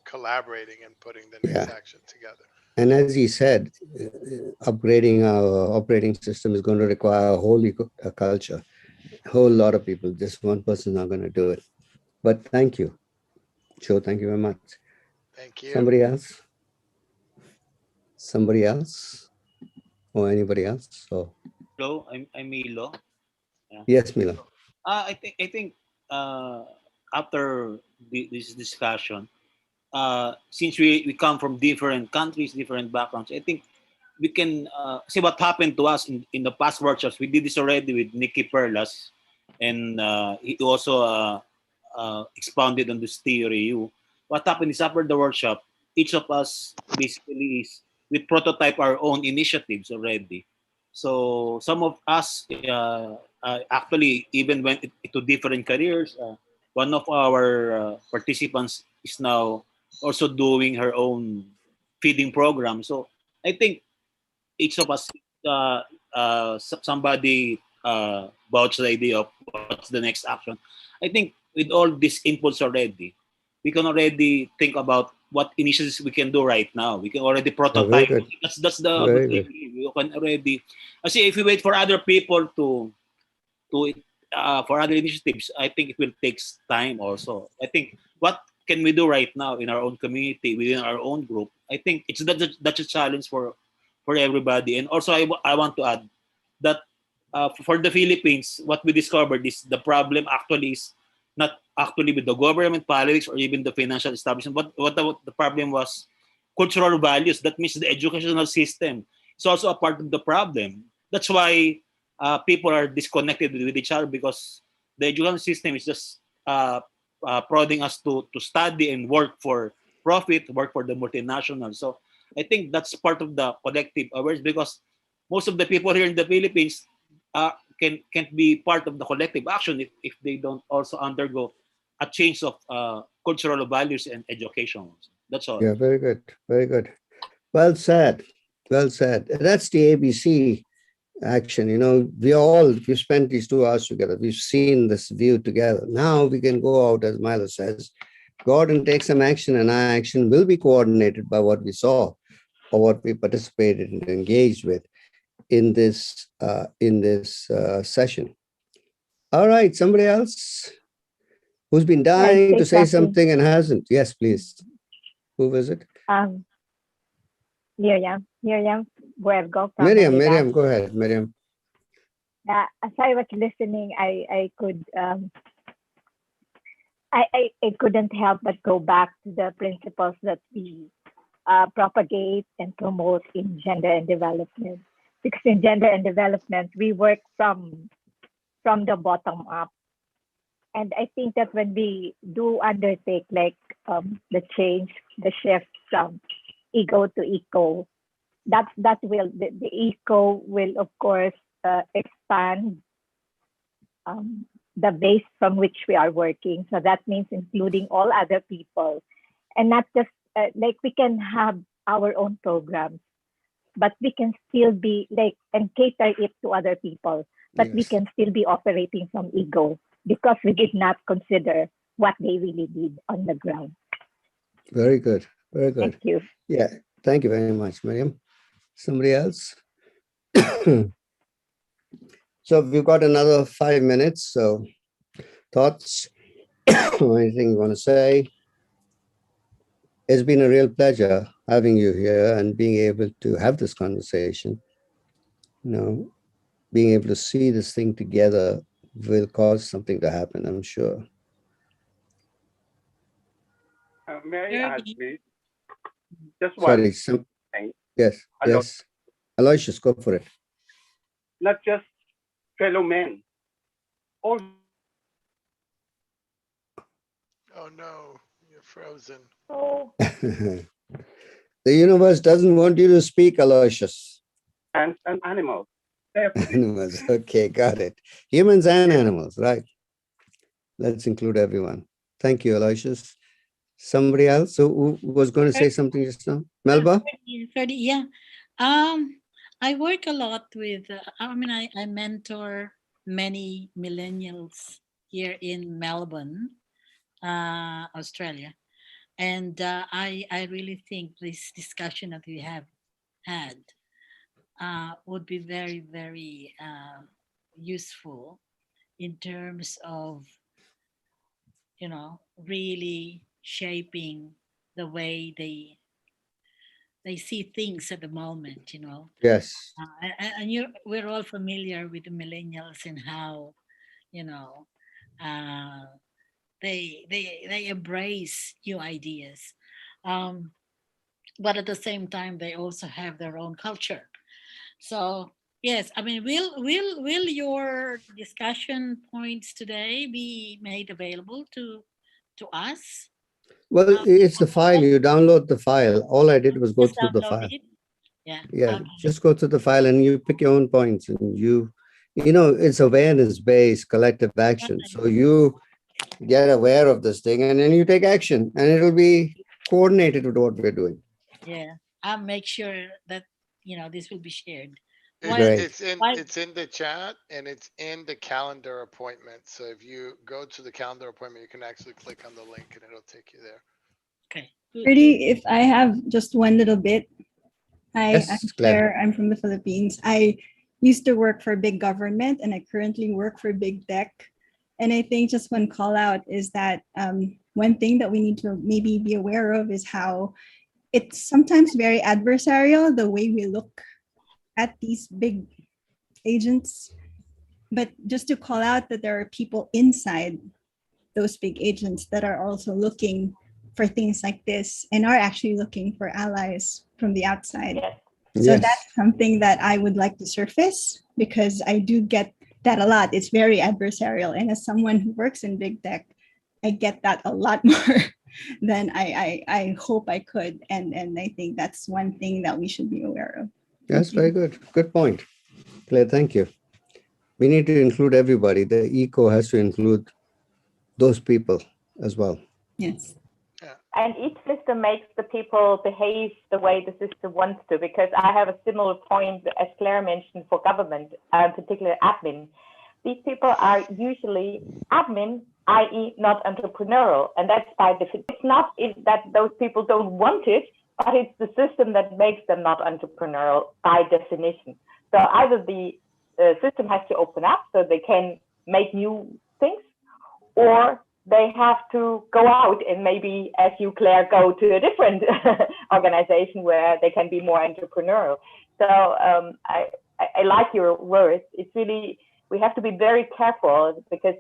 collaborating and putting the next action together. and as he said, upgrading our operating system is going to require a whole culture, a whole lot of people. Just one person is not going to do it. But thank you, Joe. Thank you very much. Thank you. Somebody else? Somebody else? Or anybody else? So Hello, I'm Milo. yes, Mila. I think after this discussion, since we come from different countries, different backgrounds, I think we can see what happened to us in the past workshops. We did this already with Nikki Perlas, and he also expounded on this theory. What happened is after the workshop, each of us basically we prototype our own initiatives already. So some of us actually even went into different careers. One of our participants is now also doing her own feeding program. So I think each of us, somebody vouched the idea of what's the next action. I think with all these inputs already, we can already think about what initiatives we can do right now. We can already prototype. Good. That's the Very good thing. We can already. I see if we wait for other people to for other initiatives, I think it will take time also. I think what can we do right now in our own community, within our own group? I think that's a challenge for everybody. And also, I want to add that for the Philippines, what we discovered is the problem actually is not actually with the government politics or even the financial establishment, but what the problem was cultural values. That means the educational system is also a part of the problem. That's why people are disconnected with each other, because the educational system is just prodding us to study and work for profit, work for the multinational. So I think that's part of the collective awareness, because most of the people here in the Philippines can't be part of the collective action if they don't also undergo a change of cultural values and education. That's all. Yeah, very good. Very good. Well said. Well said. That's the ABC action. We spent these 2 hours together. We've seen this view together. Now we can go out, as Milo says, go out and take some action, and our action will be coordinated by what we saw or what we participated and engaged with in this session. All right, somebody else who's been dying to say something and hasn't. Yes, please. Who is it? Miriam Buergo from Miriam, Manila. Miriam, go ahead, Miriam. As I was listening, I could I couldn't help but go back to the principles that we propagate and promote in gender and development. Because in gender and development, we work from the bottom up. And I think that when we do undertake the change, the shift from ego to eco, the eco will of course expand the base from which we are working. So that means including all other people, and not just we can have our own programs, but we can still be and cater it to other people, but we can still be operating from ego because we did not consider what they really need on the ground. Very good. Very good. Thank you. Yeah. Thank you very much, Miriam. Somebody else? So we've got another 5 minutes. So thoughts? Anything you want to say? It's been a real pleasure having you here and being able to have this conversation. being able to see this thing together will cause something to happen, I'm sure. May I add, please? Just Sorry, one thing. yes, Hello. yes. Aloysius, go for it. Not just fellow men. All. Oh no, you're frozen. Oh. The universe doesn't want you to speak, Aloysius. And animals. Animals, okay, got it. Humans and animals, right? Let's include everyone. Thank you, Aloysius. Somebody else who was going to say something just now? Melba? Freddie, yeah. I work a lot with, I mentor many millennials here in Melbourne, Australia. And I really think this discussion that we have had would be very, very useful in terms of, really shaping the way they see things at the moment. Yes. We're all familiar with the millennials and how, uh, they embrace new ideas, but at the same time they also have their own culture. So yes, will your discussion points today be made available to us? Well, it's the file. You download the file. All I did was go Just through the download file. it. Yeah. Yeah, Okay. just go through the file and you pick your own points, and it's awareness-based collective action. So you get aware of this thing and then you take action, and it'll be coordinated with what we're doing. Yeah, I'll make sure that this will be shared. Great. It's in the chat and it's in the calendar appointment. So if you go to the calendar appointment, you can actually click on the link and it'll take you there. Okay. Pretty, if I have just one little bit, Yes, I'm Claire. Claire. I'm from the Philippines. I used to work for big government and I currently work for big tech. And I think just one call out is that one thing that we need to maybe be aware of is how it's sometimes very adversarial, the way we look at these big agents. But just to call out that there are people inside those big agents that are also looking for things like this and are actually looking for allies from the outside. So Yes. that's something that I would like to surface because I do get that a lot. It's very adversarial. And as someone who works in big tech, I get that a lot more than I hope I could. And I think that's one thing that we should be aware of. That's very good. Good point. Claire, thank you. We need to include everybody. The eco has to include those people as well. Yes. And each system makes the people behave the way the system wants to, because I have a similar point, as Claire mentioned, for government, particularly admin. These people are usually admin, i.e. not entrepreneurial. And that's by definition. It's not that those people don't want it, but it's the system that makes them not entrepreneurial by definition. So either the system has to open up so they can make new things, or they have to go out and maybe, as you, Claire, go to a different organization where they can be more entrepreneurial. So I like your words. It's really, we have to be very careful because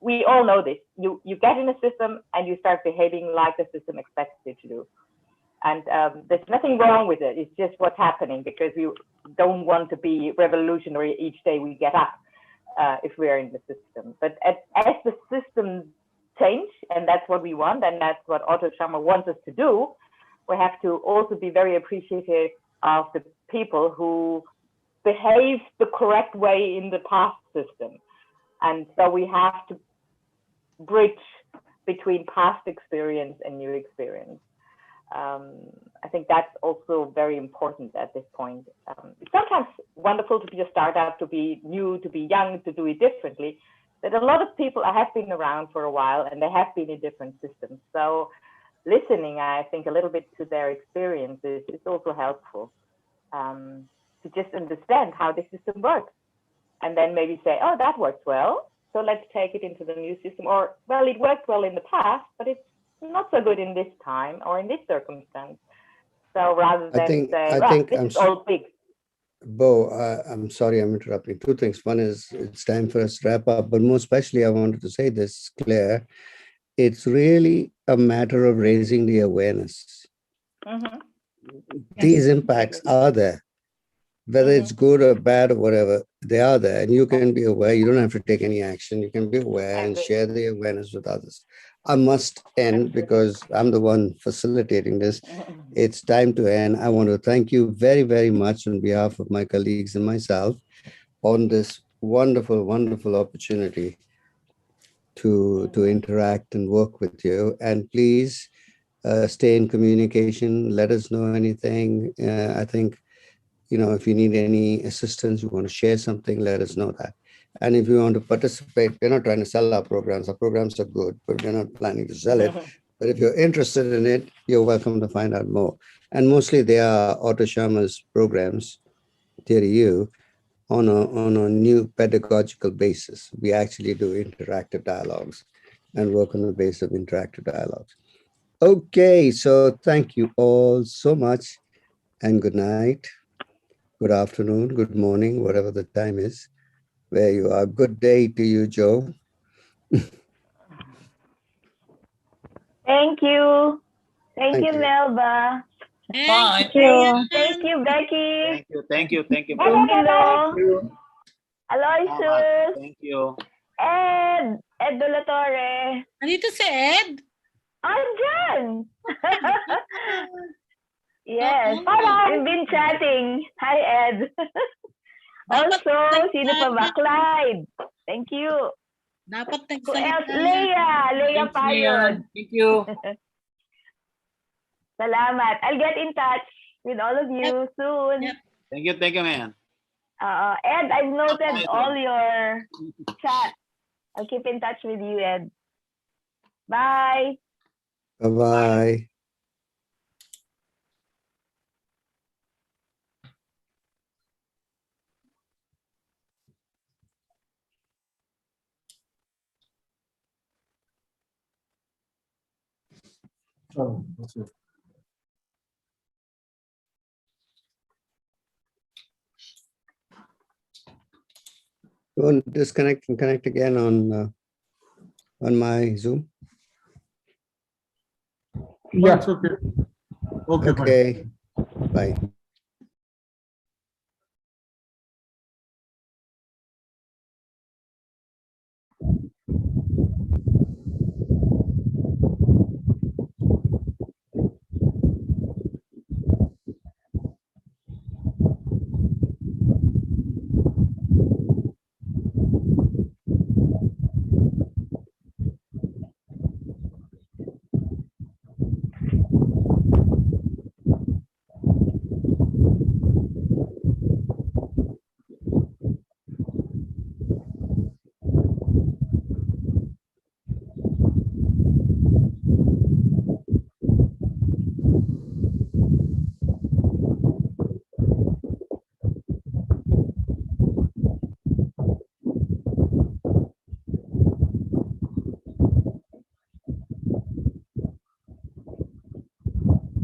we all know this. You get in a system and you start behaving like the system expects you to do. And there's nothing wrong with it. It's just what's happening because we don't want to be revolutionary each day we get up if we're in the system. But as the system change, and that's what we want, and that's what Otto Schammer wants us to do, we have to also be very appreciative of the people who behave the correct way in the past system. And so we have to bridge between past experience and new experience. I think that's also very important at this point. It's sometimes wonderful to be a startup, to be new, to be young, to do it differently. But a lot of people have been around for a while and they have been in different systems. So listening, I think, a little bit to their experiences is also helpful to just understand how the system works. And then maybe say, oh, that works well, so let's take it into the new system. Or, well, it worked well in the past, but it's not so good in this time or in this circumstance. So rather than say, well, this is all big. Bo, I'm sorry I'm interrupting. Two things. One is it's time for us to wrap up, but more especially I wanted to say this, Claire. It's really a matter of raising the awareness. These impacts are there. Whether it's good or bad or whatever, they are there. And you can be aware. You don't have to take any action. You can be aware and share the awareness with others. I must end because I'm the one facilitating this. It's time to end. I want to thank you very, very much on behalf of my colleagues and myself on this wonderful, wonderful opportunity to interact and work with you. And please stay in communication. Let us know anything. I think, if you need any assistance, you want to share something, let us know that. And if you want to participate, we're not trying to sell our programs. Our programs are good, but we're not planning to sell it. But if you're interested in it, you're welcome to find out more. And mostly they are Otto Sharma's programs, Theory U, on a new pedagogical basis. We actually do interactive dialogues and work on the basis of interactive dialogues. Okay, so thank you all so much and good night. Good afternoon, good morning, whatever the time is, where you are. Good day to you, Joe. Thank you. Thank Thank you, you. Melba. Thank Thank you, Becky. Thank you. Hello. Salamat. Aloysius. Thank you. Ed De La Torre. Nandito si Ed. Andyan. Yes. We've been chatting. Hi, Ed. Also, sino pa ba? Clyde. Thank you. Dapat Who else? Leia Payod. Thank you. Salamat. I'll get in touch with all of you soon. Thank you, man. Ed, I've noted all your chat. I'll keep in touch with you, Ed. Bye. Bye-bye. Oh, that's it. You want to disconnect and connect again on my Zoom? Yeah, it's okay. Okay, Okay. Bye.